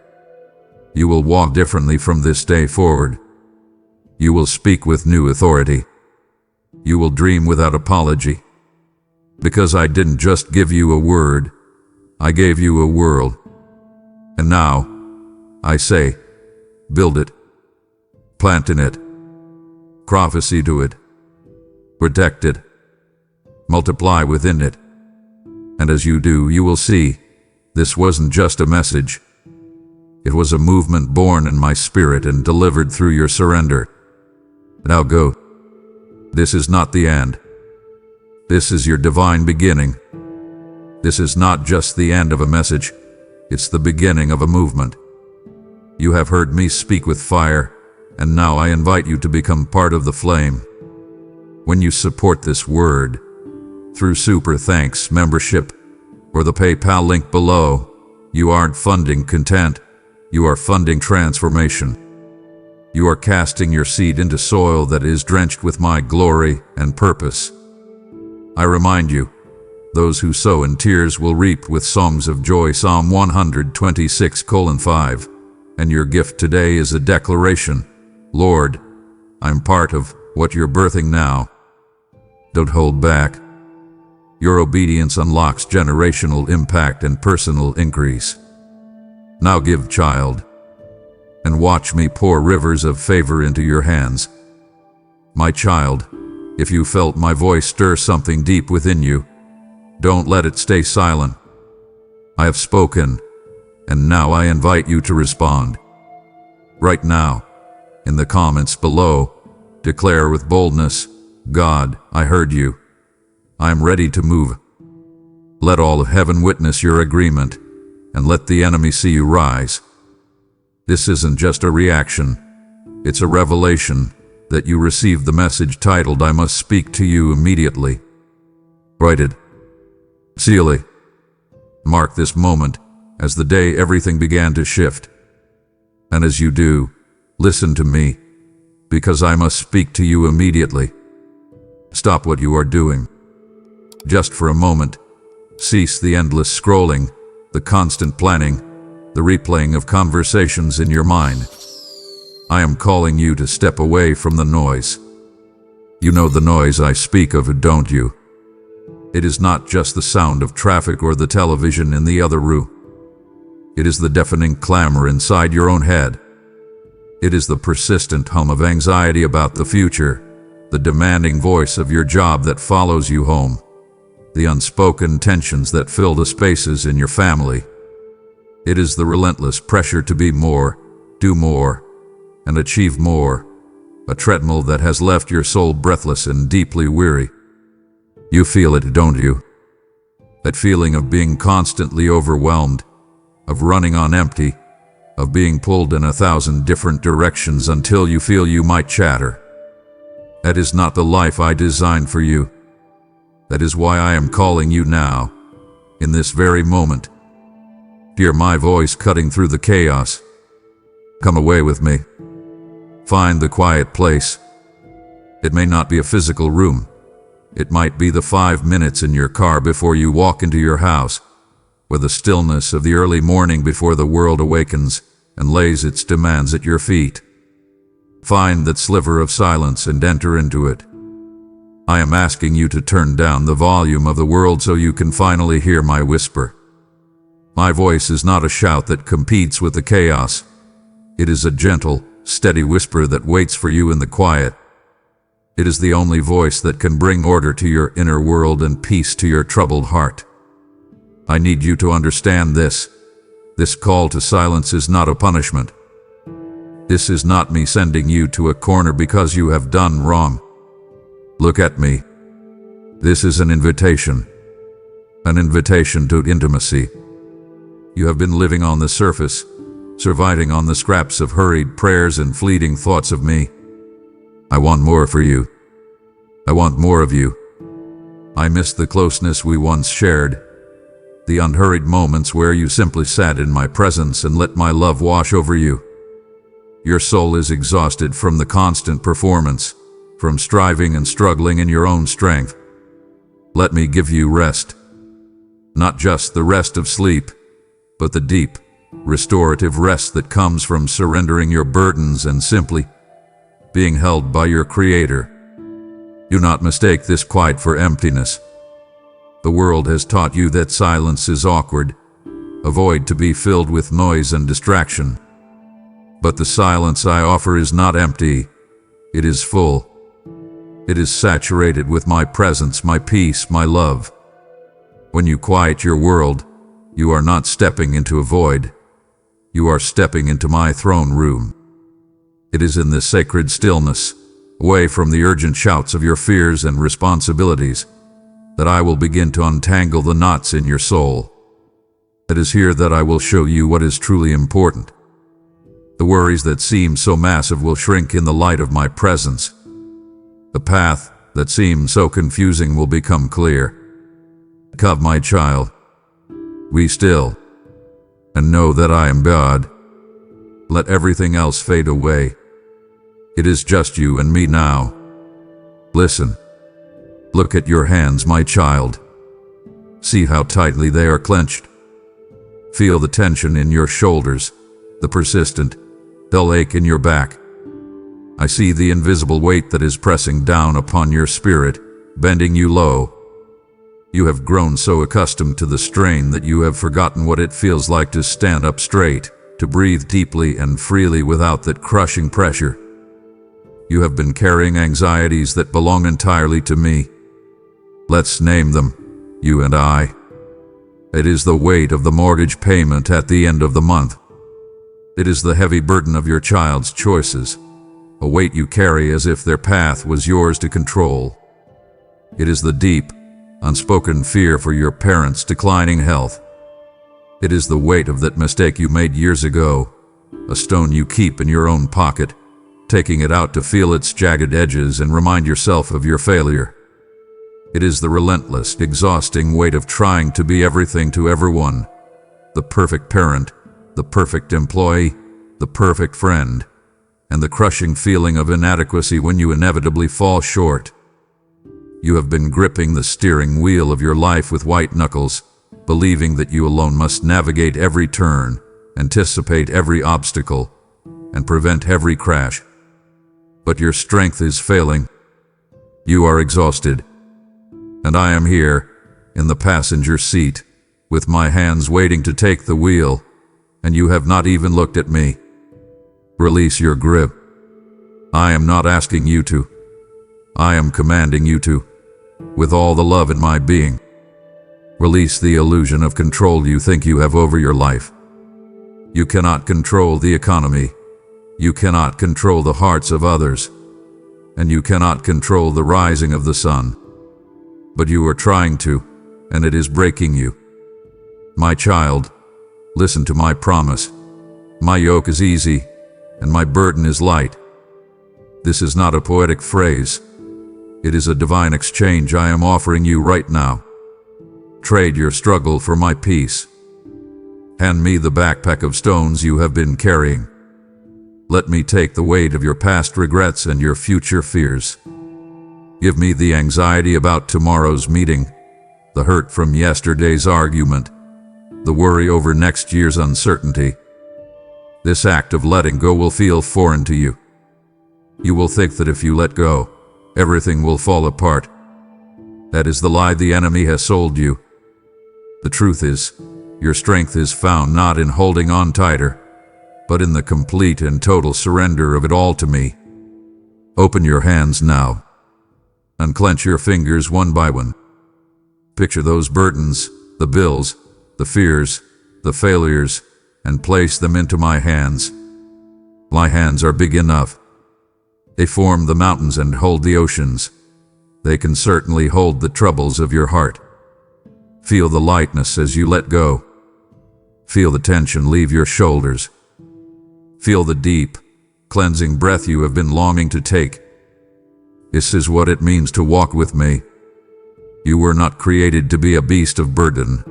[SPEAKER 1] You will walk differently from this day forward. You will speak with new authority. You will dream without apology. Because I didn't just give you a word, I gave you a world. And now, I say, build it, plant in it, prophecy to it, protect it, multiply within it. And as you do, you will see, this wasn't just a message. It was a movement born in my spirit and delivered through your surrender. Now go. This is not the end. This is your divine beginning. This is not just the end of a message. It's the beginning of a movement. You have heard me speak with fire, and now I invite you to become part of the flame. When you support this word, through Super Thanks membership, or the PayPal link below, you aren't funding content, you are funding transformation. You are casting your seed into soil that is drenched with my glory and purpose. I remind you, those who sow in tears will reap with songs of joy, Psalm 126:5. And your gift today is a declaration, Lord, I'm part of what you're birthing now. Don't hold back. Your obedience unlocks generational impact and personal increase. Now give, child, and watch me pour rivers of favor into your hands. My child, if you felt my voice stir something deep within you, don't let it stay silent. I have spoken, and now I invite you to respond. Right now, in the comments below, declare with boldness, God, I heard you. I am ready to move. Let all of heaven witness your agreement, and let the enemy see you rise. This isn't just a reaction. It's a revelation that you received the message titled, "I must speak to you immediately." Write it. Seal it. Mark this moment as the day everything began to shift. And as you do, listen to me, because I must speak to you immediately. Stop what you are doing. Just for a moment, cease the endless scrolling, the constant planning, the replaying of conversations in your mind. I am calling you to step away from the noise. You know the noise I speak of, don't you? It is not just the sound of traffic or the television in the other room. It is the deafening clamor inside your own head. It is the persistent hum of anxiety about the future, the demanding voice of your job that follows you home, the unspoken tensions that fill the spaces in your family. It is the relentless pressure to be more, do more, and achieve more, a treadmill that has left your soul breathless and deeply weary. You feel it, don't you? That feeling of being constantly overwhelmed, of running on empty, of being pulled in 1,000 different directions until you feel you might shatter. That is not the life I designed for you. That is why I am calling you now, in this very moment. Hear my voice cutting through the chaos. Come away with me. Find the quiet place. It may not be a physical room. It might be the 5 minutes in your car before you walk into your house, with the stillness of the early morning before the world awakens and lays its demands at your feet. Find that sliver of silence and enter into it. I am asking you to turn down the volume of the world so you can finally hear my whisper. My voice is not a shout that competes with the chaos. It is a gentle, steady whisper that waits for you in the quiet. It is the only voice that can bring order to your inner world and peace to your troubled heart. I need you to understand this. This call to silence is not a punishment. This is not me sending you to a corner because you have done wrong. Look at me. This is an invitation to intimacy. You have been living on the surface, surviving on the scraps of hurried prayers and fleeting thoughts of me. I want more for you. I want more of you. I miss the closeness we once shared, the unhurried moments where you simply sat in my presence and let my love wash over you. Your soul is exhausted from the constant performance, from striving and struggling in your own strength. Let me give you rest. Not just the rest of sleep, but the deep, restorative rest that comes from surrendering your burdens and simply being held by your Creator. Do not mistake this quiet for emptiness. The world has taught you that silence is awkward, a void to be filled with noise and distraction. But the silence I offer is not empty. It is full. It is saturated with my presence, my peace, my love. When you quiet your world, you are not stepping into a void. You are stepping into my throne room. It is in this sacred stillness, away from the urgent shouts of your fears and responsibilities, that I will begin to untangle the knots in your soul. It is here that I will show you what is truly important. The worries that seem so massive will shrink in the light of my presence. The path that seemed so confusing will become clear. Come, my child. Be still, and know that I am God. Let everything else fade away. It is just you and me now. Listen. Look at your hands, my child. See how tightly they are clenched. Feel the tension in your shoulders, the persistent, dull ache in your back. I see the invisible weight that is pressing down upon your spirit, bending you low. You have grown so accustomed to the strain that you have forgotten what it feels like to stand up straight, to breathe deeply and freely without that crushing pressure. You have been carrying anxieties that belong entirely to me. Let's name them, you and I. It is the weight of the mortgage payment at the end of the month. It is the heavy burden of your child's choices, a weight you carry as if their path was yours to control. It is the deep, unspoken fear for your parents' declining health. It is the weight of that mistake you made years ago, a stone you keep in your own pocket, taking it out to feel its jagged edges and remind yourself of your failure. It is the relentless, exhausting weight of trying to be everything to everyone. The perfect parent, the perfect employee, the perfect friend, and the crushing feeling of inadequacy when you inevitably fall short. You have been gripping the steering wheel of your life with white knuckles, believing that you alone must navigate every turn, anticipate every obstacle, and prevent every crash. But your strength is failing. You are exhausted. And I am here, in the passenger seat, with my hands waiting to take the wheel, and you have not even looked at me. Release your grip. I am not asking you to. I am commanding you to, with all the love in my being. Release the illusion of control you think you have over your life. You cannot control the economy. You cannot control the hearts of others. And you cannot control the rising of the sun. But you are trying to, and it is breaking you. My child, listen to my promise. My yoke is easy, and my burden is light. This is not a poetic phrase. It is a divine exchange I am offering you right now. Trade your struggle for my peace. Hand me the backpack of stones you have been carrying. Let me take the weight of your past regrets and your future fears. Give me the anxiety about tomorrow's meeting, the hurt from yesterday's argument, the worry over next year's uncertainty. This act of letting go will feel foreign to you. You will think that if you let go, everything will fall apart. That is the lie the enemy has sold you. The truth is, your strength is found not in holding on tighter, but in the complete and total surrender of it all to me. Open your hands now. Unclench your fingers one by one. Picture those burdens, the bills, the fears, the failures, and place them into my hands. My hands are big enough. They form the mountains and hold the oceans. They can certainly hold the troubles of your heart. Feel the lightness as you let go. Feel the tension leave your shoulders. Feel the deep, cleansing breath you have been longing to take. This is what it means to walk with me. You were not created to be a beast of burden.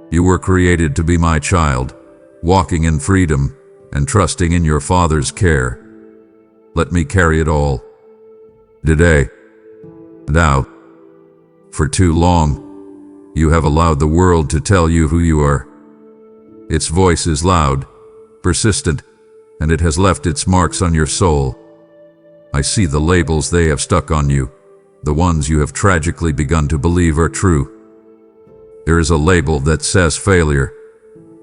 [SPEAKER 1] You were created to be my child, walking in freedom and trusting in your Father's care. Let me carry it all. Today. Now. For too long, you have allowed the world to tell you who you are. Its voice is loud, persistent, and it has left its marks on your soul. I see the labels they have stuck on you, the ones you have tragically begun to believe are true. There is a label that says failure,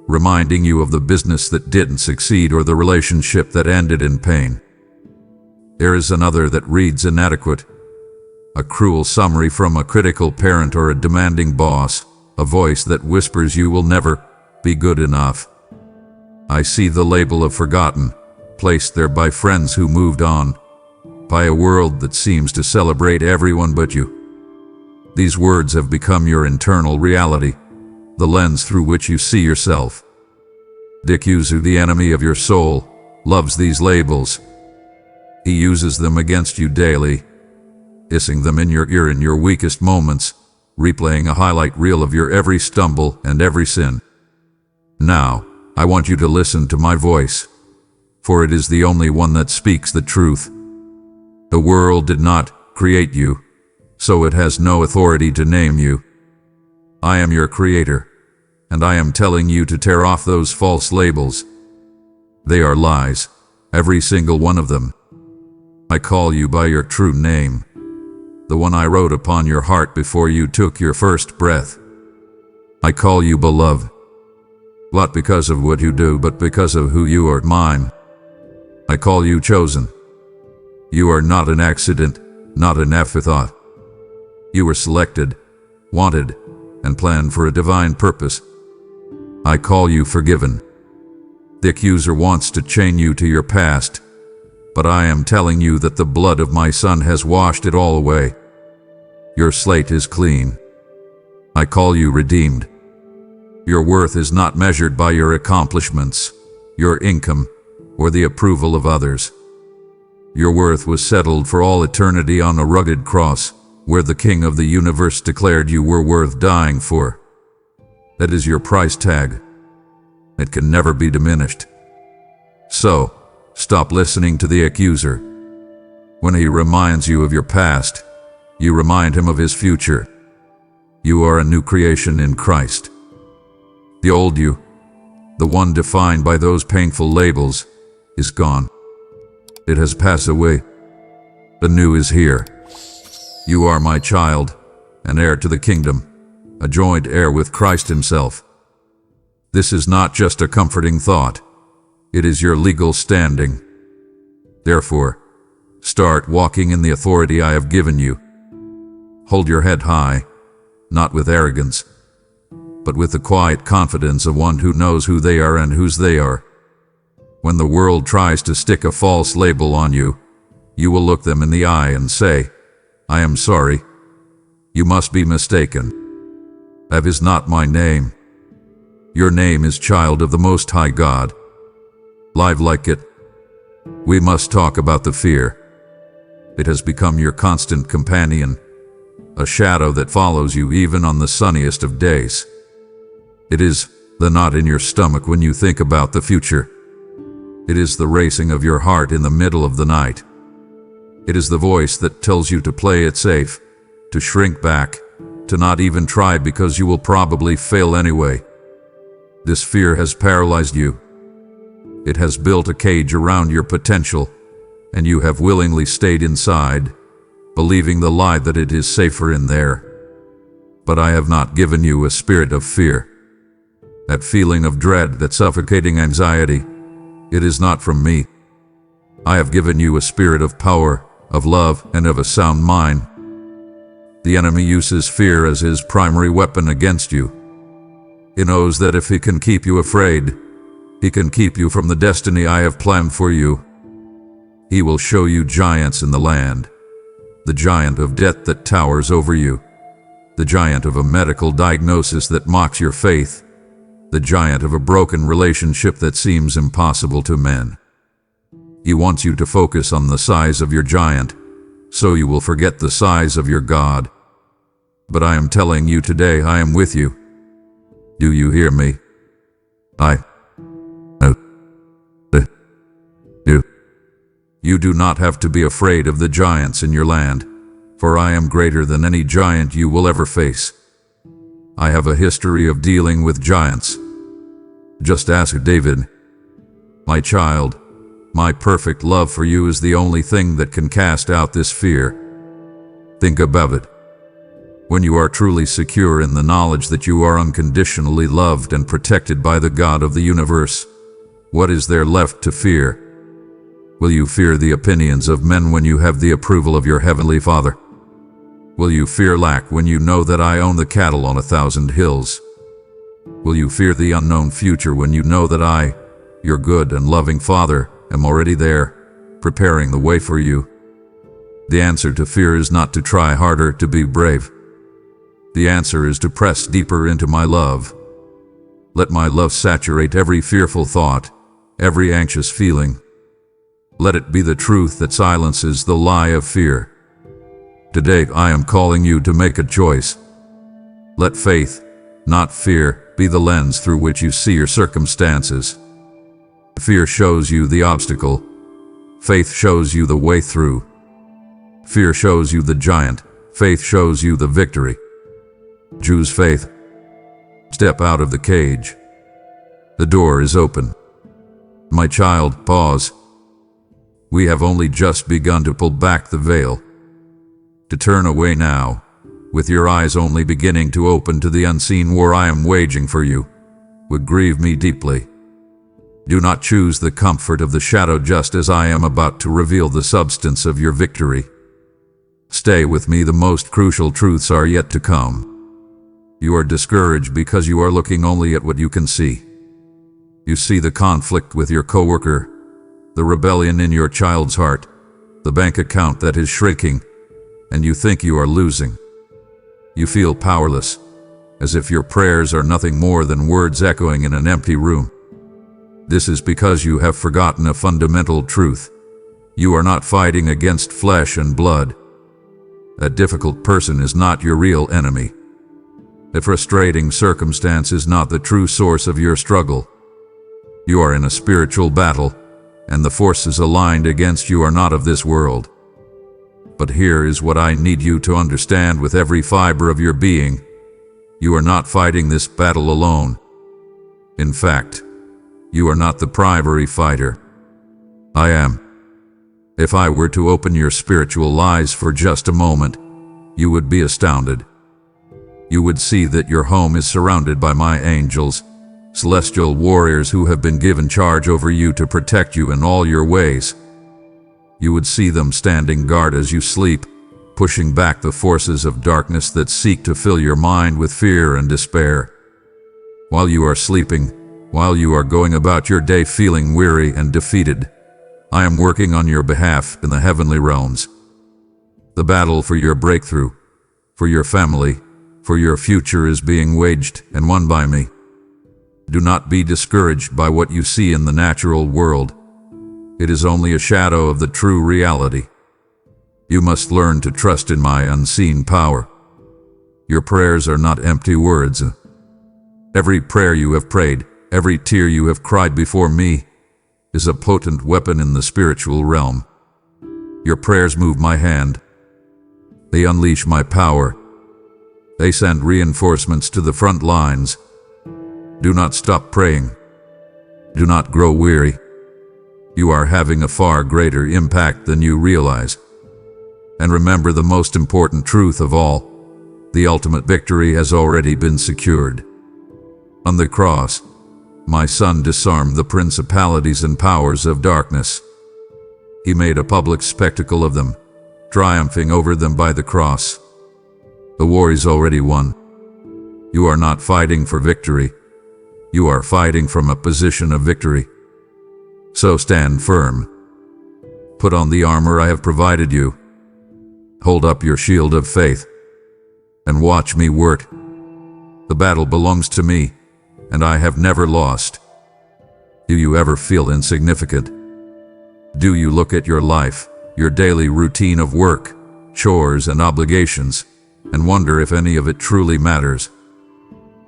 [SPEAKER 1] reminding you of the business that didn't succeed or the relationship that ended in pain. There is another that reads inadequate, a cruel summary from a critical parent or a demanding boss, a voice that whispers you will never be good enough. I see the label of forgotten, placed there by friends who moved on, by a world that seems to celebrate everyone but you. These words have become your internal reality, the lens through which you see yourself. The accuser, the enemy of your soul, loves these labels. He uses them against you daily, hissing them in your ear in your weakest moments, replaying a highlight reel of your every stumble and every sin. Now, I want you to listen to my voice, for it is the only one that speaks the truth. The world did not create you, so it has no authority to name you. I am your creator, and I am telling you to tear off those false labels. They are lies, every single one of them. I call you by your true name, the one I wrote upon your heart before you took your first breath. I call you beloved. Not because of what you do, but because of who you are, mine. I call you chosen. You are not an accident, not an afterthought. You were selected, wanted, and planned for a divine purpose. I call you forgiven. The accuser wants to chain you to your past, but I am telling you that the blood of my Son has washed it all away. Your slate is clean. I call you redeemed. Your worth is not measured by your accomplishments, your income, or the approval of others. Your worth was settled for all eternity on a rugged cross, where the King of the universe declared you were worth dying for. That is your price tag. It can never be diminished. So, stop listening to the accuser. When he reminds you of your past, you remind him of his future. You are a new creation in Christ. The old you, the one defined by those painful labels, is gone. It has passed away. The new is here. You are my child, an heir to the kingdom, a joint heir with Christ himself. This is not just a comforting thought. It is your legal standing. Therefore, start walking in the authority I have given you. Hold your head high, not with arrogance, but with the quiet confidence of one who knows who they are and whose they are. When the world tries to stick a false label on you, you will look them in the eye and say, I am sorry. You must be mistaken. That is not my name. Your name is child of the Most High God. Live like it. We must talk about the fear. It has become your constant companion, a shadow that follows you even on the sunniest of days. It is the knot in your stomach when you think about the future. It is the racing of your heart in the middle of the night. It is the voice that tells you to play it safe, to shrink back, to not even try because you will probably fail anyway. This fear has paralyzed you. It has built a cage around your potential, and you have willingly stayed inside, believing the lie that it is safer in there. But I have not given you a spirit of fear. That feeling of dread, that suffocating anxiety, it is not from me. I have given you a spirit of power, of love, and of a sound mind. The enemy uses fear as his primary weapon against you. He knows that if he can keep you afraid, he can keep you from the destiny I have planned for you. He will show you giants in the land, the giant of debt that towers over you, the giant of a medical diagnosis that mocks your faith, the giant of a broken relationship that seems impossible to men. He wants you to focus on the size of your giant, so you will forget the size of your God. But I am telling you today, I am with you. Do you hear me? You do not have to be afraid of the giants in your land, for I am greater than any giant you will ever face. I have a history of dealing with giants. Just ask David. My child, my perfect love for you is the only thing that can cast out this fear. Think about it. When you are truly secure in the knowledge that you are unconditionally loved and protected by the God of the universe, what is there left to fear? Will you fear the opinions of men when you have the approval of your heavenly Father? Will you fear lack when you know that I own the cattle on 1,000 hills? Will you fear the unknown future when you know that I, your good and loving Father, am already there, preparing the way for you? The answer to fear is not to try harder to be brave. The answer is to press deeper into my love. Let my love saturate every fearful thought, every anxious feeling. Let it be the truth that silences the lie of fear. Today I am calling you to make a choice. Let faith, not fear, be the lens through which you see your circumstances. Fear shows you the obstacle. Faith shows you the way through. Fear shows you the giant. Faith shows you the victory. Choose faith. Step out of the cage. The door is open. My child, pause. We have only just begun to pull back the veil. To turn away now, with your eyes only beginning to open to the unseen war I am waging for you, would grieve me deeply. Do not choose the comfort of the shadow just as I am about to reveal the substance of your victory. Stay with me, the most crucial truths are yet to come. You are discouraged because you are looking only at what you can see. You see the conflict with your coworker, the rebellion in your child's heart, the bank account that is shrinking, and you think you are losing. You feel powerless, as if your prayers are nothing more than words echoing in an empty room. This is because you have forgotten a fundamental truth. You are not fighting against flesh and blood. A difficult person is not your real enemy. A frustrating circumstance is not the true source of your struggle. You are in a spiritual battle, and the forces aligned against you are not of this world. But here is what I need you to understand with every fiber of your being. You are not fighting this battle alone. In fact, you are not the primary fighter. I am. If I were to open your spiritual eyes for just a moment, you would be astounded. You would see that your home is surrounded by my angels, celestial warriors who have been given charge over you to protect you in all your ways. You would see them standing guard as you sleep, pushing back the forces of darkness that seek to fill your mind with fear and despair. While you are sleeping, while you are going about your day feeling weary and defeated, I am working on your behalf in the heavenly realms. The battle for your breakthrough, for your family, for your future is being waged and won by me. Do not be discouraged by what you see in the natural world. It is only a shadow of the true reality. You must learn to trust in my unseen power. Your prayers are not empty words. Every prayer you have prayed, every tear you have cried before me, is a potent weapon in the spiritual realm. Your prayers move my hand. They unleash my power. They send reinforcements to the front lines. Do not stop praying. Do not grow weary. You are having a far greater impact than you realize. And remember the most important truth of all. The ultimate victory has already been secured. On the cross, my Son disarmed the principalities and powers of darkness. He made a public spectacle of them, triumphing over them by the cross. The war is already won. You are not fighting for victory. You are fighting from a position of victory. So stand firm. Put on the armor I have provided you. Hold up your shield of faith, and watch me work. The battle belongs to me, and I have never lost. Do you ever feel insignificant? Do you look at your life, your daily routine of work, chores, and obligations, and wonder if any of it truly matters?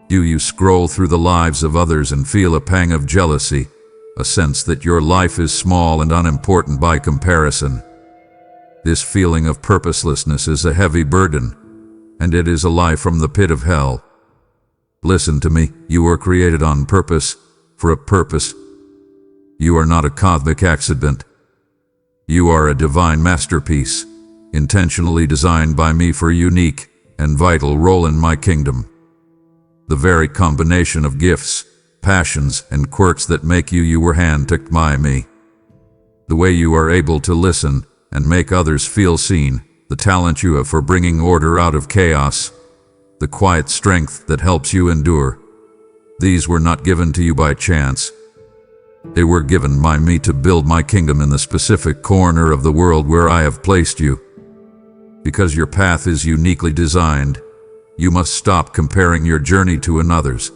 [SPEAKER 1] Do you scroll through the lives of others and feel a pang of jealousy, a sense that your life is small and unimportant by comparison? This feeling of purposelessness is a heavy burden, and it is a lie from the pit of hell. Listen to me, you were created on purpose, for a purpose. You are not a cosmic accident. You are a divine masterpiece, intentionally designed by me for a unique and vital role in my kingdom. The very combination of gifts, passions, and quirks that make you were handpicked by me. The way you are able to listen and make others feel seen, the talent you have for bringing order out of chaos, the quiet strength that helps you endure. These were not given to you by chance. They were given by me to build my kingdom in the specific corner of the world where I have placed you. Because your path is uniquely designed, you must stop comparing your journey to another's.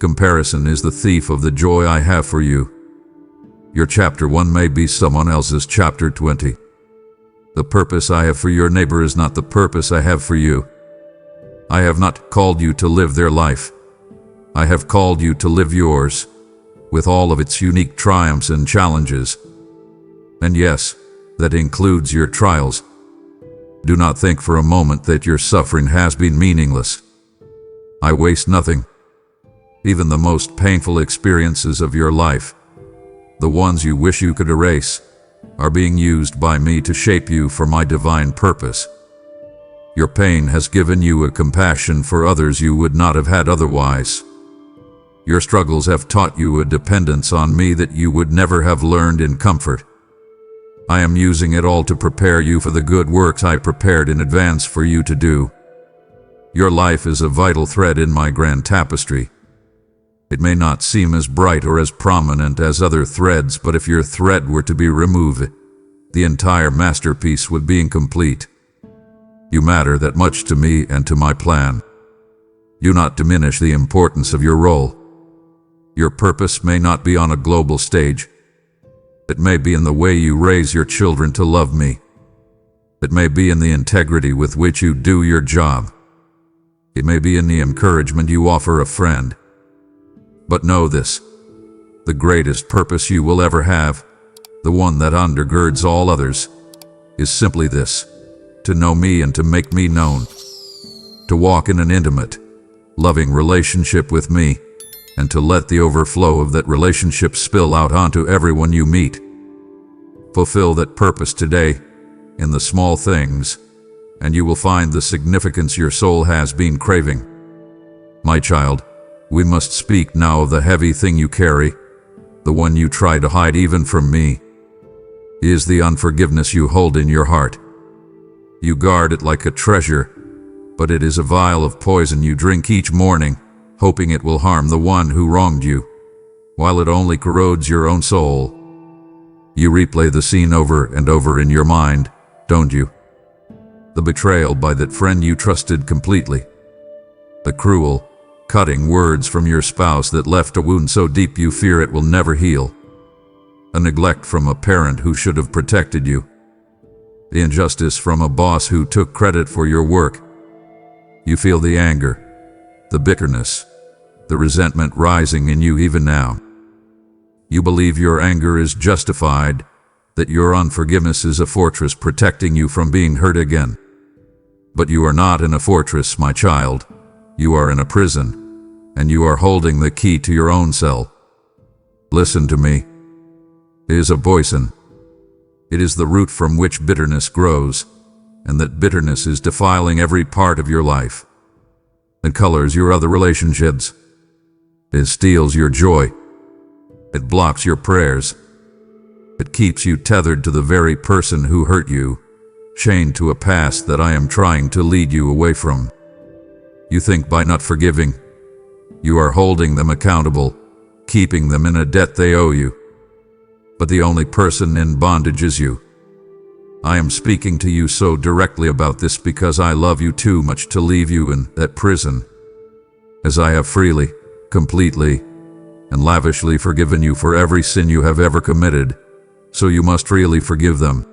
[SPEAKER 1] Comparison is the thief of the joy I have for you. Your chapter 1 may be someone else's chapter 20. The purpose I have for your neighbor is not the purpose I have for you. I have not called you to live their life. I have called you to live yours, with all of its unique triumphs and challenges. And yes, that includes your trials. Do not think for a moment that your suffering has been meaningless. I waste nothing. Even the most painful experiences of your life, the ones you wish you could erase, are being used by me to shape you for my divine purpose. Your pain has given you a compassion for others you would not have had otherwise. Your struggles have taught you a dependence on me that you would never have learned in comfort. I am using it all to prepare you for the good works I prepared in advance for you to do. Your life is a vital thread in my grand tapestry. It may not seem as bright or as prominent as other threads, but if your thread were to be removed, the entire masterpiece would be incomplete. You matter that much to me and to my plan. Do not diminish the importance of your role. Your purpose may not be on a global stage. It may be in the way you raise your children to love me. It may be in the integrity with which you do your job. It may be in the encouragement you offer a friend. But know this, the greatest purpose you will ever have, the one that undergirds all others, is simply this: to know me and to make me known. To walk in an intimate, loving relationship with me, and to let the overflow of that relationship spill out onto everyone you meet. Fulfill that purpose today, in the small things, and you will find the significance your soul has been craving. My child, we must speak now of the heavy thing you carry, the one you try to hide even from me. It is the unforgiveness you hold in your heart. You guard it like a treasure, but it is a vial of poison you drink each morning, hoping it will harm the one who wronged you, while it only corrodes your own soul. You replay the scene over and over in your mind, don't you? The betrayal by that friend you trusted completely. The cruel, cutting words from your spouse that left a wound so deep you fear it will never heal. A neglect from a parent who should have protected you. The injustice from a boss who took credit for your work. You feel the anger, the bitterness, the resentment rising in you even now. You believe your anger is justified, that your unforgiveness is a fortress protecting you from being hurt again. But you are not in a fortress, my child. You are in a prison, and you are holding the key to your own cell. Listen to me. It is a poison. It is the root from which bitterness grows, and that bitterness is defiling every part of your life. It colors your other relationships. It steals your joy. It blocks your prayers. It keeps you tethered to the very person who hurt you, chained to a past that I am trying to lead you away from. You think by not forgiving, you are holding them accountable, keeping them in a debt they owe you. But the only person in bondage is you. I am speaking to you so directly about this because I love you too much to leave you in that prison. As I have freely, completely, and lavishly forgiven you for every sin you have ever committed, so you must really forgive them.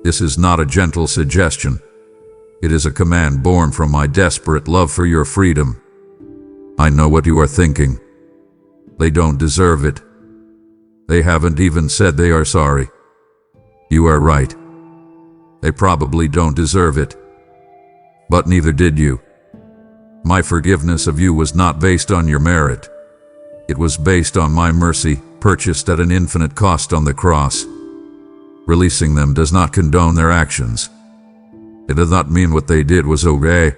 [SPEAKER 1] This is not a gentle suggestion. It is a command born from my desperate love for your freedom. I know what you are thinking. They don't deserve it. They haven't even said they are sorry. You are right. They probably don't deserve it. But neither did you. My forgiveness of you was not based on your merit. It was based on my mercy, purchased at an infinite cost on the cross. Releasing them does not condone their actions. It does not mean what they did was okay.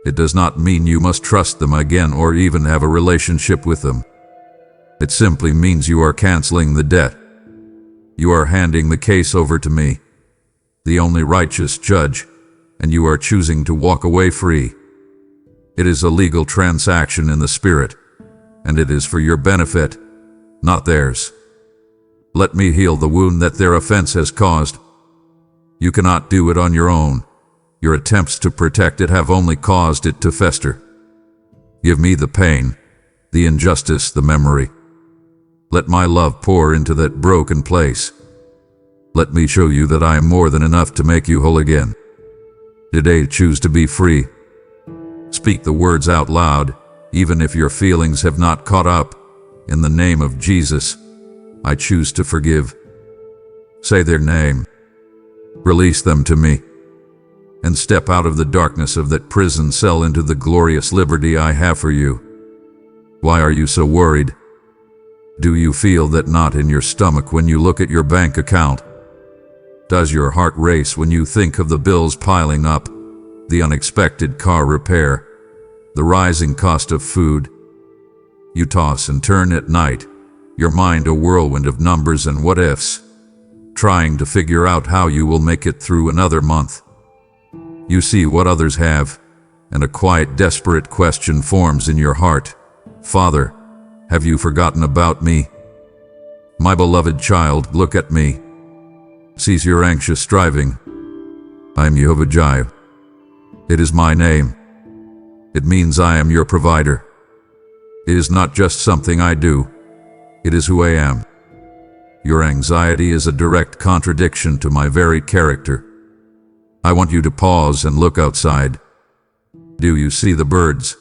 [SPEAKER 1] It does not mean you must trust them again or even have a relationship with them. It simply means you are canceling the debt. You are handing the case over to me, the only righteous judge, and you are choosing to walk away free. It is a legal transaction in the spirit, and it is for your benefit, not theirs. Let me heal the wound that their offense has caused. You cannot do it on your own. Your attempts to protect it have only caused it to fester. Give me the pain, the injustice, the memory. Let my love pour into that broken place. Let me show you that I am more than enough to make you whole again. Today, choose to be free. Speak the words out loud, even if your feelings have not caught up. In the name of Jesus, I choose to forgive. Say their name. Release them to me. And step out of the darkness of that prison cell into the glorious liberty I have for you. Why are you so worried? Do you feel that knot in your stomach when you look at your bank account? Does your heart race when you think of the bills piling up, the unexpected car repair, the rising cost of food? You toss and turn at night, your mind a whirlwind of numbers and what-ifs, trying to figure out how you will make it through another month. You see what others have, and a quiet, desperate question forms in your heart. Father, have you forgotten about me? My beloved child, look at me. Cease your anxious striving. I am Jehovah Jireh. It is my name. It means I am your provider. It is not just something I do. It is who I am. Your anxiety is a direct contradiction to my very character. I want you to pause and look outside. Do you see the birds?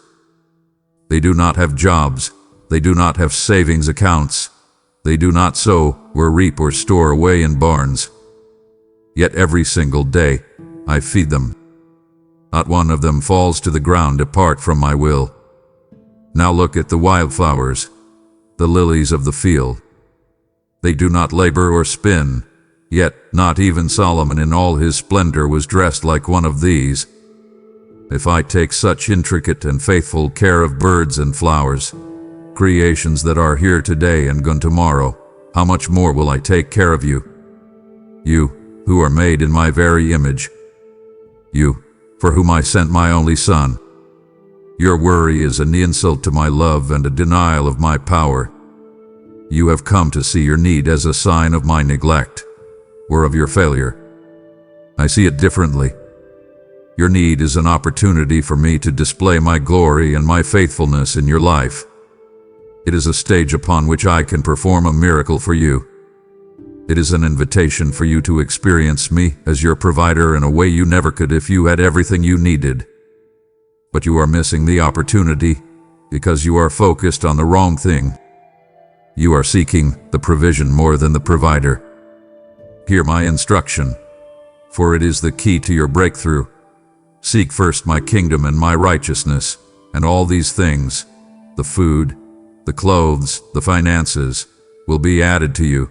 [SPEAKER 1] They do not have jobs. They do not have savings accounts. They do not sow or reap or store away in barns. Yet every single day, I feed them. Not one of them falls to the ground apart from my will. Now look at the wildflowers, the lilies of the field. They do not labor or spin, yet not even Solomon in all his splendor was dressed like one of these. If I take such intricate and faithful care of birds and flowers, creations that are here today and gone tomorrow, how much more will I take care of you? You, who are made in my very image. You, for whom I sent my only Son. Your worry is an insult to my love and a denial of my power. You have come to see your need as a sign of my neglect, or of your failure. I see it differently. Your need is an opportunity for me to display my glory and my faithfulness in your life. It is a stage upon which I can perform a miracle for you. It is an invitation for you to experience me as your provider in a way you never could if you had everything you needed. But you are missing the opportunity because you are focused on the wrong thing. You are seeking the provision more than the provider. Hear my instruction, for it is the key to your breakthrough. Seek first my kingdom and my righteousness, and all these things, the food, the clothes, the finances, will be added to you.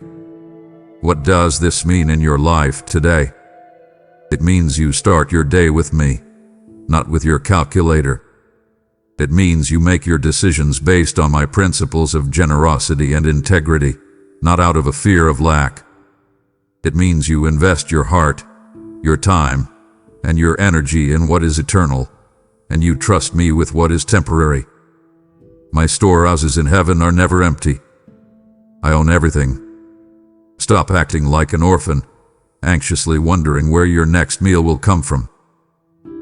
[SPEAKER 1] What does this mean in your life today? It means you start your day with me, not with your calculator. It means you make your decisions based on my principles of generosity and integrity, not out of a fear of lack. It means you invest your heart, your time, and your energy in what is eternal, and you trust me with what is temporary. My storehouses in heaven are never empty. I own everything. Stop acting like an orphan, anxiously wondering where your next meal will come from.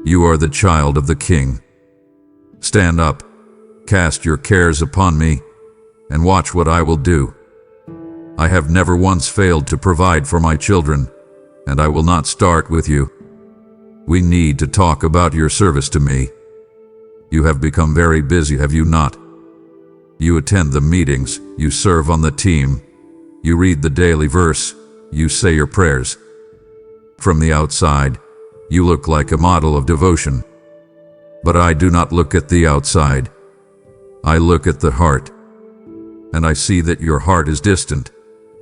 [SPEAKER 1] You are the child of the King. Stand up, cast your cares upon me, and watch what I will do. I have never once failed to provide for my children, and I will not start with you. We need to talk about your service to me. You have become very busy, have you not? You attend the meetings, you serve on the team, you read the daily verse, you say your prayers. From the outside, you look like a model of devotion. But I do not look at the outside. I look at the heart. And I see that your heart is distant,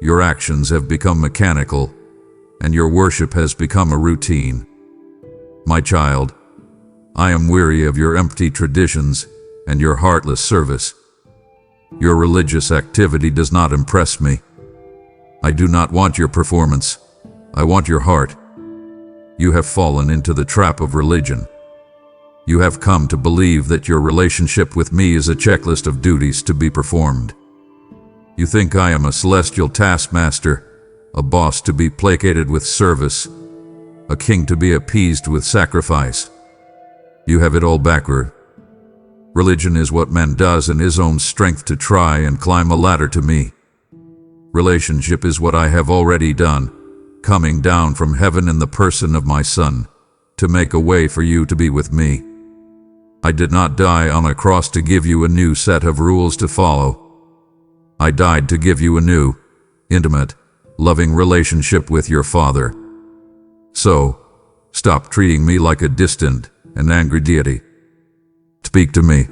[SPEAKER 1] your actions have become mechanical, and your worship has become a routine. My child, I am weary of your empty traditions and your heartless service. Your religious activity does not impress me. I do not want your performance. I want your heart. You have fallen into the trap of religion. You have come to believe that your relationship with me is a checklist of duties to be performed. You think I am a celestial taskmaster, a boss to be placated with service, a king to be appeased with sacrifice. You have it all backward. Religion is what man does in his own strength to try and climb a ladder to me. Relationship is what I have already done, coming down from heaven in the person of my Son, to make a way for you to be with me. I did not die on a cross to give you a new set of rules to follow. I died to give you a new, intimate, loving relationship with your Father. So, stop treating me like a distant and angry deity. Speak to me,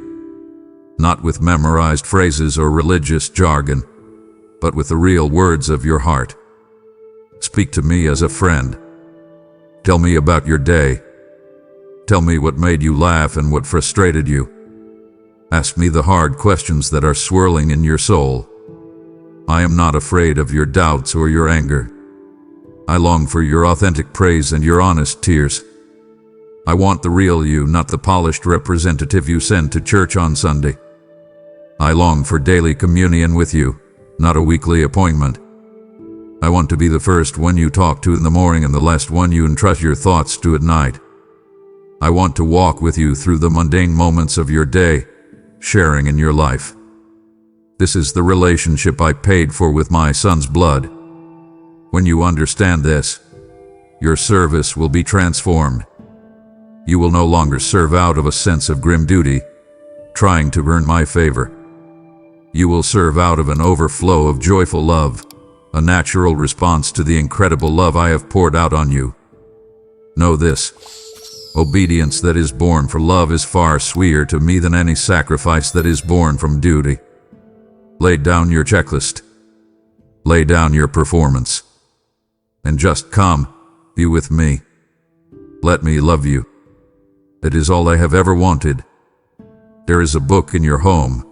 [SPEAKER 1] not with memorized phrases or religious jargon, but with the real words of your heart. Speak to me as a friend. Tell me about your day. Tell me what made you laugh and what frustrated you. Ask me the hard questions that are swirling in your soul. I am not afraid of your doubts or your anger. I long for your authentic praise and your honest tears. I want the real you, not the polished representative you send to church on Sunday. I long for daily communion with you, not a weekly appointment. I want to be the first one you talk to in the morning and the last one you entrust your thoughts to at night. I want to walk with you through the mundane moments of your day, sharing in your life. This is the relationship I paid for with my Son's blood, When you understand this, your service will be transformed. You will no longer serve out of a sense of grim duty, trying to earn my favor. You will serve out of an overflow of joyful love, a natural response to the incredible love I have poured out on you. Know this: obedience that is born for love is far sweeter to me than any sacrifice that is born from duty. Lay down your checklist. Lay down your performance. And just come, be with me. Let me love you. It is all I have ever wanted. There is a book in your home,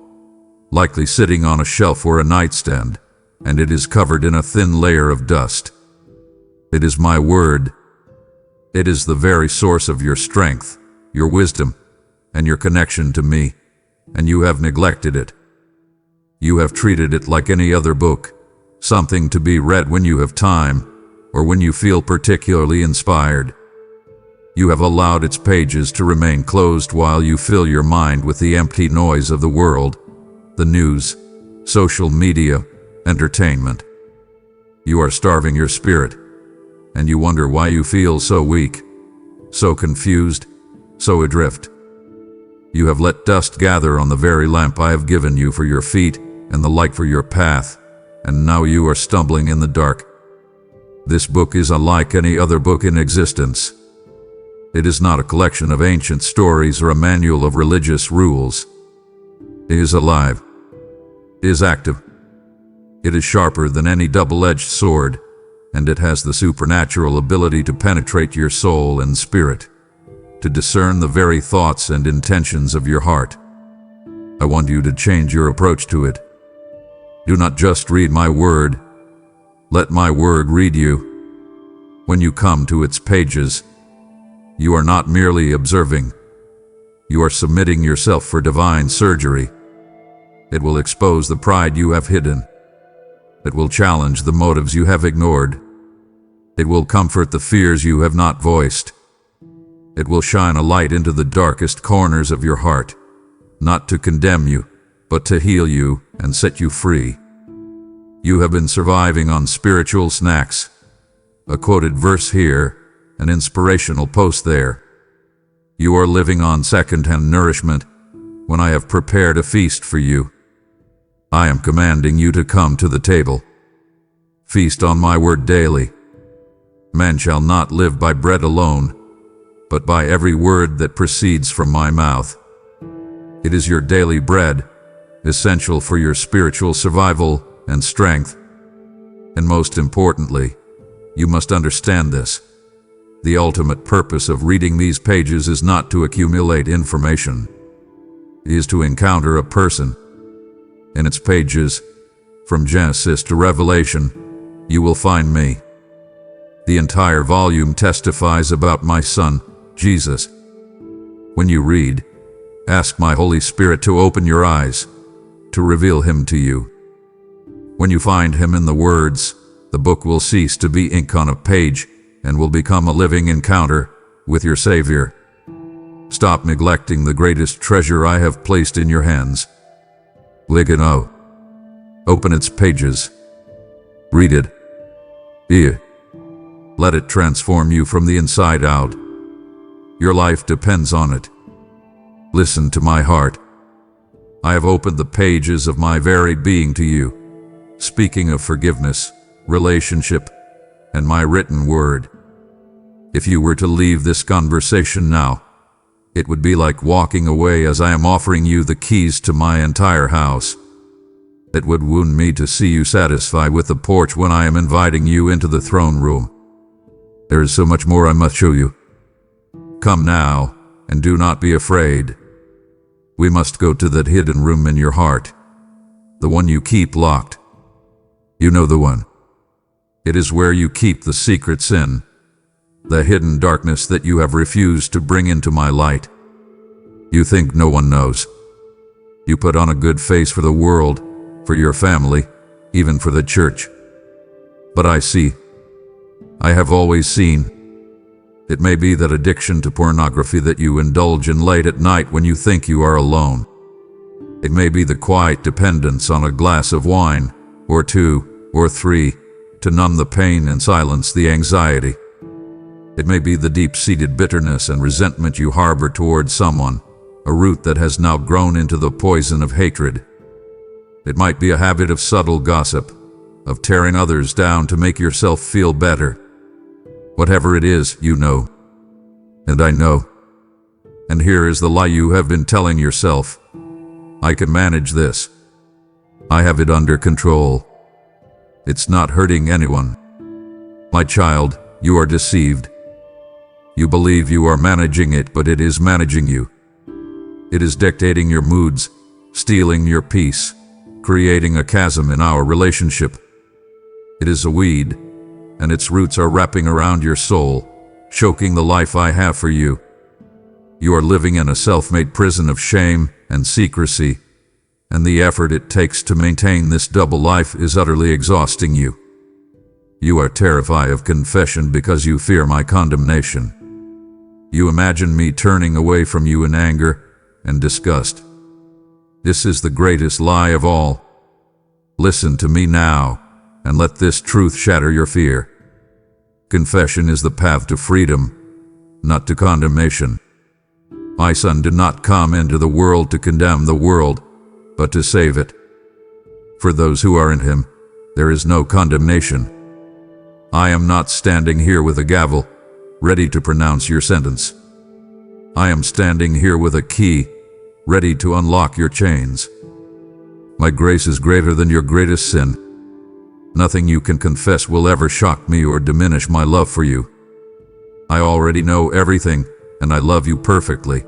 [SPEAKER 1] likely sitting on a shelf or a nightstand, and it is covered in a thin layer of dust. It is my word. It is the very source of your strength, your wisdom, and your connection to me, and you have neglected it. You have treated it like any other book, something to be read when you have time, or when you feel particularly inspired. You have allowed its pages to remain closed while you fill your mind with the empty noise of the world, the news, social media, entertainment. You are starving your spirit, and you wonder why you feel so weak, so confused, so adrift. You have let dust gather on the very lamp I have given you for your feet and the light for your path, and now you are stumbling in the dark. This book is unlike any other book in existence. It is not a collection of ancient stories or a manual of religious rules. It is alive. It is active. It is sharper than any double-edged sword, and it has the supernatural ability to penetrate your soul and spirit, to discern the very thoughts and intentions of your heart. I want you to change your approach to it. Do not just read my word. Let my word read you. When you come to its pages, you are not merely observing. You are submitting yourself for divine surgery. It will expose the pride you have hidden. It will challenge the motives you have ignored. It will comfort the fears you have not voiced. It will shine a light into the darkest corners of your heart, not to condemn you, but to heal you and set you free. You have been surviving on spiritual snacks, a quoted verse here, an inspirational post there. You are living on second-hand nourishment when I have prepared a feast for you. I am commanding you to come to the table. Feast on my word daily. Man shall not live by bread alone, but by every word that proceeds from my mouth. It is your daily bread, essential for your spiritual survival and strength. And most importantly, you must understand this. The ultimate purpose of reading these pages is not to accumulate information. It is to encounter a person. In its pages, from Genesis to Revelation, you will find me. The entire volume testifies about my Son, Jesus. When you read, ask my Holy Spirit to open your eyes, to reveal him to you. When you find him in the words, the book will cease to be ink on a page and will become a living encounter with your Savior. Stop neglecting the greatest treasure I have placed in your hands. Ligano. Open its pages. Read it. Let it transform you from the inside out. Your life depends on it. Listen to my heart. I have opened the pages of my very being to you, speaking of forgiveness, relationship, and my written word. If you were to leave this conversation now, it would be like walking away as I am offering you the keys to my entire house. It would wound me to see you satisfied with the porch when I am inviting you into the throne room. There is so much more I must show you. Come now, and do not be afraid. We must go to that hidden room in your heart, the one you keep locked. You know the one. It is where you keep the secret sin, the hidden darkness that you have refused to bring into my light. You think no one knows. You put on a good face for the world, for your family, even for the church. But I see. I have always seen. It may be that addiction to pornography that you indulge in late at night when you think you are alone. It may be the quiet dependence on a glass of wine, or two, or three, to numb the pain and silence the anxiety. It may be the deep-seated bitterness and resentment you harbor towards someone, a root that has now grown into the poison of hatred. It might be a habit of subtle gossip, of tearing others down to make yourself feel better. Whatever it is, you know. And I know. And here is the lie you have been telling yourself. I can manage this. I have it under control. It's not hurting anyone. My child, you are deceived. You believe you are managing it, but it is managing you. It is dictating your moods, stealing your peace, creating a chasm in our relationship. It is a weed, and its roots are wrapping around your soul, choking the life I have for you. You are living in a self-made prison of shame and secrecy, and the effort it takes to maintain this double life is utterly exhausting you. You are terrified of confession because you fear my condemnation. You imagine me turning away from you in anger and disgust. This is the greatest lie of all. Listen to me now, and let this truth shatter your fear. Confession is the path to freedom, not to condemnation. My Son did not come into the world to condemn the world, but to save it. For those who are in him, there is no condemnation. I am not standing here with a gavel, ready to pronounce your sentence. I am standing here with a key, ready to unlock your chains. My grace is greater than your greatest sin. Nothing you can confess will ever shock me or diminish my love for you. I already know everything, and I love you perfectly.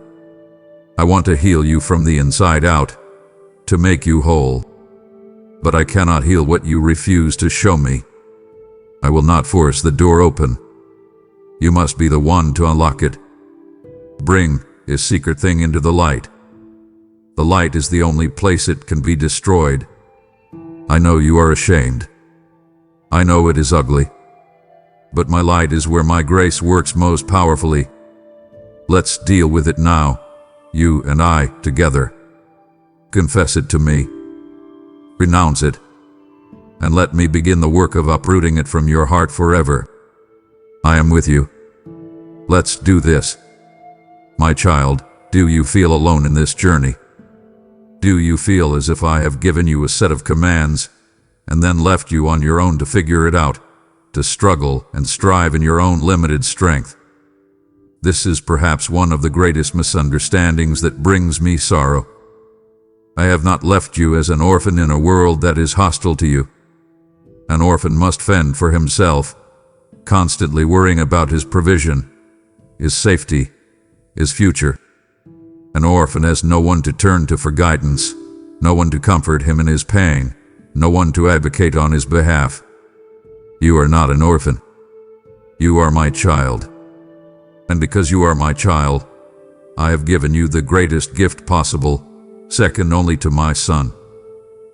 [SPEAKER 1] I want to heal you from the inside out, to make you whole. But I cannot heal what you refuse to show me. I will not force the door open. You must be the one to unlock it. Bring this secret thing into the light. The light is the only place it can be destroyed. I know you are ashamed. I know it is ugly. But my light is where my grace works most powerfully. Let's deal with it now, you and I together. Confess it to me. Renounce it. And let me begin the work of uprooting it from your heart forever. I am with you. Let's do this. My child, do you feel alone in this journey? Do you feel as if I have given you a set of commands and then left you on your own to figure it out, to struggle and strive in your own limited strength? This is perhaps one of the greatest misunderstandings that brings me sorrow. I have not left you as an orphan in a world that is hostile to you. An orphan must fend for himself, constantly worrying about his provision, his safety, his future. An orphan has no one to turn to for guidance, no one to comfort him in his pain, no one to advocate on his behalf. You are not an orphan. You are my child. And because you are my child, I have given you the greatest gift possible, second only to my Son.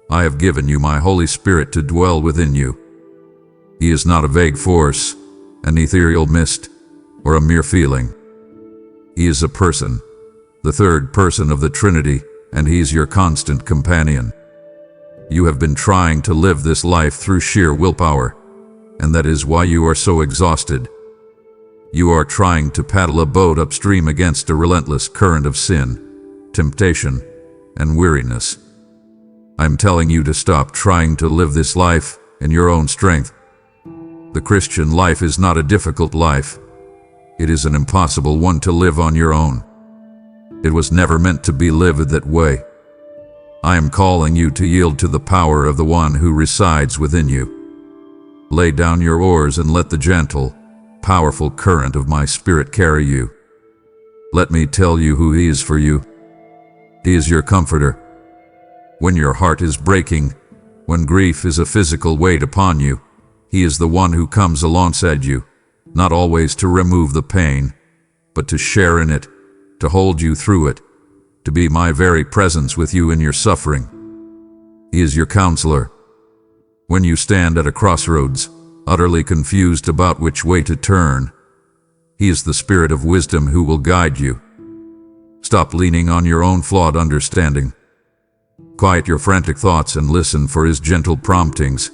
[SPEAKER 1] I have given you my Holy Spirit to dwell within you. He is not a vague force, an ethereal mist, or a mere feeling. He is a person, the third person of the Trinity, and he is your constant companion. You have been trying to live this life through sheer willpower, and that is why you are so exhausted. You are trying to paddle a boat upstream against a relentless current of sin, temptation, and weariness. I'm telling you to stop trying to live this life in your own strength. The Christian life is not a difficult life. It is an impossible one to live on your own. It was never meant to be lived that way. I am calling you to yield to the power of the one who resides within you. Lay down your oars and let the gentle, powerful current of my Spirit carry you. Let me tell you who he is for you. He is your comforter. When your heart is breaking, when grief is a physical weight upon you, he is the one who comes alongside you, not always to remove the pain, but to share in it, to hold you through it, to be my very presence with you in your suffering. He is your counselor. When you stand at a crossroads, utterly confused about which way to turn, he is the Spirit of wisdom who will guide you. Stop leaning on your own flawed understanding. Quiet your frantic thoughts and listen for his gentle promptings,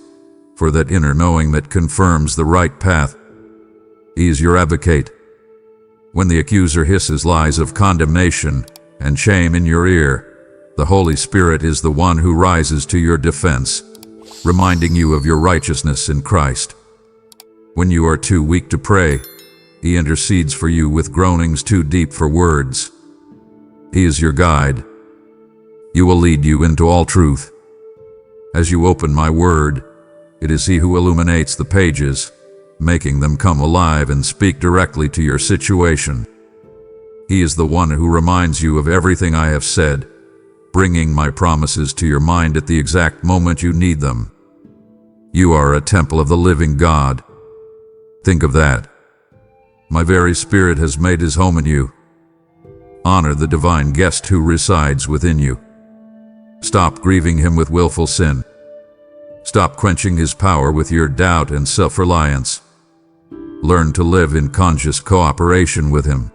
[SPEAKER 1] for that inner knowing that confirms the right path. He is your advocate. When the accuser hisses lies of condemnation and shame in your ear, the Holy Spirit is the one who rises to your defense, reminding you of your righteousness in Christ. When you are too weak to pray, He intercedes for you with groanings too deep for words. He is your guide. He will lead you into all truth. As you open my word, it is He who illuminates the pages, making them come alive and speak directly to your situation. He is the one who reminds you of everything I have said, bringing my promises to your mind at the exact moment you need them. You are a temple of the living God. Think of that. My very Spirit has made His home in you. Honor the divine guest who resides within you. Stop grieving Him with willful sin. Stop quenching His power with your doubt and self-reliance. Learn to live in conscious cooperation with Him.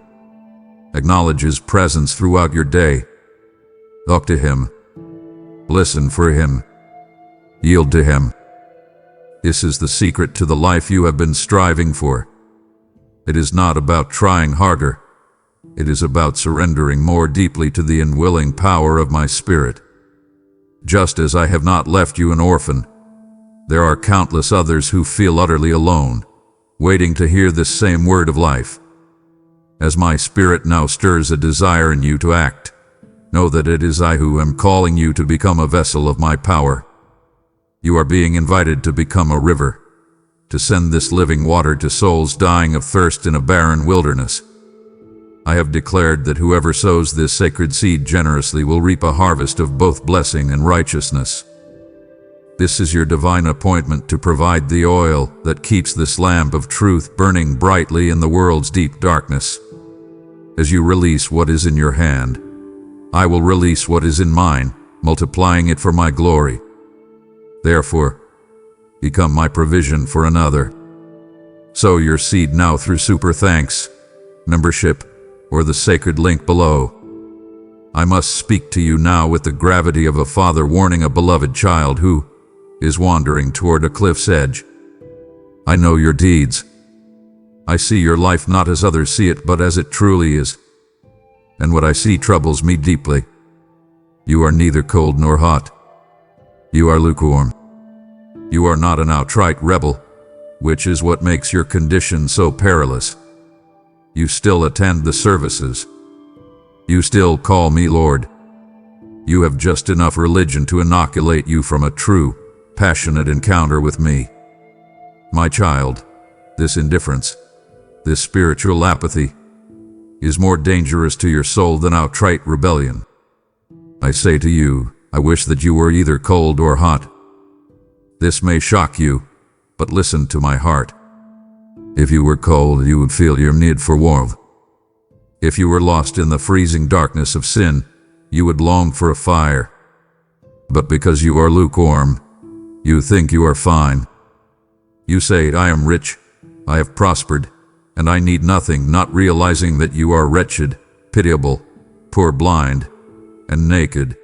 [SPEAKER 1] Acknowledge His presence throughout your day. Talk to Him. Listen for Him. Yield to Him. This is the secret to the life you have been striving for. It is not about trying harder. It is about surrendering more deeply to the indwelling power of my Spirit. Just as I have not left you an orphan, there are countless others who feel utterly alone, waiting to hear this same word of life. As my Spirit now stirs a desire in you to act, know that it is I who am calling you to become a vessel of my power. You are being invited to become a river, to send this living water to souls dying of thirst in a barren wilderness. I have declared that whoever sows this sacred seed generously will reap a harvest of both blessing and righteousness. This is your divine appointment to provide the oil that keeps this lamp of truth burning brightly in the world's deep darkness. As you release what is in your hand, I will release what is in mine, multiplying it for my glory. Therefore, become my provision for another. Sow your seed now through super thanks, membership, or the sacred link below. I must speak to you now with the gravity of a father warning a beloved child who is wandering toward a cliff's edge. I know your deeds. I see your life not as others see it, but as it truly is. And what I see troubles me deeply. You are neither cold nor hot. You are lukewarm. You are not an outright rebel, which is what makes your condition so perilous. You still attend the services. You still call me Lord. You have just enough religion to inoculate you from a true, passionate encounter with me. My child, this indifference, this spiritual apathy, is more dangerous to your soul than outright rebellion. I say to you, I wish that you were either cold or hot. This may shock you, but listen to my heart. If you were cold, you would feel your need for warmth. If you were lost in the freezing darkness of sin, you would long for a fire. But because you are lukewarm, you think you are fine. You say, I am rich, I have prospered, and I need nothing, not realizing that you are wretched, pitiable, poor, blind, and naked.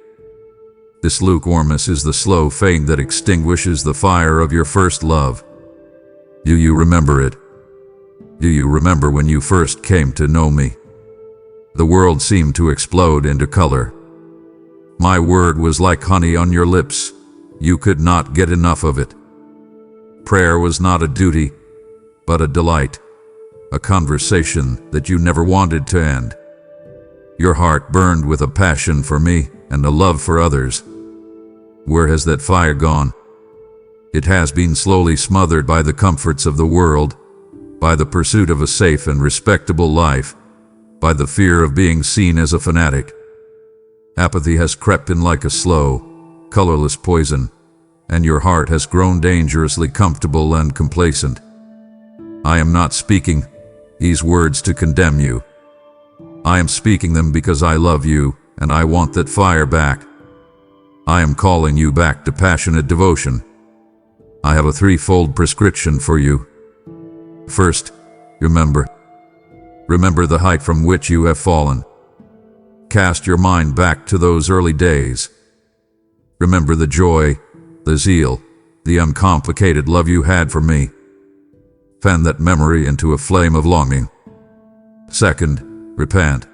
[SPEAKER 1] This lukewarmness is the slow fade that extinguishes the fire of your first love. Do you remember it? Do you remember when you first came to know me? The world seemed to explode into color. My word was like honey on your lips. You could not get enough of it. Prayer was not a duty, but a delight, a conversation that you never wanted to end. Your heart burned with a passion for me and a love for others. Where has that fire gone? It has been slowly smothered by the comforts of the world, by the pursuit of a safe and respectable life, by the fear of being seen as a fanatic. Apathy has crept in like a slow, colorless poison, and your heart has grown dangerously comfortable and complacent. I am not speaking these words to condemn you. I am speaking them because I love you, and I want that fire back. I am calling you back to passionate devotion. I have a threefold prescription for you. First, remember the height from which you have fallen. Cast your mind back to those early days. Remember the joy, the zeal, the uncomplicated love you had for me. Fan that memory into a flame of longing. Second, repent.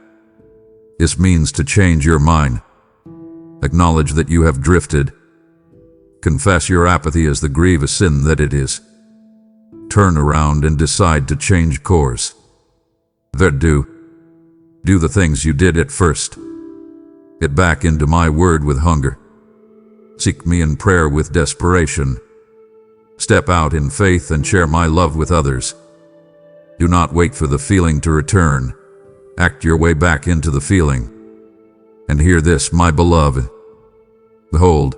[SPEAKER 1] This means to change your mind. Acknowledge that you have drifted. Confess your apathy as the grievous sin that it is. Turn around and decide to change course. Third, do the things you did at first. Get back into my word with hunger. Seek me in prayer with desperation. Step out in faith and share my love with others. Do not wait for the feeling to return. Act your way back into the feeling. And hear this, my beloved. Behold,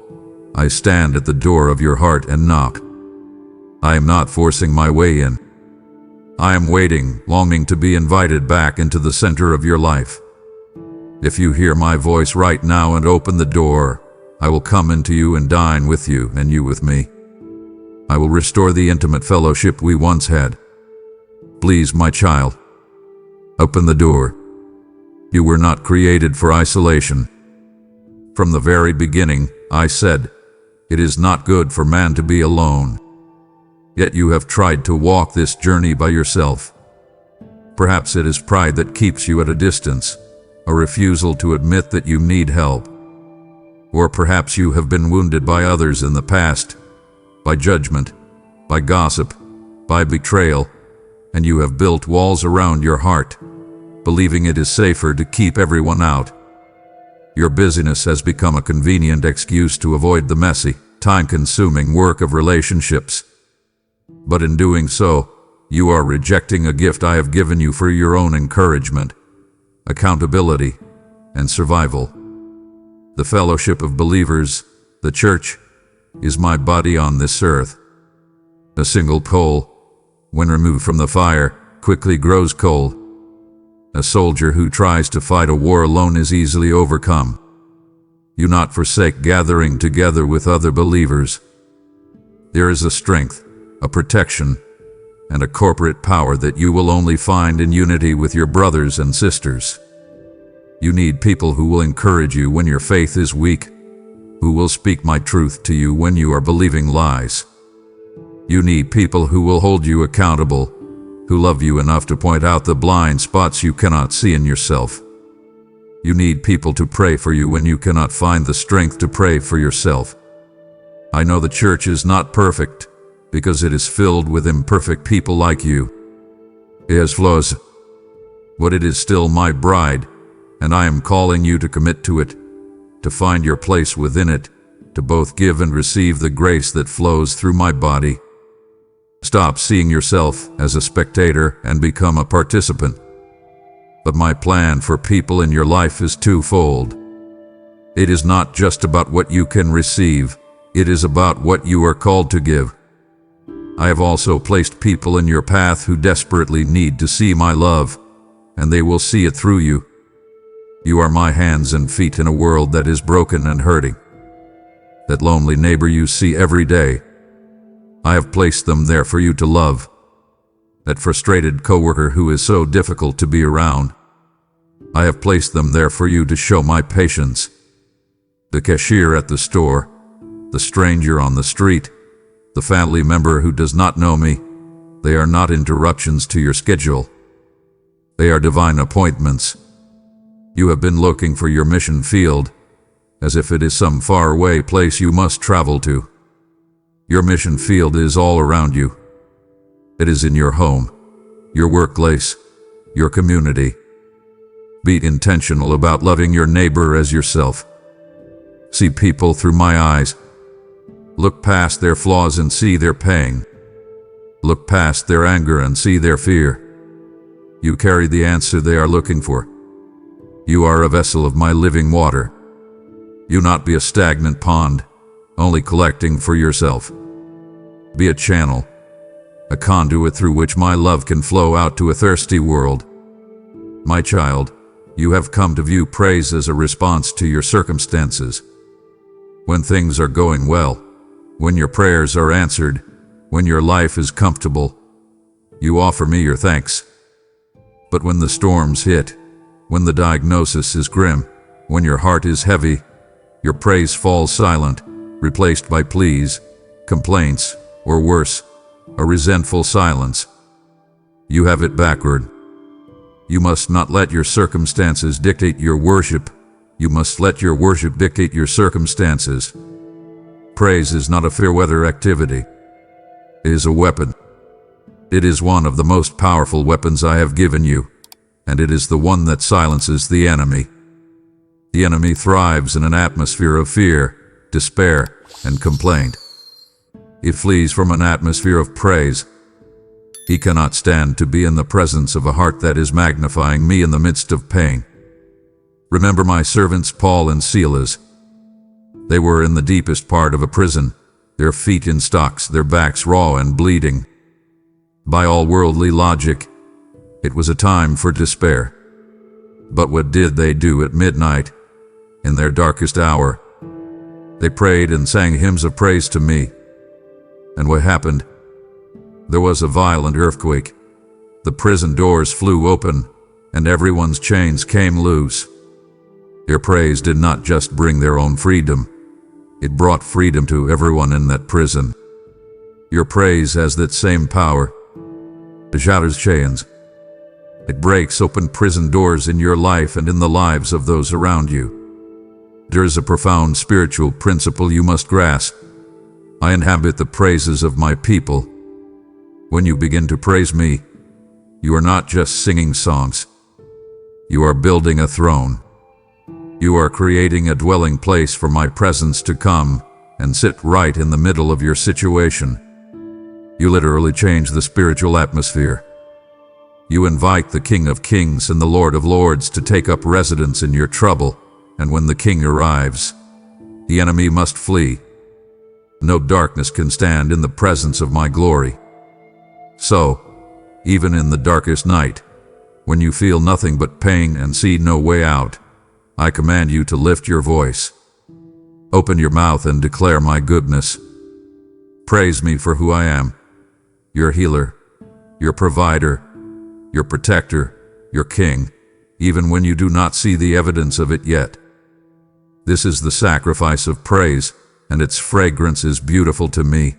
[SPEAKER 1] I stand at the door of your heart and knock. I am not forcing my way in. I am waiting, longing to be invited back into the center of your life. If you hear my voice right now and open the door, I will come into you and dine with you and you with me. I will restore the intimate fellowship we once had. Please, my child, open the door. You were not created for isolation. From the very beginning, I said, it is not good for man to be alone. Yet you have tried to walk this journey by yourself. Perhaps it is pride that keeps you at a distance, a refusal to admit that you need help. Or perhaps you have been wounded by others in the past, by judgment, by gossip, by betrayal, and you have built walls around your heart, believing it is safer to keep everyone out. Your busyness has become a convenient excuse to avoid the messy, time-consuming work of relationships. But in doing so, you are rejecting a gift I have given you for your own encouragement, accountability, and survival. The fellowship of believers, the church, is my body on this earth. A single coal, when removed from the fire, quickly grows cold. A soldier who tries to fight a war alone is easily overcome. Do not forsake gathering together with other believers. There is a strength, a protection, and a corporate power that you will only find in unity with your brothers and sisters. You need people who will encourage you when your faith is weak, who will speak my truth to you when you are believing lies. You need people who will hold you accountable, who love you enough to point out the blind spots you cannot see in yourself. You need people to pray for you when you cannot find the strength to pray for yourself. I know the church is not perfect, because it is filled with imperfect people like you. It has flaws, but it is still my bride, and I am calling you to commit to it, to find your place within it, to both give and receive the grace that flows through my body. Stop seeing yourself as a spectator and become a participant. But my plan for people in your life is twofold. It is not just about what you can receive, it is about what you are called to give. I have also placed people in your path who desperately need to see my love, and they will see it through you. You are my hands and feet in a world that is broken and hurting. That lonely neighbor you see every day, I have placed them there for you to love. That frustrated coworker who is so difficult to be around, I have placed them there for you to show my patience. The cashier at the store, the stranger on the street, the family member who does not know me, they are not interruptions to your schedule. They are divine appointments. You have been looking for your mission field, as if it is some faraway place you must travel to. Your mission field is all around you. It is in your home, your workplace, your community. Be intentional about loving your neighbor as yourself. See people through my eyes. Look past their flaws and see their pain. Look past their anger and see their fear. You carry the answer they are looking for. You are a vessel of my living water. You not be a stagnant pond, only collecting for yourself. Be a channel, a conduit through which my love can flow out to a thirsty world. My child, you have come to view praise as a response to your circumstances. When things are going well, when your prayers are answered, when your life is comfortable, you offer me your thanks. But when the storms hit, when the diagnosis is grim, when your heart is heavy, your praise falls silent, replaced by pleas, complaints, or worse, a resentful silence. You have it backward. You must not let your circumstances dictate your worship. You must let your worship dictate your circumstances. Praise is not a fair-weather activity. It is a weapon. It is one of the most powerful weapons I have given you, and it is the one that silences the enemy. The enemy thrives in an atmosphere of fear, despair, and complaint. He flees from an atmosphere of praise. He cannot stand to be in the presence of a heart that is magnifying me in the midst of pain. Remember my servants Paul and Silas. They were in the deepest part of a prison, their feet in stocks, their backs raw and bleeding. By all worldly logic, it was a time for despair. But what did they do at midnight, in their darkest hour? They prayed and sang hymns of praise to me. And what happened? There was a violent earthquake. The prison doors flew open, and everyone's chains came loose. Their praise did not just bring their own freedom. It brought freedom to everyone in that prison. Your praise has that same power. It shatters chains. It breaks open prison doors in your life and in the lives of those around you. There is a profound spiritual principle you must grasp. I inhabit the praises of my people. When you begin to praise me, you are not just singing songs. You are building a throne. You are creating a dwelling place for my presence to come and sit right in the middle of your situation. You literally change the spiritual atmosphere. You invite the King of Kings and the Lord of Lords to take up residence in your trouble, and when the King arrives, the enemy must flee. No darkness can stand in the presence of my glory. So, even in the darkest night, when you feel nothing but pain and see no way out, I command you to lift your voice. Open your mouth and declare my goodness. Praise me for who I am, your healer, your provider, your protector, your king, even when you do not see the evidence of it yet. This is the sacrifice of praise, and its fragrance is beautiful to me.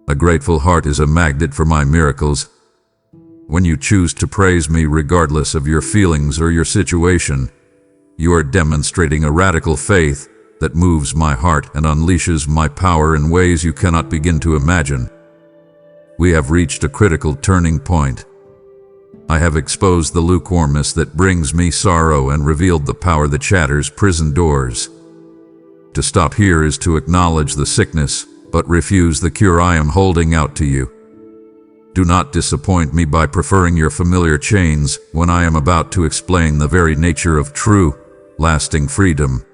[SPEAKER 1] A grateful heart is a magnet for my miracles. When you choose to praise me regardless of your feelings or your situation, you are demonstrating a radical faith that moves my heart and unleashes my power in ways you cannot begin to imagine. We have reached a critical turning point. I have exposed the lukewarmness that brings me sorrow and revealed the power that shatters prison doors. To stop here is to acknowledge the sickness, but refuse the cure I am holding out to you. Do not disappoint me by preferring your familiar chains when I am about to explain the very nature of true, lasting freedom.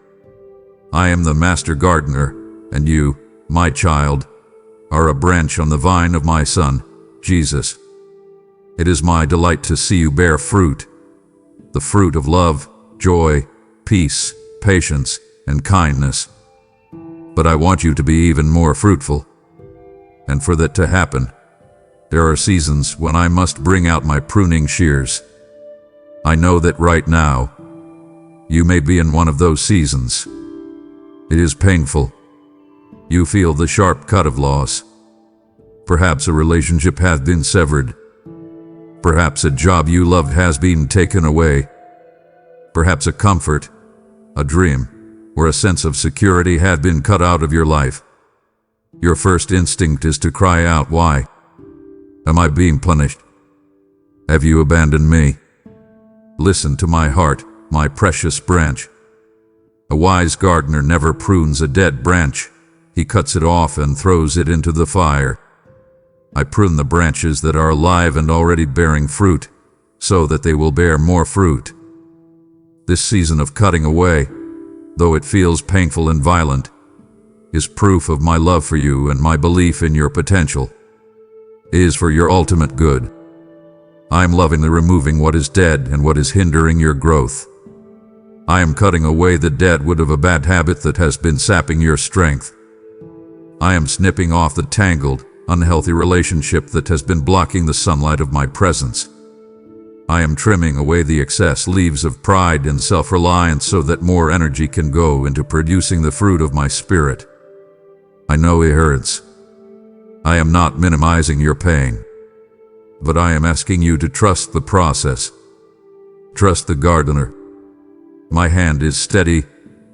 [SPEAKER 1] I am the master gardener, and you, my child, are a branch on the vine of my Son, Jesus. It is my delight to see you bear fruit, the fruit of love, joy, peace, patience, and kindness. But I want you to be even more fruitful. And for that to happen, there are seasons when I must bring out my pruning shears. I know that right now, you may be in one of those seasons. It is painful. You feel the sharp cut of loss. Perhaps a relationship has been severed. Perhaps a job you loved has been taken away. Perhaps a comfort, a dream, or a sense of security had been cut out of your life. Your first instinct is to cry out, "Why? Am I being punished? Have you abandoned me?" Listen to my heart, my precious branch. A wise gardener never prunes a dead branch. He cuts it off and throws it into the fire. I prune the branches that are alive and already bearing fruit, so that they will bear more fruit. This season of cutting away, though it feels painful and violent, is proof of my love for you and my belief in your potential. It is for your ultimate good. I am lovingly removing what is dead and what is hindering your growth. I am cutting away the dead wood of a bad habit that has been sapping your strength. I am snipping off the tangled, unhealthy relationship that has been blocking the sunlight of my presence. I am trimming away the excess leaves of pride and self-reliance so that more energy can go into producing the fruit of my spirit. I know it hurts. I am not minimizing your pain, but I am asking you to trust the process. Trust the gardener. My hand is steady,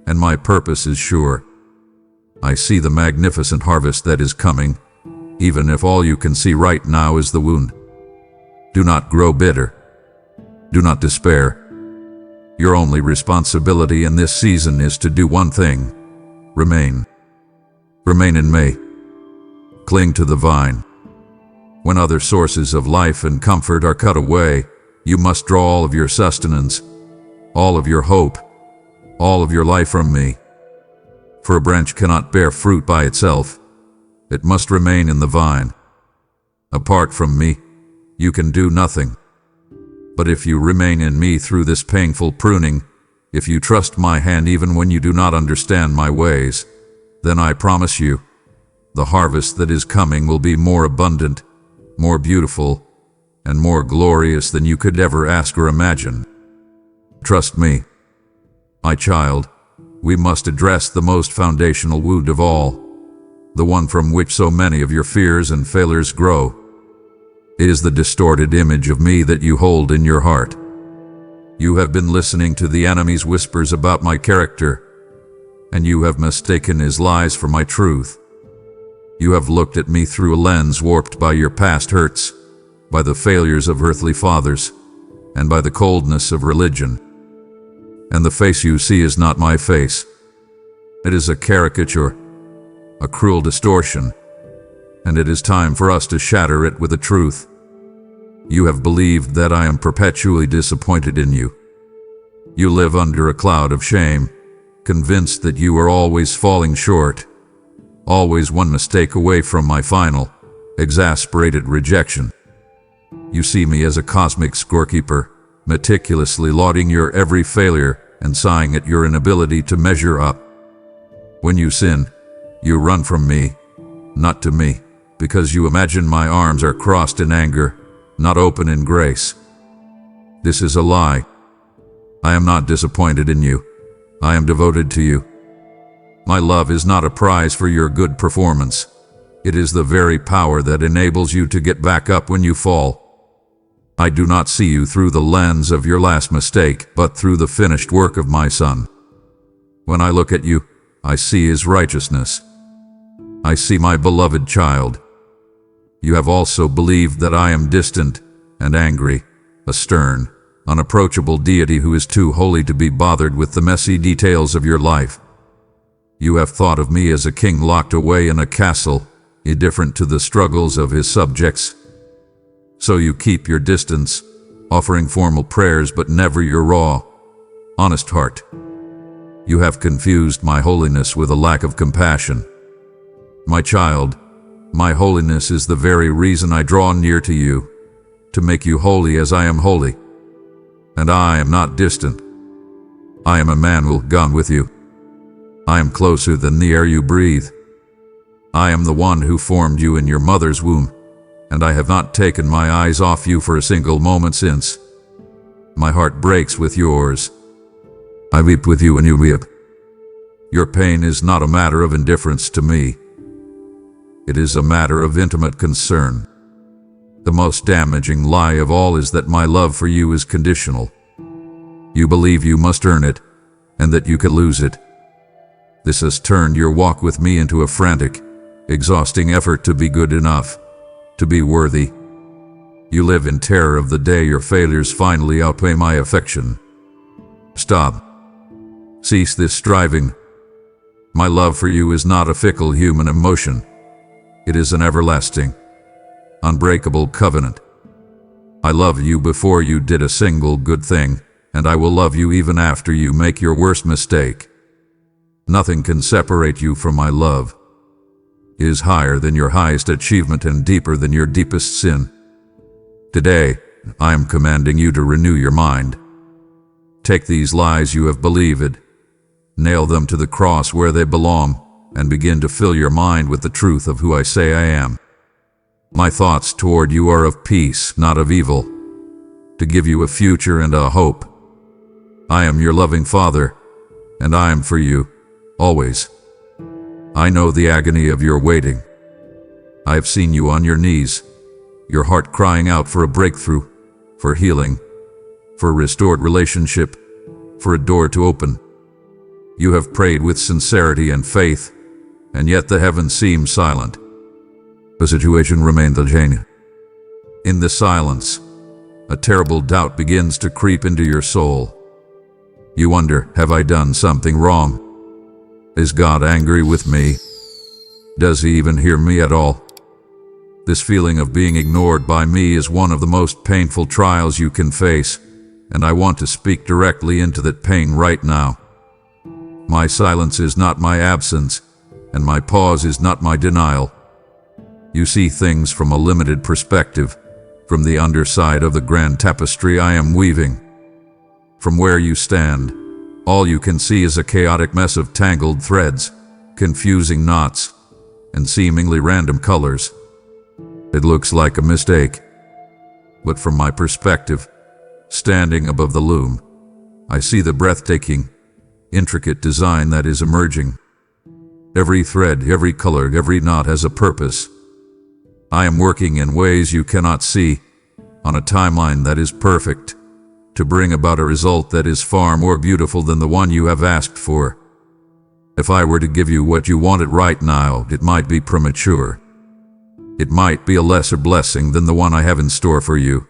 [SPEAKER 1] and my purpose is sure. I see the magnificent harvest that is coming, even if all you can see right now is the wound. Do not grow bitter. Do not despair. Your only responsibility in this season is to do one thing: remain. Remain in me. Cling to the vine. When other sources of life and comfort are cut away, you must draw all of your sustenance, all of your hope, all of your life from me. For a branch cannot bear fruit by itself. It must remain in the vine. Apart from me, you can do nothing. But if you remain in me through this painful pruning, if you trust my hand even when you do not understand my ways, then I promise you, the harvest that is coming will be more abundant, more beautiful, and more glorious than you could ever ask or imagine. Trust me. My child, we must address the most foundational wound of all, the one from which so many of your fears and failures grow. It is the distorted image of me that you hold in your heart. You have been listening to the enemy's whispers about my character, and you have mistaken his lies for my truth. You have looked at me through a lens warped by your past hurts, by the failures of earthly fathers, and by the coldness of religion. And the face you see is not my face. It is a caricature, a cruel distortion, and it is time for us to shatter it with the truth. You have believed that I am perpetually disappointed in you. You live under a cloud of shame, convinced that you are always falling short, always one mistake away from my final, exasperated rejection. You see me as a cosmic scorekeeper, meticulously lauding your every failure and sighing at your inability to measure up. When you sin, you run from me, not to me, because you imagine my arms are crossed in anger, not open in grace. This is a lie. I am not disappointed in you. I am devoted to you. My love is not a prize for your good performance. It is the very power that enables you to get back up when you fall. I do not see you through the lens of your last mistake, but through the finished work of my Son. When I look at you, I see His righteousness. I see my beloved child. You have also believed that I am distant and angry, a stern, unapproachable deity who is too holy to be bothered with the messy details of your life. You have thought of me as a king locked away in a castle, indifferent to the struggles of his subjects. So you keep your distance, offering formal prayers but never your raw, honest heart. You have confused my holiness with a lack of compassion. My child, my holiness is the very reason I draw near to you, to make you holy as I am holy. And I am not distant. I am Emmanuel, gone with you. I am closer than the air you breathe. I am the one who formed you in your mother's womb, and I have not taken my eyes off you for a single moment since. My heart breaks with yours. I weep with you when you weep. Your pain is not a matter of indifference to me. It is a matter of intimate concern. The most damaging lie of all is that my love for you is conditional. You believe you must earn it, and that you could lose it. This has turned your walk with me into a frantic, exhausting effort to be good enough, to be worthy. You live in terror of the day your failures finally outweigh my affection. Stop. Cease this striving. My love for you is not a fickle human emotion. It is an everlasting, unbreakable covenant. I love you before you did a single good thing, and I will love you even after you make your worst mistake. Nothing can separate you from my love. It is higher than your highest achievement and deeper than your deepest sin. Today, I am commanding you to renew your mind. Take these lies you have believed, nail them to the cross where they belong, and begin to fill your mind with the truth of who I say I am. My thoughts toward you are of peace, not of evil, to give you a future and a hope. I am your loving Father, and I am for you, always. I know the agony of your waiting. I have seen you on your knees, your heart crying out for a breakthrough, for healing, for a restored relationship, for a door to open. You have prayed with sincerity and faith, and yet the heavens seem silent. The situation remained the same. In the silence, a terrible doubt begins to creep into your soul. You wonder, have I done something wrong? Is God angry with me? Does He even hear me at all? This feeling of being ignored by me is one of the most painful trials you can face, and I want to speak directly into that pain right now. My silence is not my absence, and my pause is not my denial. You see things from a limited perspective, from the underside of the grand tapestry I am weaving. From where you stand, all you can see is a chaotic mess of tangled threads, confusing knots, and seemingly random colors. It looks like a mistake, but from my perspective, standing above the loom, I see the breathtaking, intricate design that is emerging. Every thread, every color, every knot has a purpose. I am working in ways you cannot see, on a timeline that is perfect, to bring about a result that is far more beautiful than the one you have asked for. If I were to give you what you wanted right now, it might be premature. It might be a lesser blessing than the one I have in store for you.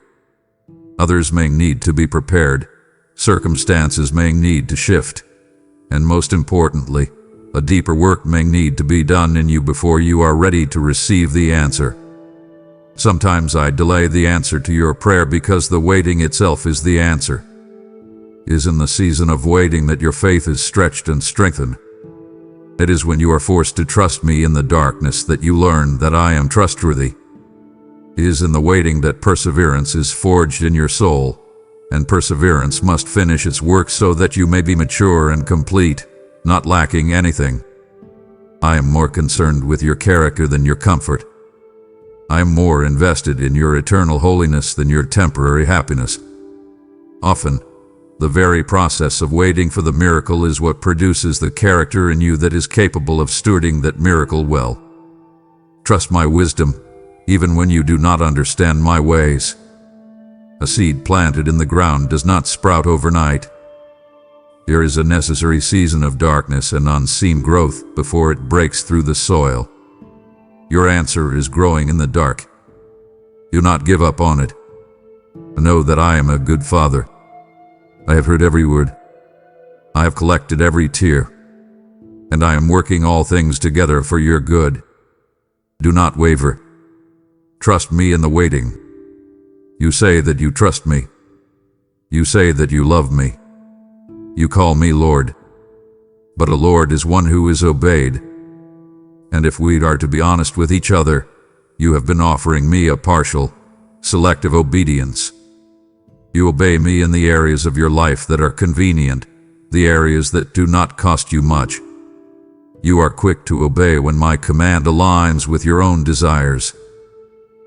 [SPEAKER 1] Others may need to be prepared, circumstances may need to shift, and most importantly, a deeper work may need to be done in you before you are ready to receive the answer. Sometimes I delay the answer to your prayer because the waiting itself is the answer. It is in the season of waiting that your faith is stretched and strengthened. It is when you are forced to trust me in the darkness that you learn that I am trustworthy. It is in the waiting that perseverance is forged in your soul, and perseverance must finish its work so that you may be mature and complete, not lacking anything. I am more concerned with your character than your comfort. I am more invested in your eternal holiness than your temporary happiness. Often, the very process of waiting for the miracle is what produces the character in you that is capable of stewarding that miracle well. Trust my wisdom, even when you do not understand my ways. A seed planted in the ground does not sprout overnight. There is a necessary season of darkness and unseen growth before it breaks through the soil. Your answer is growing in the dark. Do not give up on it. Know that I am a good father. I have heard every word. I have collected every tear. And I am working all things together for your good. Do not waver. Trust me in the waiting. You say that you trust me. You say that you love me. You call me Lord. But a Lord is one who is obeyed. And if we are to be honest with each other, you have been offering me a partial, selective obedience. You obey me in the areas of your life that are convenient, the areas that do not cost you much. You are quick to obey when my command aligns with your own desires.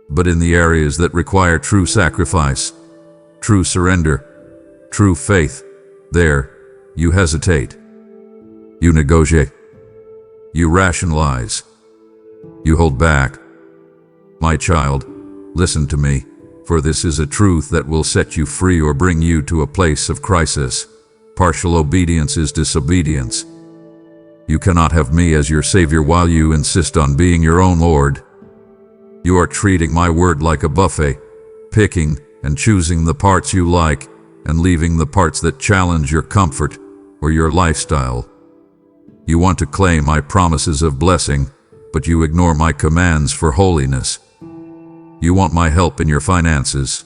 [SPEAKER 1] But in the areas that require true sacrifice, true surrender, true faith, there, you hesitate. You negotiate. You rationalize. You hold back. My child, listen to me, for this is a truth that will set you free or bring you to a place of crisis. Partial obedience is disobedience. You cannot have me as your Savior while you insist on being your own Lord. You are treating my word like a buffet, picking and choosing the parts you like and leaving the parts that challenge your comfort or your lifestyle. You want to claim my promises of blessing, but you ignore my commands for holiness. You want my help in your finances,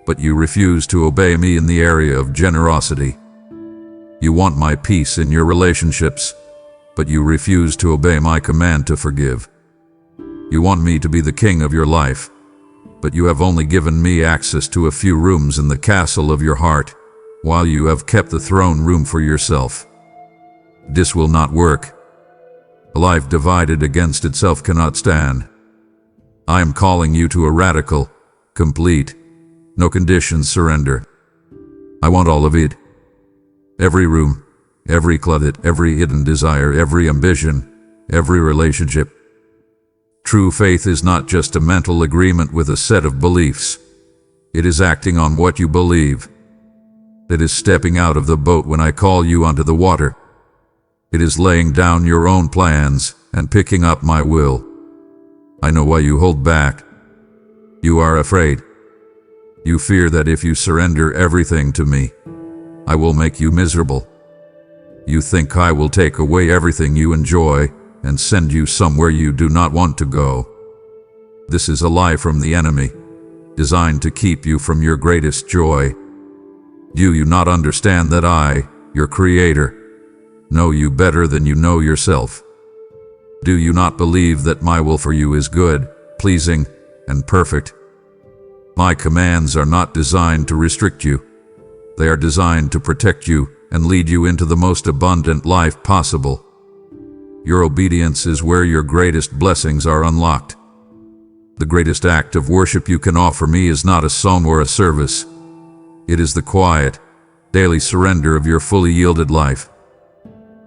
[SPEAKER 1] but you refuse to obey me in the area of generosity. You want my peace in your relationships, but you refuse to obey my command to forgive. You want me to be the king of your life, but you have only given me access to a few rooms in the castle of your heart, while you have kept the throne room for yourself. This will not work. A life divided against itself cannot stand. I am calling you to a radical, complete, no conditions surrender. I want all of it. Every room, every closet, every hidden desire, every ambition, every relationship. True faith is not just a mental agreement with a set of beliefs. It is acting on what you believe. It is stepping out of the boat when I call you onto the water. It is laying down your own plans and picking up my will. I know why you hold back. You are afraid. You fear that if you surrender everything to me, I will make you miserable. You think I will take away everything you enjoy and send you somewhere you do not want to go. This is a lie from the enemy, designed to keep you from your greatest joy. Do you not understand that I, your Creator, know you better than you know yourself? Do you not believe that my will for you is good, pleasing, and perfect? My commands are not designed to restrict you. They are designed to protect you and lead you into the most abundant life possible. Your obedience is where your greatest blessings are unlocked. The greatest act of worship you can offer me is not a song or a service. It is the quiet, daily surrender of your fully yielded life.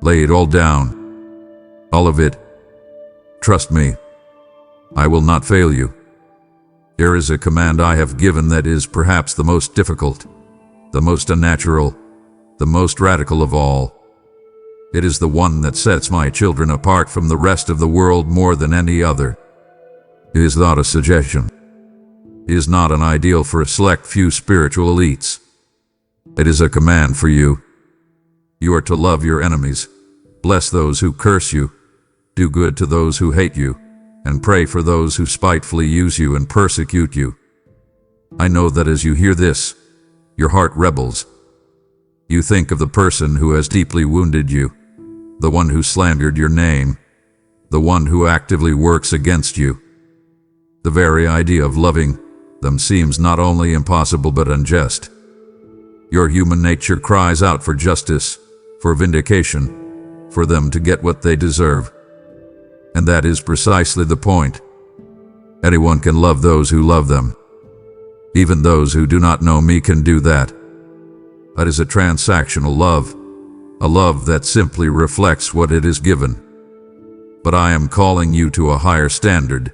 [SPEAKER 1] Lay it all down. All of it. Trust me. I will not fail you. There is a command I have given that is perhaps the most difficult, the most unnatural, the most radical of all. It is the one that sets my children apart from the rest of the world more than any other. It is not a suggestion. It is not an ideal for a select few spiritual elites. It is a command for you. You are to love your enemies, bless those who curse you, do good to those who hate you, and pray for those who spitefully use you and persecute you. I know that as you hear this, your heart rebels. You think of the person who has deeply wounded you, the one who slandered your name, the one who actively works against you. The very idea of loving them seems not only impossible but unjust. Your human nature cries out for justice, for vindication, for them to get what they deserve. And that is precisely the point. Anyone can love those who love them. Even those who do not know me can do that. That is a transactional love, a love that simply reflects what it is given. But I am calling you to a higher standard,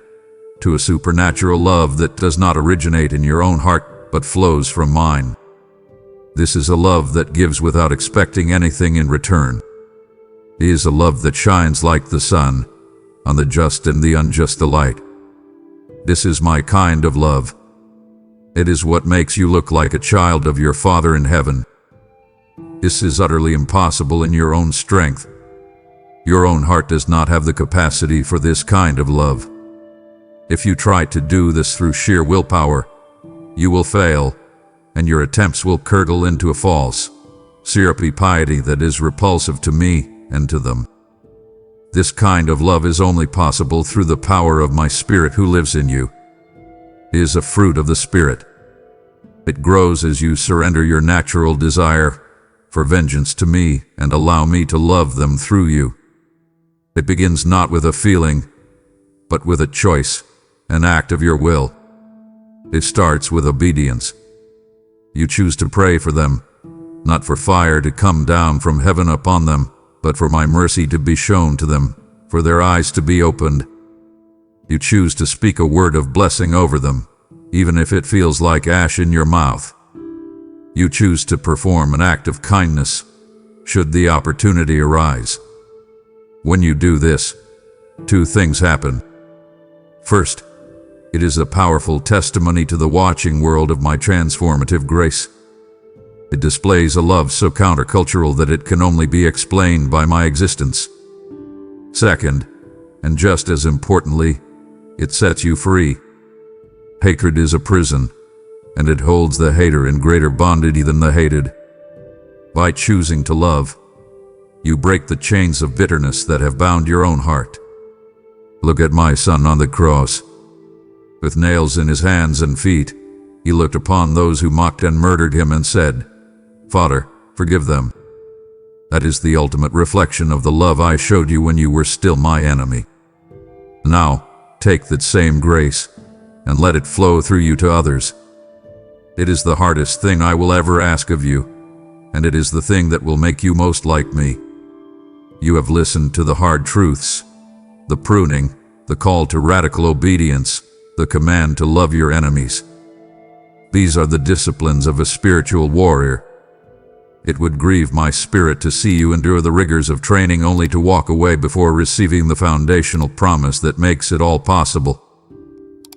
[SPEAKER 1] to a supernatural love that does not originate in your own heart but flows from mine. This is a love that gives without expecting anything in return. It is a love that shines like the sun, on the just and the unjust alike. This is my kind of love. It is what makes you look like a child of your Father in heaven. This is utterly impossible in your own strength. Your own heart does not have the capacity for this kind of love. If you try to do this through sheer willpower, you will fail, and your attempts will curdle into a false, syrupy piety that is repulsive to me and to them. This kind of love is only possible through the power of my Spirit who lives in you. It is a fruit of the Spirit. It grows as you surrender your natural desire for vengeance to me and allow me to love them through you. It begins not with a feeling, but with a choice, an act of your will. It starts with obedience. You choose to pray for them, not for fire to come down from heaven upon them, but for my mercy to be shown to them, for their eyes to be opened. You choose to speak a word of blessing over them, even if it feels like ash in your mouth. You choose to perform an act of kindness, should the opportunity arise. When you do this, two things happen. First, it is a powerful testimony to the watching world of my transformative grace. It displays a love so countercultural that it can only be explained by my existence. Second, and just as importantly, it sets you free. Hatred is a prison, and it holds the hater in greater bondage than the hated. By choosing to love, you break the chains of bitterness that have bound your own heart. Look at my Son on the cross. With nails in his hands and feet, he looked upon those who mocked and murdered him and said, "Father, forgive them." That is the ultimate reflection of the love I showed you when you were still my enemy. Now, take that same grace and let it flow through you to others. It is the hardest thing I will ever ask of you, and it is the thing that will make you most like me. You have listened to the hard truths, the pruning, the call to radical obedience, the command to love your enemies. These are the disciplines of a spiritual warrior. It would grieve my spirit to see you endure the rigors of training only to walk away before receiving the foundational promise that makes it all possible.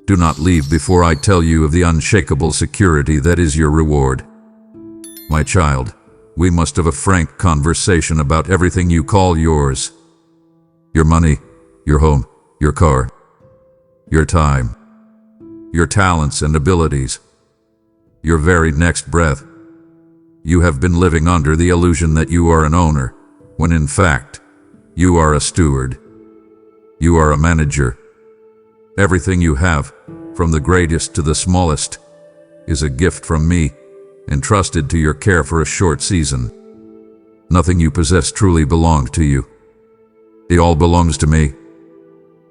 [SPEAKER 1] Do not leave before I tell you of the unshakable security that is your reward. My child, we must have a frank conversation about everything you call yours. Your money, your home, your car, your time, your talents and abilities, your very next breath. You have been living under the illusion that you are an owner, when in fact, you are a steward. You are a manager. Everything you have, from the greatest to the smallest, is a gift from me, entrusted to your care for a short season. Nothing you possess truly belongs to you. It all belongs to me.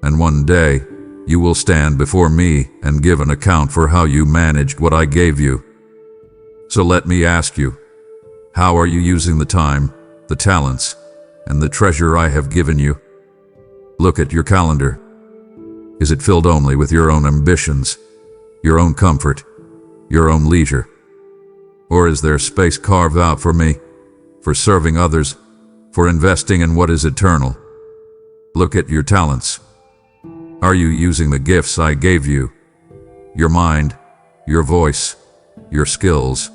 [SPEAKER 1] And one day, you will stand before me and give an account for how you managed what I gave you. So let me ask you, how are you using the time, the talents, and the treasure I have given you? Look at your calendar. Is it filled only with your own ambitions, your own comfort, your own leisure? Or is there space carved out for me, for serving others, for investing in what is eternal? Look at your talents. Are you using the gifts I gave you, your mind, your voice, your skills,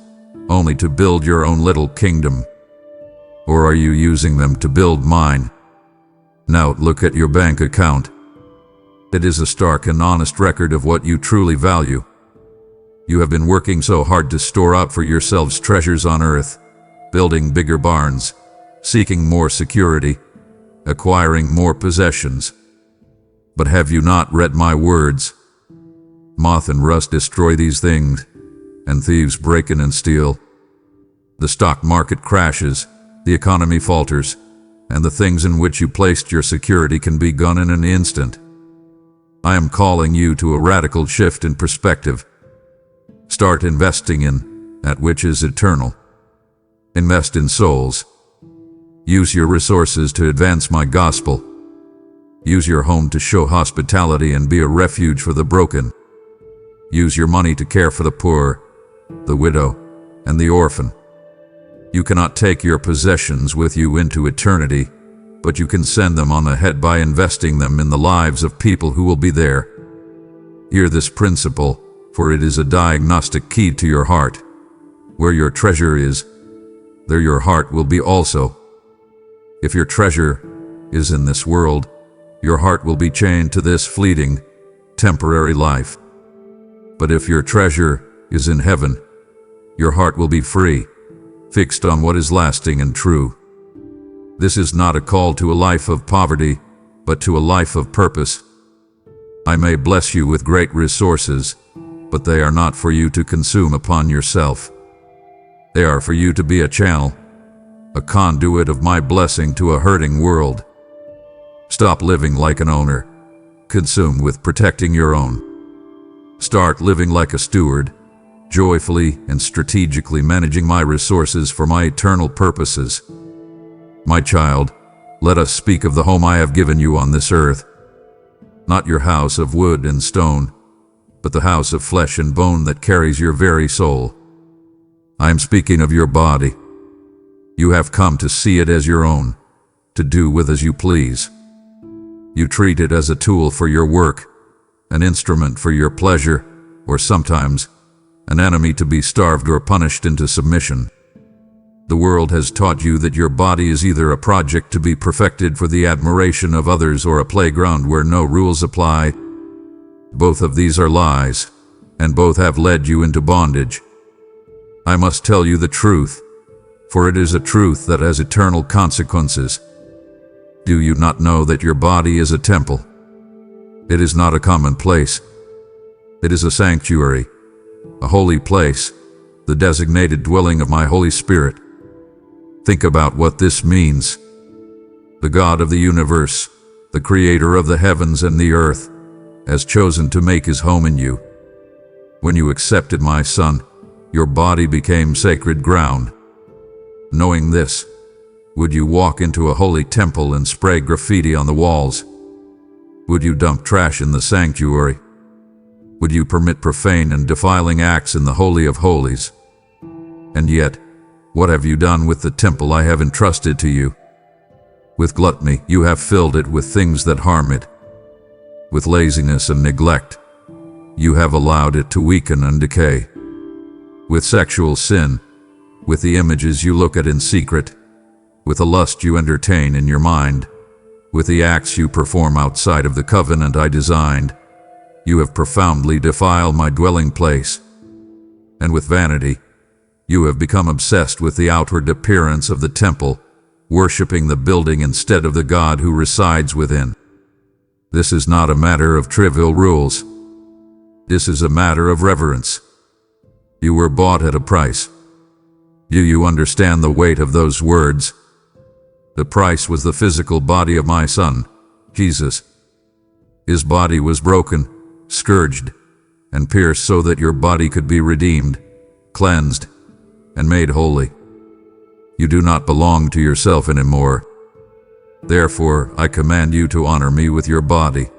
[SPEAKER 1] only to build your own little kingdom? Or are you using them to build mine? Now look at your bank account. It is a stark and honest record of what you truly value. You have been working so hard to store up for yourselves treasures on earth, building bigger barns, seeking more security, acquiring more possessions. But have you not read my words? Moth and rust destroy these things, and thieves break in and steal. The stock market crashes, the economy falters, and the things in which you placed your security can be gone in an instant. I am calling you to a radical shift in perspective. Start investing in that which is eternal. Invest in souls. Use your resources to advance my gospel. Use your home to show hospitality and be a refuge for the broken. Use your money to care for the poor, the widow, and the orphan. You cannot take your possessions with you into eternity, but you can send them on ahead by investing them in the lives of people who will be there. Hear this principle, for it is a diagnostic key to your heart. Where your treasure is, there your heart will be also. If your treasure is in this world, your heart will be chained to this fleeting, temporary life. But if your treasure is in heaven, your heart will be free, fixed on what is lasting and true. This is not a call to a life of poverty, but to a life of purpose. I may bless you with great resources, but they are not for you to consume upon yourself. They are for you to be a channel, a conduit of my blessing to a hurting world. Stop living like an owner, consumed with protecting your own. Start living like a steward, joyfully and strategically managing my resources for my eternal purposes. My child, let us speak of the home I have given you on this earth. Not your house of wood and stone, but the house of flesh and bone that carries your very soul. I am speaking of your body. You have come to see it as your own, to do with as you please. You treat it as a tool for your work, an instrument for your pleasure, or sometimes an enemy to be starved or punished into submission. The world has taught you that your body is either a project to be perfected for the admiration of others or a playground where no rules apply. Both of these are lies, and both have led you into bondage. I must tell you the truth, for it is a truth that has eternal consequences. Do you not know that your body is a temple? It is not a common place. It is a sanctuary, a holy place, the designated dwelling of my Holy Spirit. Think about what this means. The God of the universe, the creator of the heavens and the earth, has chosen to make his home in you. When you accepted my Son, your body became sacred ground. Knowing this, would you walk into a holy temple and spray graffiti on the walls? Would you dump trash in the sanctuary? Would you permit profane and defiling acts in the Holy of Holies? And yet, what have you done with the temple I have entrusted to you? With gluttony, you have filled it with things that harm it. With laziness and neglect, you have allowed it to weaken and decay. With sexual sin, with the images you look at in secret, with the lust you entertain in your mind, with the acts you perform outside of the covenant I designed, you have profoundly defiled my dwelling place. And with vanity, you have become obsessed with the outward appearance of the temple, worshiping the building instead of the God who resides within. This is not a matter of trivial rules. This is a matter of reverence. You were bought at a price. Do you understand the weight of those words? The price was the physical body of my Son, Jesus. His body was broken, scourged, and pierced so that your body could be redeemed, cleansed, and made holy. You do not belong to yourself anymore. Therefore, I command you to honor me with your body.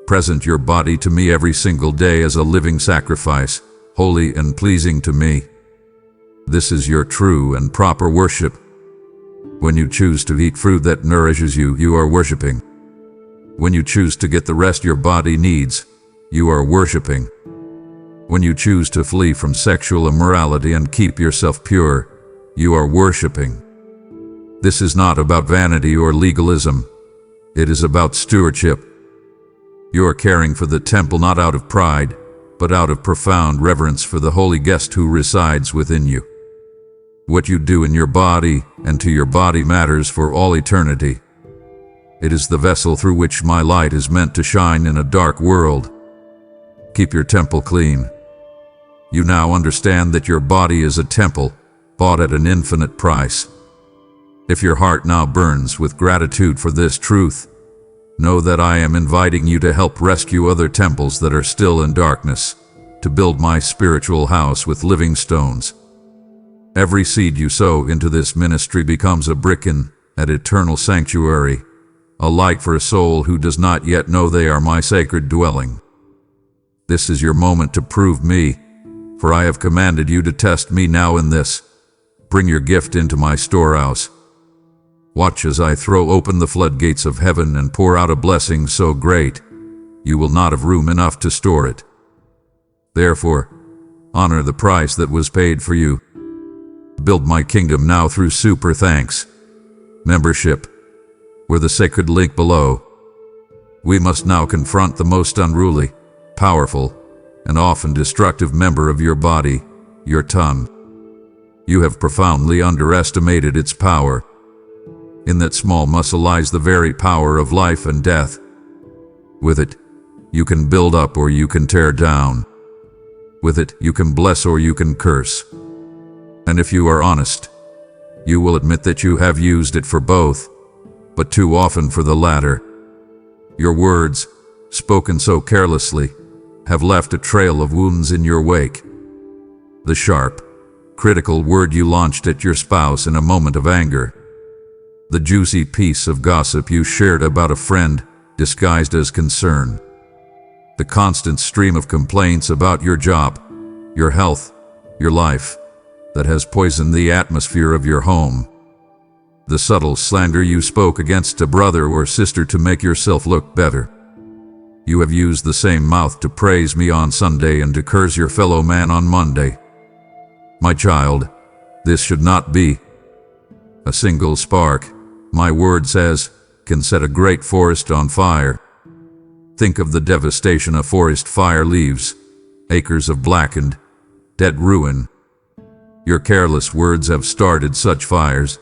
[SPEAKER 1] Present your body to me every single day as a living sacrifice, holy and pleasing to me. This is your true and proper worship. When you choose to eat fruit that nourishes you, you are worshiping. When you choose to get the rest your body needs, you are worshiping. When you choose to flee from sexual immorality and keep yourself pure, you are worshiping. This is not about vanity or legalism. It is about stewardship. You are caring for the temple not out of pride, but out of profound reverence for the holy guest who resides within you. What you do in your body and to your body matters for all eternity. It is the vessel through which my light is meant to shine in a dark world. Keep your temple clean. You now understand that your body is a temple, bought at an infinite price. If your heart now burns with gratitude for this truth, know that I am inviting you to help rescue other temples that are still in darkness, to build my spiritual house with living stones. Every seed you sow into this ministry becomes a brick in an eternal sanctuary, a light for a soul who does not yet know they are my sacred dwelling. This is your moment to prove me, for I have commanded you to test me now in this. Bring your gift into my storehouse. Watch as I throw open the floodgates of heaven and pour out a blessing so great, you will not have room enough to store it. Therefore, honor the price that was paid for you. Build my kingdom now through super thanks. Membership. We're the sacred link below. We must now confront the most unruly, powerful, and often destructive member of your body, your tongue. You have profoundly underestimated its power. In that small muscle lies the very power of life and death. With it, you can build up or you can tear down. With it, you can bless or you can curse. And if you are honest, you will admit that you have used it for both, but too often for the latter. Your words, spoken so carelessly, have left a trail of wounds in your wake. The sharp, critical word you launched at your spouse in a moment of anger. The juicy piece of gossip you shared about a friend disguised as concern. The constant stream of complaints about your job, your health, your life, that has poisoned the atmosphere of your home. The subtle slander you spoke against a brother or sister to make yourself look better. You have used the same mouth to praise me on Sunday and to curse your fellow man on Monday. My child, this should not be. A single spark, my word says, can set a great forest on fire. Think of the devastation a forest fire leaves, acres of blackened, dead ruin. Your careless words have started such fires.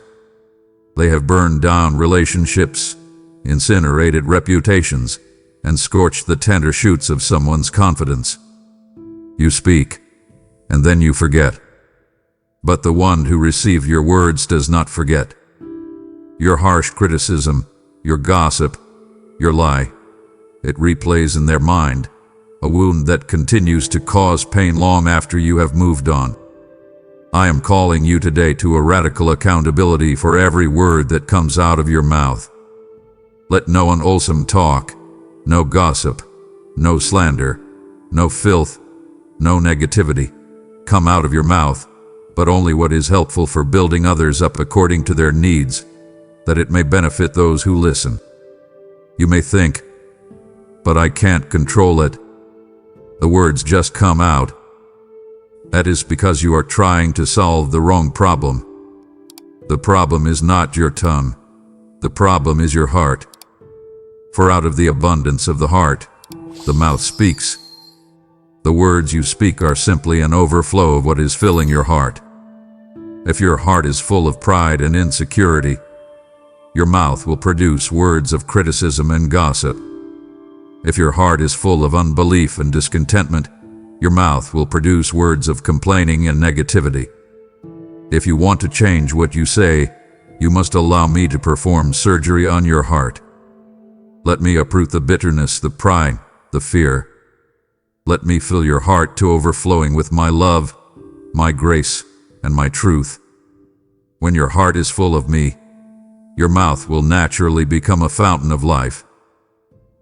[SPEAKER 1] They have burned down relationships, incinerated reputations, and scorched the tender shoots of someone's confidence. You speak, and then you forget. But the one who received your words does not forget. Your harsh criticism, your gossip, your lie, it replays in their mind, a wound that continues to cause pain long after you have moved on. I am calling you today to a radical accountability for every word that comes out of your mouth. Let no unwholesome talk, No gossip, no slander, no filth, no negativity come out of your mouth, but only what is helpful for building others up according to their needs, that it may benefit those who listen. You may think, but I can't control it. The words just come out. That is because you are trying to solve the wrong problem. The problem is not your tongue. The problem is your heart. For out of the abundance of the heart, the mouth speaks. The words you speak are simply an overflow of what is filling your heart. If your heart is full of pride and insecurity, your mouth will produce words of criticism and gossip. If your heart is full of unbelief and discontentment, your mouth will produce words of complaining and negativity. If you want to change what you say, you must allow me to perform surgery on your heart. Let me uproot the bitterness, the pride, the fear. Let me fill your heart to overflowing with my love, my grace, and my truth. When your heart is full of me, your mouth will naturally become a fountain of life.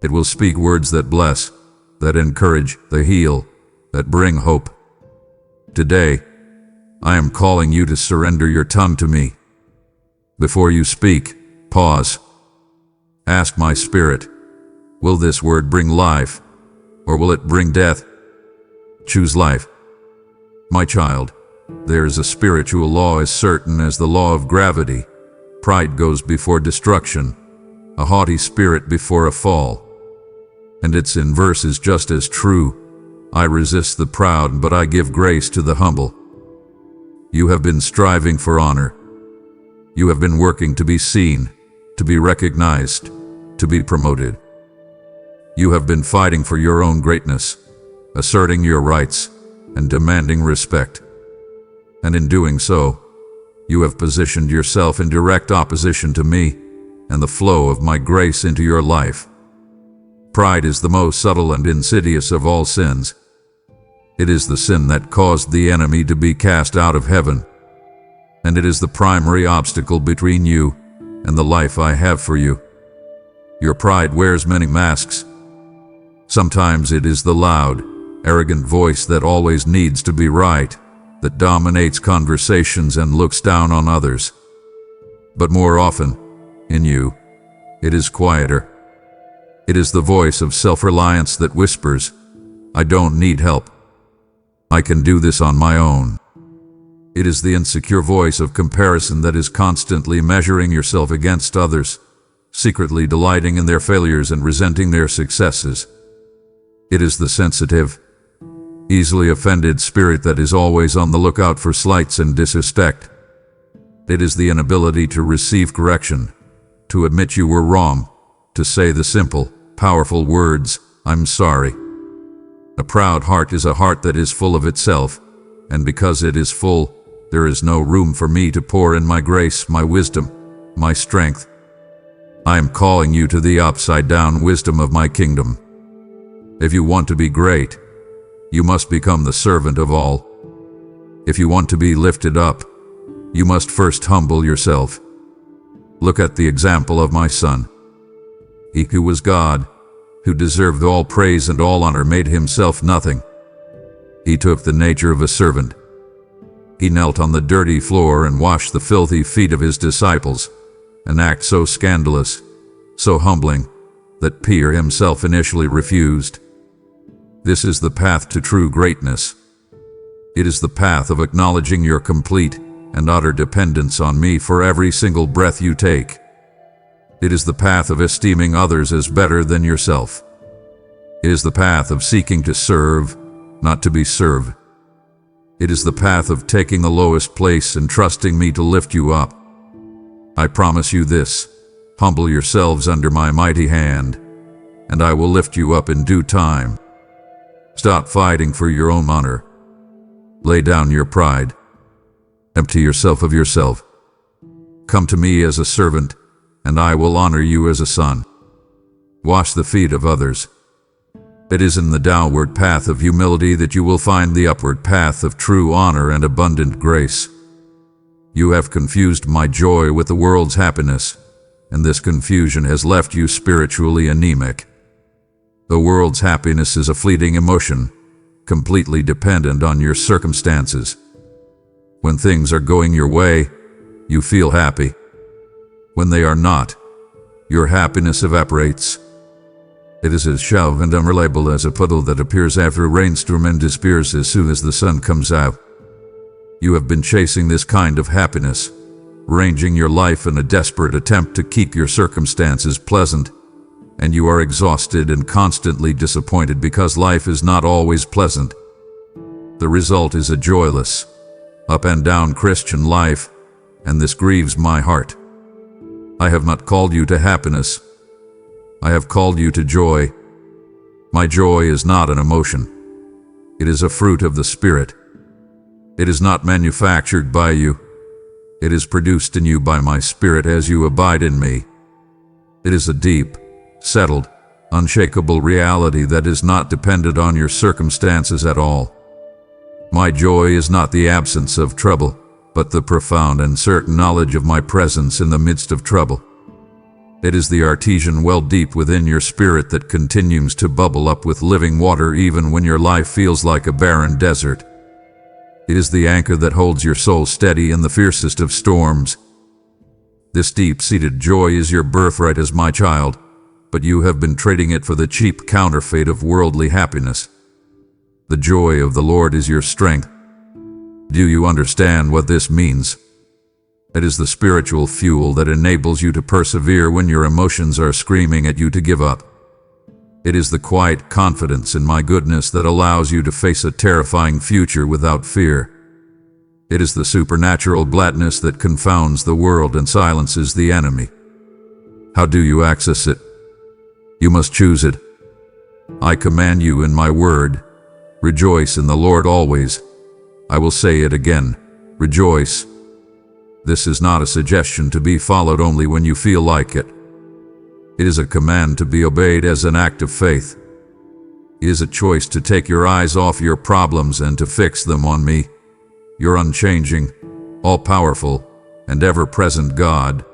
[SPEAKER 1] It will speak words that bless, that encourage, that heal, that bring hope. Today, I am calling you to surrender your tongue to me. Before you speak, pause. Ask my spirit, will this word bring life, or will it bring death? Choose life. My child, there is a spiritual law as certain as the law of gravity. Pride goes before destruction, a haughty spirit before a fall. And its inverse is just as true. I resist the proud, but I give grace to the humble. You have been striving for honor. You have been working to be seen, to be recognized, to be promoted. You have been fighting for your own greatness, asserting your rights, and demanding respect. And in doing so, you have positioned yourself in direct opposition to me and the flow of my grace into your life. Pride is the most subtle and insidious of all sins. It is the sin that caused the enemy to be cast out of heaven, and it is the primary obstacle between you and the life I have for you. Your pride wears many masks. Sometimes it is the loud, arrogant voice that always needs to be right, that dominates conversations and looks down on others. But more often, in you, it is quieter. It is the voice of self-reliance that whispers, I don't need help. I can do this on my own. It is the insecure voice of comparison that is constantly measuring yourself against others, secretly delighting in their failures and resenting their successes. It is the sensitive, easily offended spirit that is always on the lookout for slights and disrespect. It is the inability to receive correction, to admit you were wrong, to say the simple, powerful words, I'm sorry. A proud heart is a heart that is full of itself, and because it is full, there is no room for me to pour in my grace, my wisdom, my strength. I am calling you to the upside-down wisdom of my kingdom. If you want to be great, you must become the servant of all. If you want to be lifted up, you must first humble yourself. Look at the example of my son. He who was God, who deserved all praise and all honor, made himself nothing. He took the nature of a servant. He knelt on the dirty floor and washed the filthy feet of his disciples, an act so scandalous, so humbling, that Peter himself initially refused. This is the path to true greatness. It is the path of acknowledging your complete and utter dependence on me for every single breath you take. It is the path of esteeming others as better than yourself. It is the path of seeking to serve, not to be served. It is the path of taking the lowest place and trusting me to lift you up. I promise you this, humble yourselves under my mighty hand, and I will lift you up in due time. Stop fighting for your own honor. Lay down your pride. Empty yourself of yourself. Come to me as a servant, and I will honor you as a son. Wash the feet of others. It is in the downward path of humility that you will find the upward path of true honor and abundant grace. You have confused my joy with the world's happiness, and this confusion has left you spiritually anemic. The world's happiness is a fleeting emotion, completely dependent on your circumstances. When things are going your way, you feel happy. When they are not, your happiness evaporates. It is as shallow and unreliable as a puddle that appears after a rainstorm and disappears as soon as the sun comes out. You have been chasing this kind of happiness, arranging your life in a desperate attempt to keep your circumstances pleasant, and you are exhausted and constantly disappointed because life is not always pleasant. The result is a joyless, up and down Christian life, and this grieves my heart. I have not called you to happiness. I have called you to joy. My joy is not an emotion. It is a fruit of the Spirit. It is not manufactured by you. It is produced in you by my Spirit as you abide in me. It is a deep, settled, unshakable reality that is not dependent on your circumstances at all. My joy is not the absence of trouble, but the profound and certain knowledge of my presence in the midst of trouble. It is the artesian well deep within your spirit that continues to bubble up with living water even when your life feels like a barren desert. It is the anchor that holds your soul steady in the fiercest of storms. This deep-seated joy is your birthright as my child, but you have been trading it for the cheap counterfeit of worldly happiness. The joy of the Lord is your strength. Do you understand what this means? It is the spiritual fuel that enables you to persevere when your emotions are screaming at you to give up. It is the quiet confidence in my goodness that allows you to face a terrifying future without fear. It is the supernatural gladness that confounds the world and silences the enemy. How do you access it? You must choose it. I command you in my word, rejoice in the Lord always. I will say it again, rejoice. This is not a suggestion to be followed only when you feel like it. It is a command to be obeyed as an act of faith. It is a choice to take your eyes off your problems and to fix them on me, your unchanging, all-powerful, and ever-present God.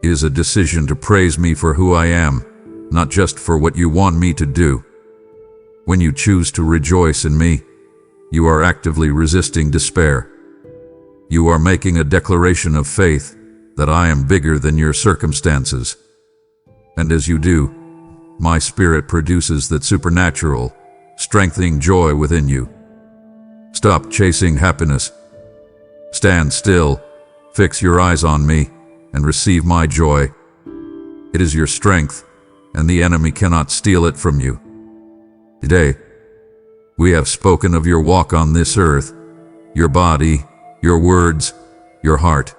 [SPEAKER 1] It is a decision to praise me for who I am, not just for what you want me to do. When you choose to rejoice in me, you are actively resisting despair. You are making a declaration of faith that I am bigger than your circumstances. And as you do, my Spirit produces that supernatural, strengthening joy within you. Stop chasing happiness. Stand still, fix your eyes on me, and receive my joy. It is your strength, and the enemy cannot steal it from you. Today, we have spoken of your walk on this earth, your body, your words, your heart.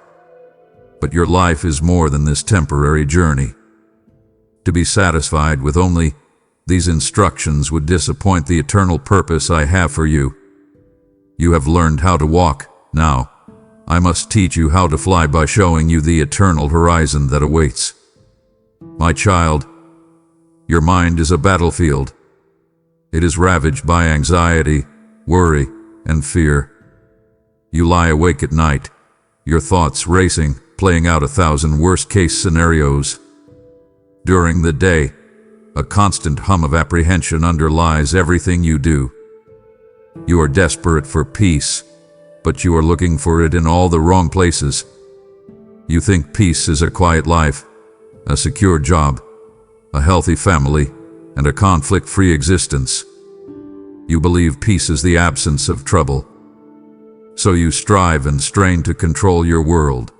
[SPEAKER 1] But your life is more than this temporary journey. To be satisfied with only these instructions would disappoint the eternal purpose I have for you. You have learned how to walk. Now, I must teach you how to fly by showing you the eternal horizon that awaits. My child, your mind is a battlefield. It is ravaged by anxiety, worry, and fear. You lie awake at night, your thoughts racing, playing out 1,000 worst-case scenarios. During the day, a constant hum of apprehension underlies everything you do. You are desperate for peace, but you are looking for it in all the wrong places. You think peace is a quiet life, a secure job, a healthy family, and a conflict-free existence. You believe peace is the absence of trouble. So you strive and strain to control your world,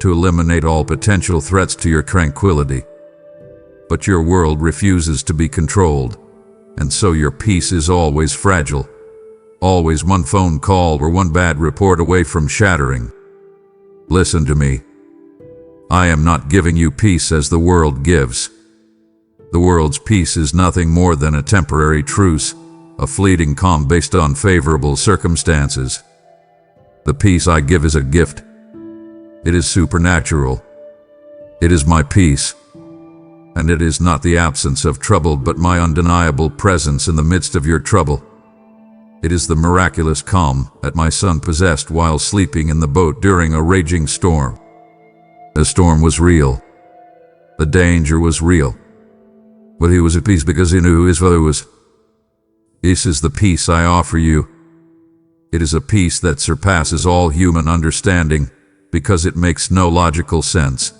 [SPEAKER 1] to eliminate all potential threats to your tranquility. But your world refuses to be controlled, and so your peace is always fragile, always one phone call or one bad report away from shattering. Listen to me. I am not giving you peace as the world gives. The world's peace is nothing more than a temporary truce, a fleeting calm based on favorable circumstances. The peace I give is a gift. It is supernatural. It is my peace. And it is not the absence of trouble but my undeniable presence in the midst of your trouble. It is the miraculous calm that my son possessed while sleeping in the boat during a raging storm. The storm was real. The danger was real. But he was at peace because he knew who his Father was. This is the peace I offer you. It is a peace that surpasses all human understanding because it makes no logical sense.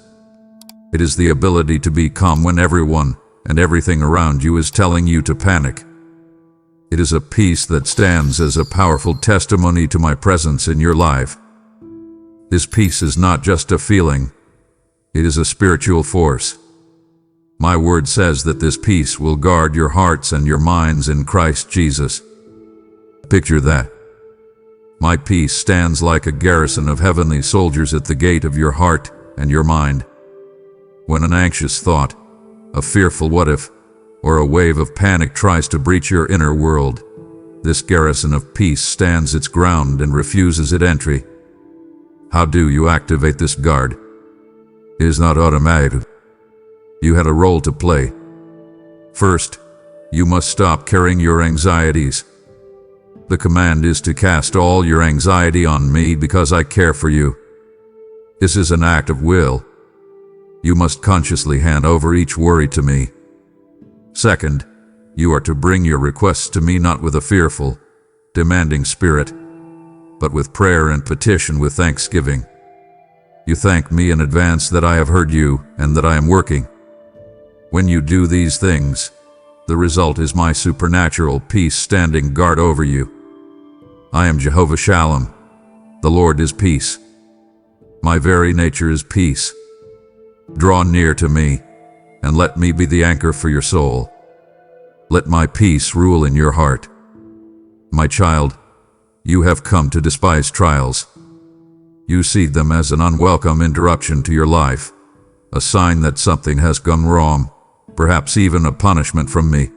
[SPEAKER 1] It is the ability to be calm when everyone and everything around you is telling you to panic. It is a peace that stands as a powerful testimony to my presence in your life. This peace is not just a feeling. It is a spiritual force. My word says that this peace will guard your hearts and your minds in Christ Jesus. Picture that. My peace stands like a garrison of heavenly soldiers at the gate of your heart and your mind. When an anxious thought, a fearful what if, or a wave of panic tries to breach your inner world, this garrison of peace stands its ground and refuses it entry. How do you activate this guard? It is not automatic. You had a role to play. First, you must stop carrying your anxieties. The command is to cast all your anxiety on me because I care for you. This is an act of will. You must consciously hand over each worry to me. Second, you are to bring your requests to me not with a fearful, demanding spirit, but with prayer and petition with thanksgiving. You thank me in advance that I have heard you and that I am working. When you do these things, the result is my supernatural peace standing guard over you. I am Jehovah Shalom. The Lord is peace. My very nature is peace. Draw near to me, and let me be the anchor for your soul. Let my peace rule in your heart. My child, you have come to despise trials. You see them as an unwelcome interruption to your life, a sign that something has gone wrong, perhaps even a punishment from me.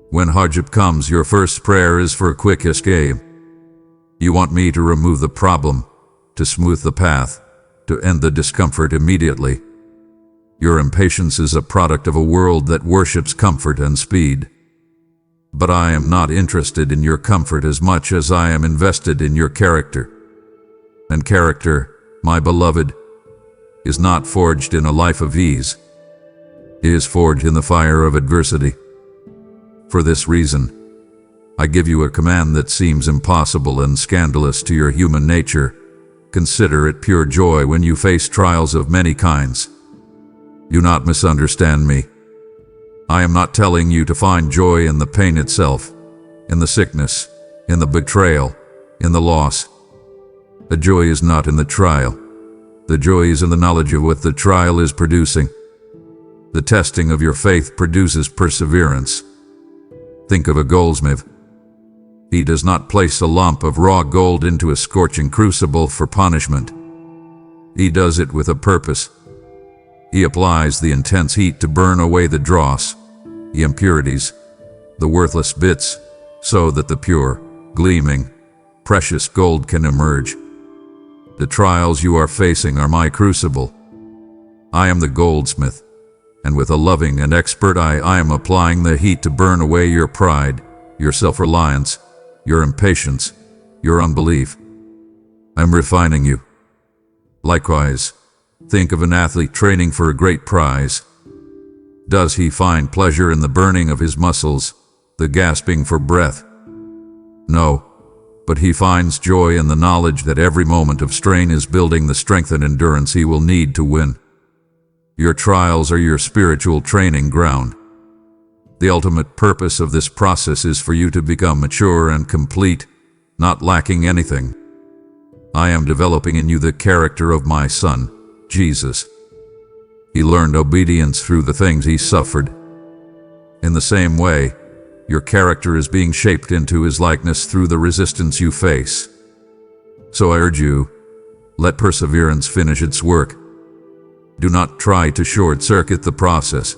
[SPEAKER 1] When hardship comes, your first prayer is for a quick escape. You want me to remove the problem, to smooth the path, to end the discomfort immediately. Your impatience is a product of a world that worships comfort and speed. But I am not interested in your comfort as much as I am invested in your character. And character, my beloved, is not forged in a life of ease. It is forged in the fire of adversity. For this reason, I give you a command that seems impossible and scandalous to your human nature. Consider it pure joy when you face trials of many kinds. Do not misunderstand me. I am not telling you to find joy in the pain itself, in the sickness, in the betrayal, in the loss. The joy is not in the trial. The joy is in the knowledge of what the trial is producing. The testing of your faith produces perseverance. Think of a goldsmith. He does not place a lump of raw gold into a scorching crucible for punishment. He does it with a purpose. He applies the intense heat to burn away the dross, the impurities, the worthless bits, so that the pure, gleaming, precious gold can emerge. The trials you are facing are my crucible. I am the goldsmith, and with a loving and expert eye I am applying the heat to burn away your pride, your self-reliance, your impatience, your unbelief. I'm refining you. Likewise, think of an athlete training for a great prize. Does he find pleasure in the burning of his muscles, the gasping for breath? No, but he finds joy in the knowledge that every moment of strain is building the strength and endurance he will need to win. Your trials are your spiritual training ground. The ultimate purpose of this process is for you to become mature and complete, not lacking anything. I am developing in you the character of my Son, Jesus. He learned obedience through the things he suffered. In the same way, your character is being shaped into his likeness through the resistance you face. So I urge you, let perseverance finish its work. Do not try to short-circuit the process.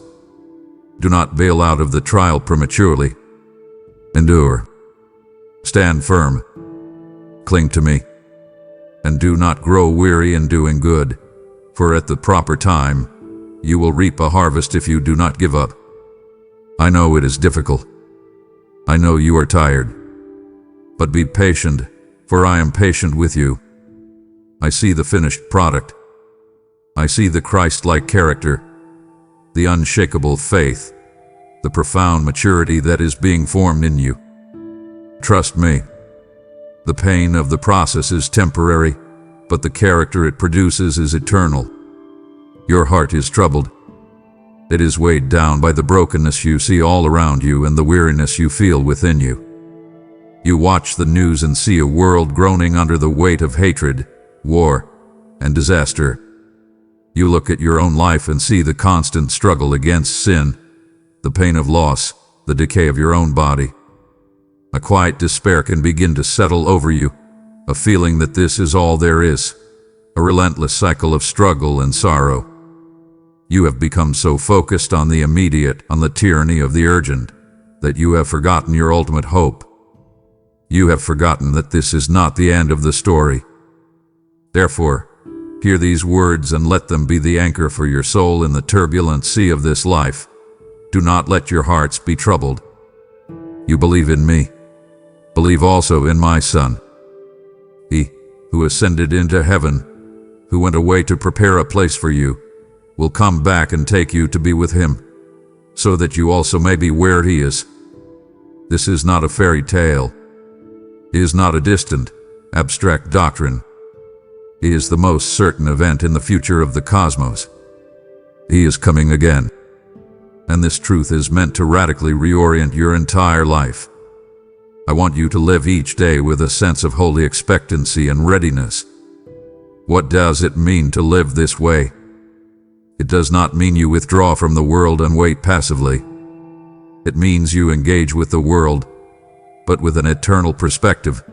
[SPEAKER 1] Do not bail out of the trial prematurely. Endure. Stand firm. Cling to me. And do not grow weary in doing good, for at the proper time, you will reap a harvest if you do not give up. I know it is difficult. I know you are tired. But be patient, for I am patient with you. I see the finished product. I see the Christ-like character, the unshakable faith, the profound maturity that is being formed in you. Trust me, the pain of the process is temporary, but the character it produces is eternal. Your heart is troubled. It is weighed down by the brokenness you see all around you and the weariness you feel within you. You watch the news and see a world groaning under the weight of hatred, war, and disaster. You look at your own life and see the constant struggle against sin, the pain of loss, the decay of your own body. A quiet despair can begin to settle over you, a feeling that this is all there is, a relentless cycle of struggle and sorrow. You have become so focused on the immediate, on the tyranny of the urgent, that you have forgotten your ultimate hope. You have forgotten that this is not the end of the story. Therefore, hear these words and let them be the anchor for your soul in the turbulent sea of this life. Do not let your hearts be troubled. You believe in me. Believe also in my Son. He, who ascended into heaven, who went away to prepare a place for you, will come back and take you to be with him, so that you also may be where he is. This is not a fairy tale. It is not a distant, abstract doctrine. It is the most certain event in the future of the cosmos. He is coming again. And this truth is meant to radically reorient your entire life. I want you to live each day with a sense of holy expectancy and readiness. What does it mean to live this way? It does not mean you withdraw from the world and wait passively. It means you engage with the world, but with an eternal perspective.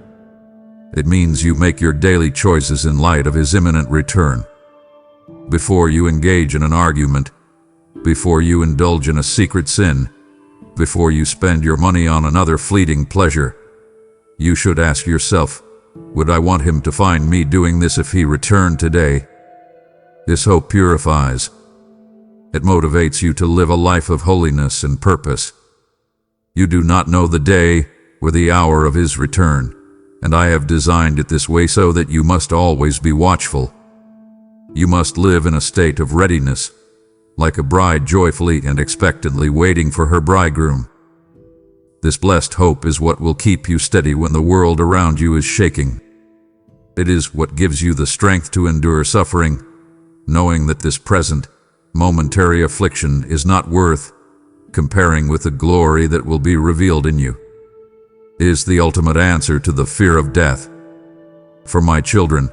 [SPEAKER 1] It means you make your daily choices in light of his imminent return. Before you engage in an argument, before you indulge in a secret sin, before you spend your money on another fleeting pleasure, you should ask yourself, would I want him to find me doing this if he returned today? This hope purifies. It motivates you to live a life of holiness and purpose. You do not know the day or the hour of his return, and I have designed it this way so that you must always be watchful. You must live in a state of readiness, like a bride joyfully and expectantly waiting for her bridegroom. This blessed hope is what will keep you steady when the world around you is shaking. It is what gives you the strength to endure suffering, knowing that this present, momentary affliction is not worth comparing with the glory that will be revealed in you. It is the ultimate answer to the fear of death. For my children,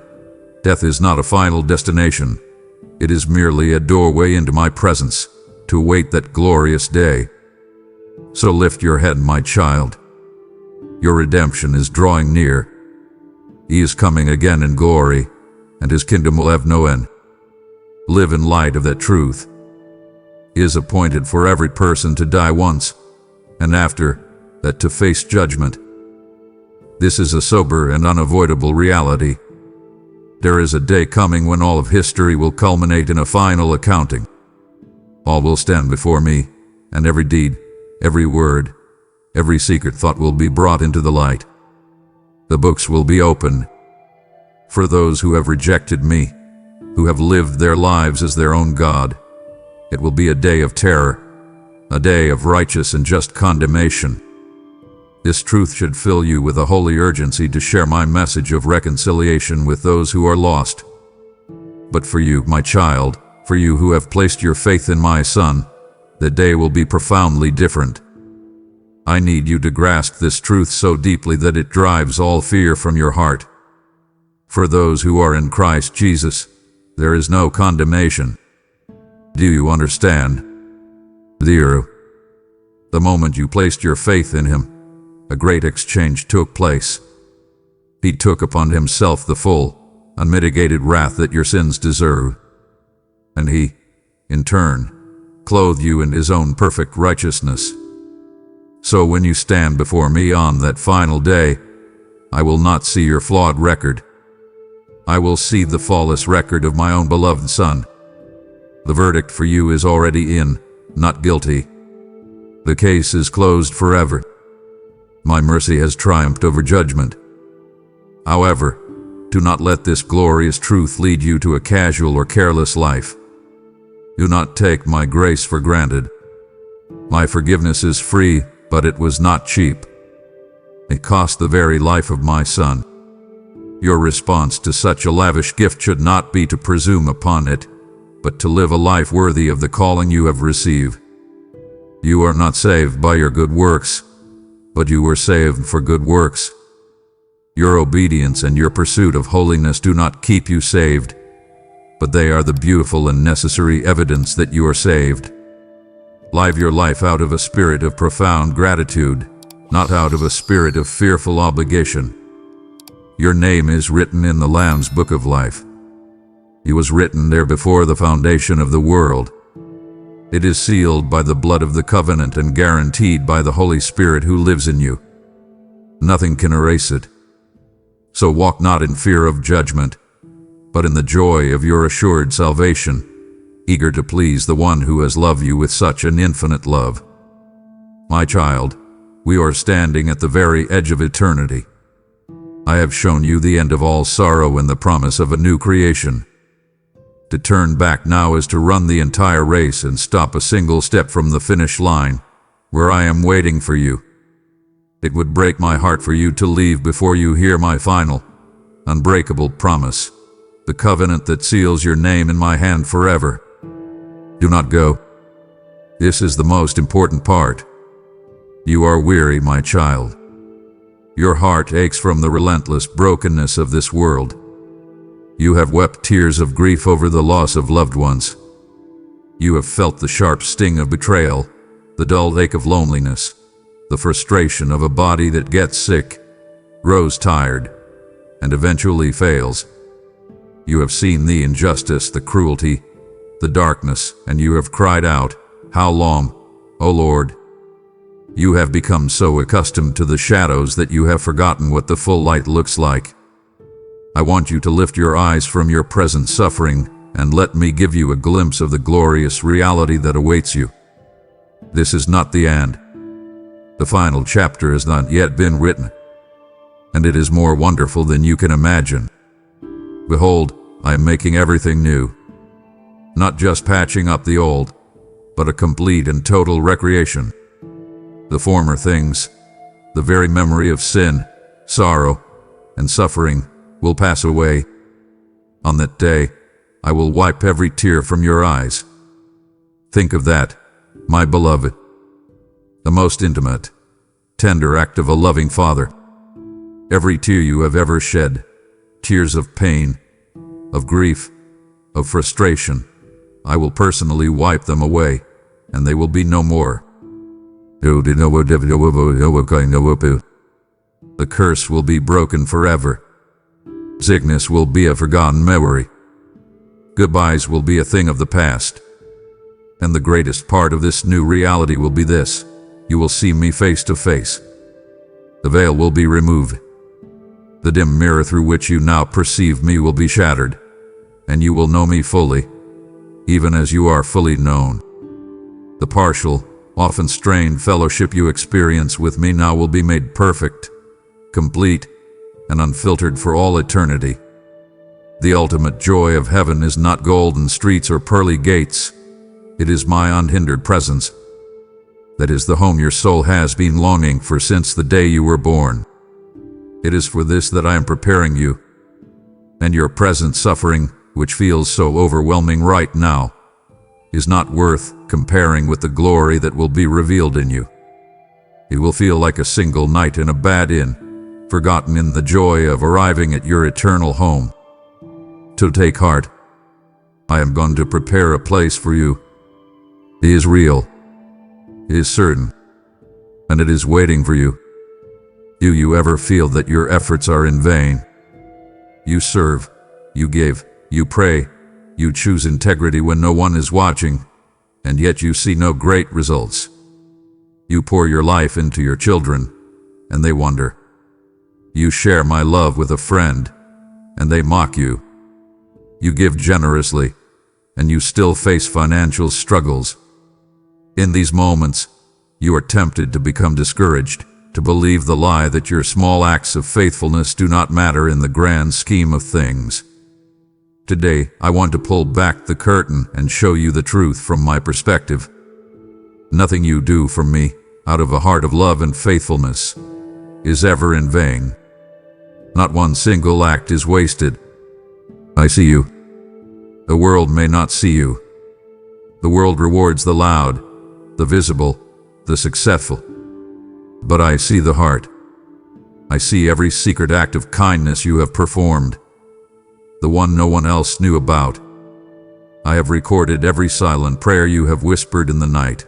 [SPEAKER 1] death is not a final destination. It is merely a doorway into my presence, to await that glorious day. So lift your head, my child. Your redemption is drawing near. He is coming again in glory, and his kingdom will have no end. Live in light of that truth. It is appointed for every person to die once, and after that to face judgment. This is a sober and unavoidable reality. There is a day coming when all of history will culminate in a final accounting. All will stand before me, and every deed, every word, every secret thought will be brought into the light. The books will be opened. For those who have rejected me, who have lived their lives as their own God, it will be a day of terror, a day of righteous and just condemnation. This truth should fill you with a holy urgency to share my message of reconciliation with those who are lost. But for you, my child, for you who have placed your faith in my Son, the day will be profoundly different. I need you to grasp this truth so deeply that it drives all fear from your heart. For those who are in Christ Jesus, there is no condemnation. Do you understand? Dear, the moment you placed your faith in him, a great exchange took place. He took upon himself the full, unmitigated wrath that your sins deserve. And he, in turn, clothed you in his own perfect righteousness. So when you stand before me on that final day, I will not see your flawed record. I will see the flawless record of my own beloved Son. The verdict for you is already in, not guilty. The case is closed forever. My mercy has triumphed over judgment. However, do not let this glorious truth lead you to a casual or careless life. Do not take my grace for granted. My forgiveness is free, but it was not cheap. It cost the very life of my son. Your response to such a lavish gift should not be to presume upon it, but to live a life worthy of the calling you have received. You are not saved by your good works, but you were saved for good works. Your obedience and your pursuit of holiness do not keep you saved, but they are the beautiful and necessary evidence that you are saved. Live your life out of a spirit of profound gratitude, not out of a spirit of fearful obligation. Your name is written in the Lamb's Book of Life. It was written there before the foundation of the world. It is sealed by the blood of the covenant and guaranteed by the Holy Spirit who lives in you. Nothing can erase it. So walk not in fear of judgment, but in the joy of your assured salvation, eager to please the one who has loved you with such an infinite love. My child, we are standing at the very edge of eternity. I have shown you the end of all sorrow and the promise of a new creation. To turn back now is to run the entire race and stop a single step from the finish line, where I am waiting for you. It would break my heart for you to leave before you hear my final, unbreakable promise, the covenant that seals your name in my hand forever. Do not go. This is the most important part. You are weary, my child. Your heart aches from the relentless brokenness of this world. You have wept tears of grief over the loss of loved ones. You have felt the sharp sting of betrayal, the dull ache of loneliness, the frustration of a body that gets sick, grows tired, and eventually fails. You have seen the injustice, the cruelty, the darkness, and you have cried out, "How long, O Lord?" You have become so accustomed to the shadows that you have forgotten what the full light looks like. I want you to lift your eyes from your present suffering and let me give you a glimpse of the glorious reality that awaits you. This is not the end. The final chapter has not yet been written, and it is more wonderful than you can imagine. Behold, I am making everything new. Not just patching up the old, but a complete and total recreation. The former things, the very memory of sin, sorrow, and suffering, will pass away. On that day, I will wipe every tear from your eyes. Think of that, my beloved. The most intimate, tender act of a loving Father. Every tear you have ever shed, tears of pain, of grief, of frustration, I will personally wipe them away, and they will be no more. The curse will be broken forever. Sickness will be a forgotten memory. Goodbyes will be a thing of the past. And the greatest part of this new reality will be this: you will see me face to face. The veil will be removed. The dim mirror through which you now perceive me will be shattered, and you will know me fully, even as you are fully known. The partial, often strained fellowship you experience with me now will be made perfect, complete, and unfiltered for all eternity. The ultimate joy of heaven is not golden streets or pearly gates. It is my unhindered presence. That is the home your soul has been longing for since the day you were born. It is for this that I am preparing you. And your present suffering, which feels so overwhelming right now, is not worth comparing with the glory that will be revealed in you. It will feel like a single night in a bad inn, forgotten in the joy of arriving at your eternal home. So take heart. I am going to prepare a place for you. It is real. It is certain. And it is waiting for you. Do you ever feel that your efforts are in vain? You serve, you give, you pray, you choose integrity when no one is watching, and yet you see no great results. You pour your life into your children, and they wonder. You share my love with a friend, and they mock you. You give generously, and you still face financial struggles. In these moments, you are tempted to become discouraged, to believe the lie that your small acts of faithfulness do not matter in the grand scheme of things. Today, I want to pull back the curtain and show you the truth from my perspective. Nothing you do for me, out of a heart of love and faithfulness, is ever in vain. Not one single act is wasted. I see you. The world may not see you. The world rewards the loud, the visible, the successful. But I see the heart. I see every secret act of kindness you have performed, the one no one else knew about. I have recorded every silent prayer you have whispered in the night.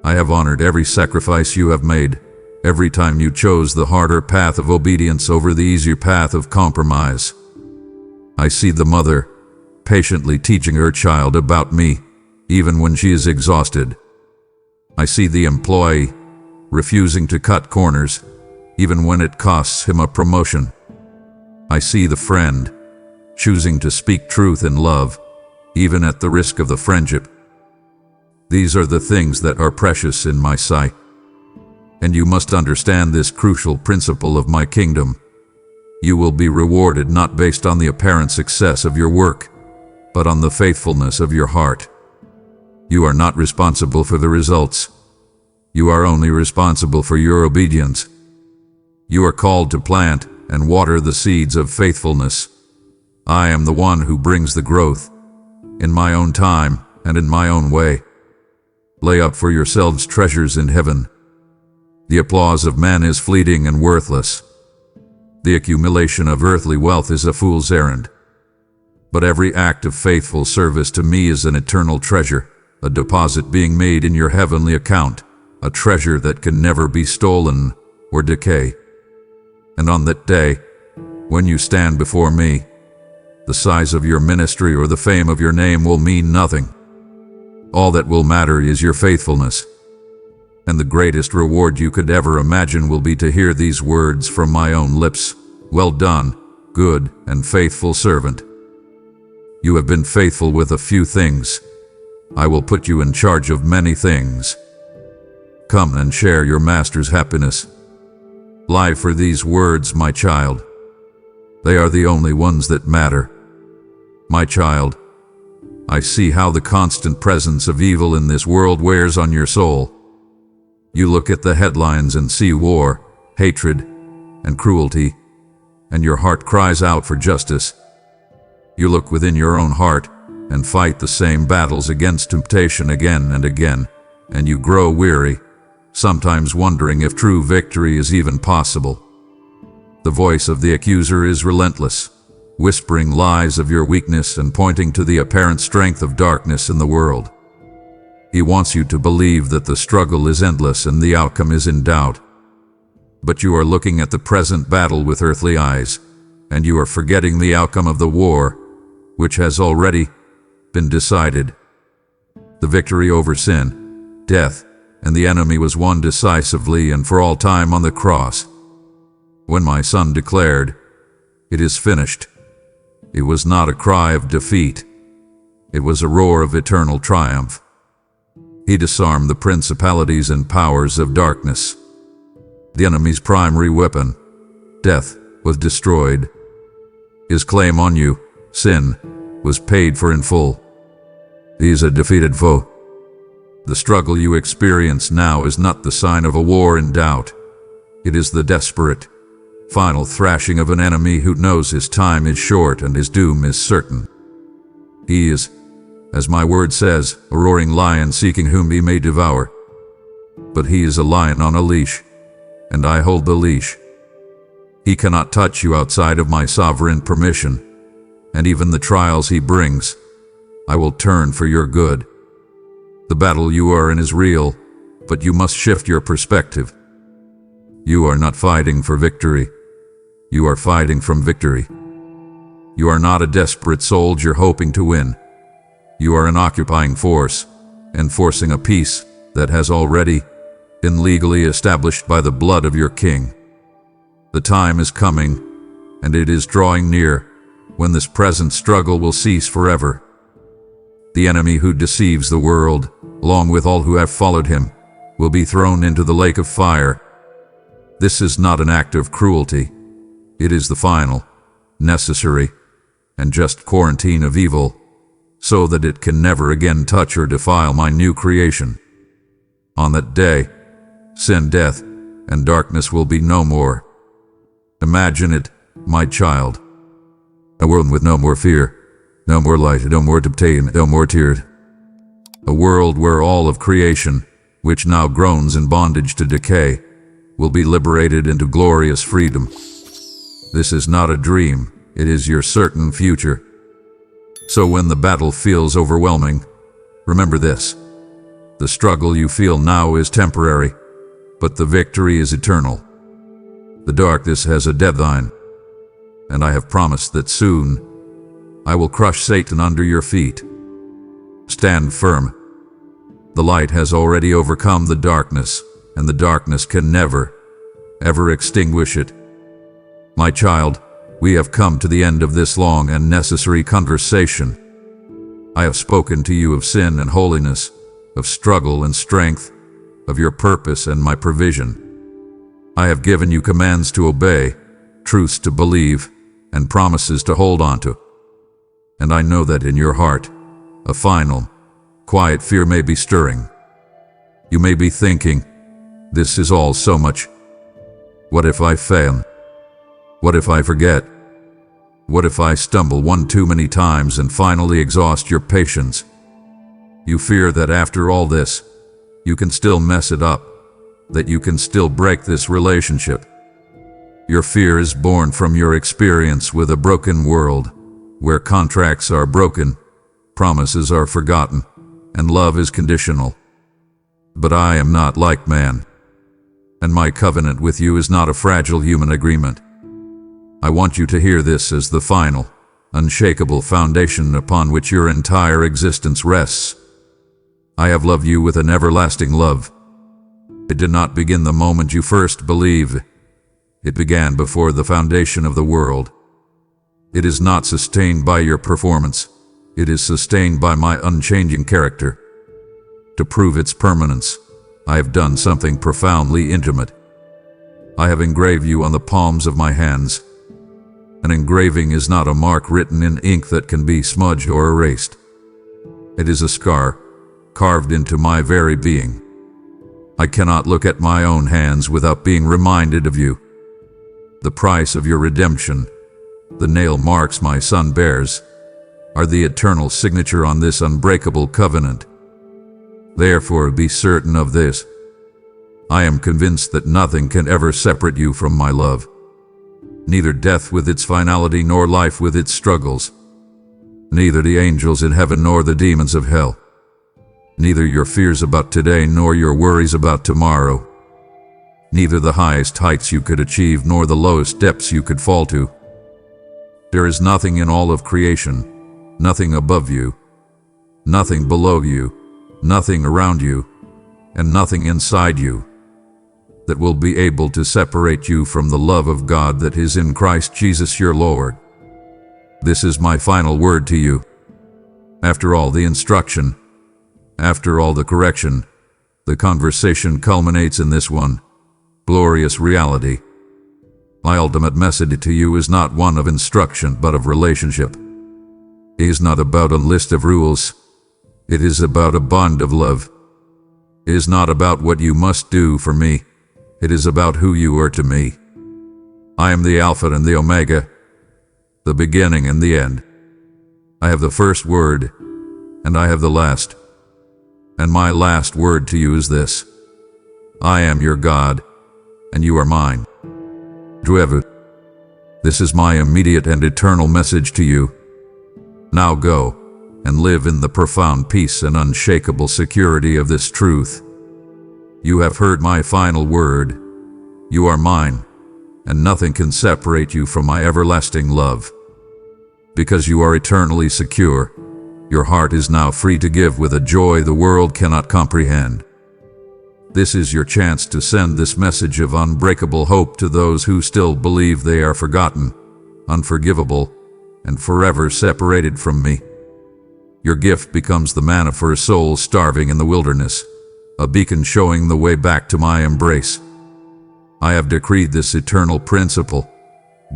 [SPEAKER 1] I have honored every sacrifice you have made, every time you chose the harder path of obedience over the easier path of compromise. I see the mother, patiently teaching her child about me, even when she is exhausted. I see the employee, refusing to cut corners, even when it costs him a promotion. I see the friend, choosing to speak truth in love, even at the risk of the friendship. These are the things that are precious in my sight. And you must understand this crucial principle of my kingdom. You will be rewarded not based on the apparent success of your work, but on the faithfulness of your heart. You are not responsible for the results. You are only responsible for your obedience. You are called to plant and water the seeds of faithfulness. I am the one who brings the growth, in my own time and in my own way. Lay up for yourselves treasures in heaven. The applause of man is fleeting and worthless. The accumulation of earthly wealth is a fool's errand. But every act of faithful service to me is an eternal treasure, a deposit being made in your heavenly account, a treasure that can never be stolen or decay. And on that day, when you stand before me, the size of your ministry or the fame of your name will mean nothing. All that will matter is your faithfulness. And the greatest reward you could ever imagine will be to hear these words from my own lips. Well done, good and faithful servant. You have been faithful with a few things. I will put you in charge of many things. Come and share your master's happiness. Lie for these words, my child. They are the only ones that matter. My child, I see how the constant presence of evil in this world wears on your soul. You look at the headlines and see war, hatred, and cruelty, and your heart cries out for justice. You look within your own heart and fight the same battles against temptation again and again, and you grow weary, sometimes wondering if true victory is even possible. The voice of the accuser is relentless, whispering lies of your weakness and pointing to the apparent strength of darkness in the world. He wants you to believe that the struggle is endless and the outcome is in doubt. But you are looking at the present battle with earthly eyes, and you are forgetting the outcome of the war, which has already been decided. The victory over sin, death, and the enemy was won decisively and for all time on the cross. When my son declared, "It is finished," it was not a cry of defeat. It was a roar of eternal triumph. He disarmed the principalities and powers of darkness. The enemy's primary weapon, death, was destroyed. His claim on you, sin, was paid for in full. He is a defeated foe. The struggle you experience now is not the sign of a war in doubt. It is the desperate, final thrashing of an enemy who knows his time is short and his doom is certain. He is, as my word says, a roaring lion seeking whom he may devour. But he is a lion on a leash, and I hold the leash. He cannot touch you outside of my sovereign permission, and even the trials he brings, I will turn for your good. The battle you are in is real, but you must shift your perspective. You are not fighting for victory. You are fighting from victory. You are not a desperate soldier hoping to win. You are an occupying force, enforcing a peace that has already been legally established by the blood of your king. The time is coming, and it is drawing near, when this present struggle will cease forever. The enemy who deceives the world, along with all who have followed him, will be thrown into the lake of fire. This is not an act of cruelty. It is the final, necessary, and just quarantine of evil, so that it can never again touch or defile my new creation. On that day, sin, death, and darkness will be no more. Imagine it, my child. A world with no more fear, no more light, no more pain, no more tears. A world where all of creation, which now groans in bondage to decay, will be liberated into glorious freedom. This is not a dream, it is your certain future. So when the battle feels overwhelming, remember this. The struggle you feel now is temporary, but the victory is eternal. The darkness has a deadline, and I have promised that soon I will crush Satan under your feet. Stand firm. The light has already overcome the darkness, and the darkness can never, ever extinguish it. My child, we have come to the end of this long and necessary conversation. I have spoken to you of sin and holiness, of struggle and strength, of your purpose and my provision. I have given you commands to obey, truths to believe, and promises to hold on to. And I know that in your heart, a final, quiet fear may be stirring. You may be thinking, this is all so much. What if I fail? What if I forget? What if I stumble one too many times and finally exhaust your patience? You fear that after all this, you can still mess it up, that you can still break this relationship. Your fear is born from your experience with a broken world, where contracts are broken, promises are forgotten, and love is conditional. But I am not like man, and my covenant with you is not a fragile human agreement. I want you to hear this as the final, unshakable foundation upon which your entire existence rests. I have loved you with an everlasting love. It did not begin the moment you first believed. It began before the foundation of the world. It is not sustained by your performance. It is sustained by my unchanging character. To prove its permanence, I have done something profoundly intimate. I have engraved you on the palms of my hands. An engraving is not a mark written in ink that can be smudged or erased. It is a scar, carved into my very being. I cannot look at my own hands without being reminded of you. The price of your redemption, the nail marks my son bears, are the eternal signature on this unbreakable covenant. Therefore, be certain of this. I am convinced that nothing can ever separate you from my love. Neither death with its finality nor life with its struggles. Neither the angels in heaven nor the demons of hell. Neither your fears about today nor your worries about tomorrow. Neither the highest heights you could achieve nor the lowest depths you could fall to. There is nothing in all of creation, nothing above you, nothing below you, nothing around you, and nothing inside you that will be able to separate you from the love of God that is in Christ Jesus your Lord. This is my final word to you. After all the instruction, after all the correction, the conversation culminates in this one glorious reality. My ultimate message to you is not one of instruction but of relationship. It is not about a list of rules. It is about a bond of love. It is not about what you must do for me. It is about who you are to me. I am the Alpha and the Omega, the beginning and the end. I have the first word, and I have the last. And my last word to you is this. I am your God, and you are mine. Whoever. This is my immediate and eternal message to you. Now go and live in the profound peace and unshakable security of this truth. You have heard my final word. You are mine, and nothing can separate you from my everlasting love. Because you are eternally secure, your heart is now free to give with a joy the world cannot comprehend. This is your chance to send this message of unbreakable hope to those who still believe they are forgotten, unforgivable, and forever separated from me. Your gift becomes the manna for a soul starving in the wilderness, a beacon showing the way back to my embrace. I have decreed this eternal principle.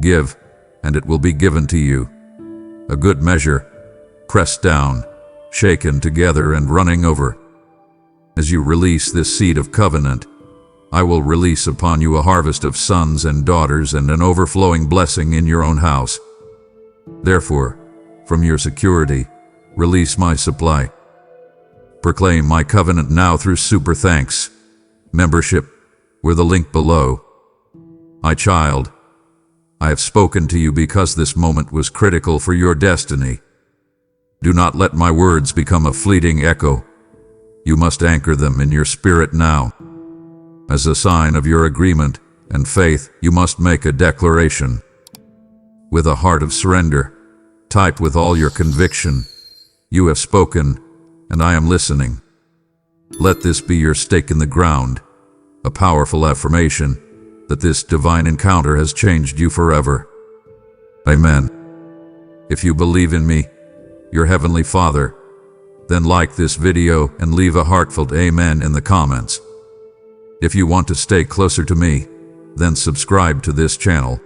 [SPEAKER 1] Give, and it will be given to you. A good measure, pressed down, shaken together and running over, As you release this seed of covenant, I will release upon you a harvest of sons and daughters and an overflowing blessing in your own house. Therefore, from your security, release my supply. Proclaim my covenant now through super thanks, membership, with the link below. My child, I have spoken to you because this moment was critical for your destiny. Do not let my words become a fleeting echo. You must anchor them in your spirit now. As a sign of your agreement and faith, you must make a declaration. With a heart of surrender, type with all your conviction, "You have spoken, and I am listening." Let this be your stake in the ground, a powerful affirmation that this divine encounter has changed you forever. Amen. If you believe in me, your Heavenly Father, then like this video and leave a heartfelt amen in the comments. If you want to stay closer to me, then subscribe to this channel.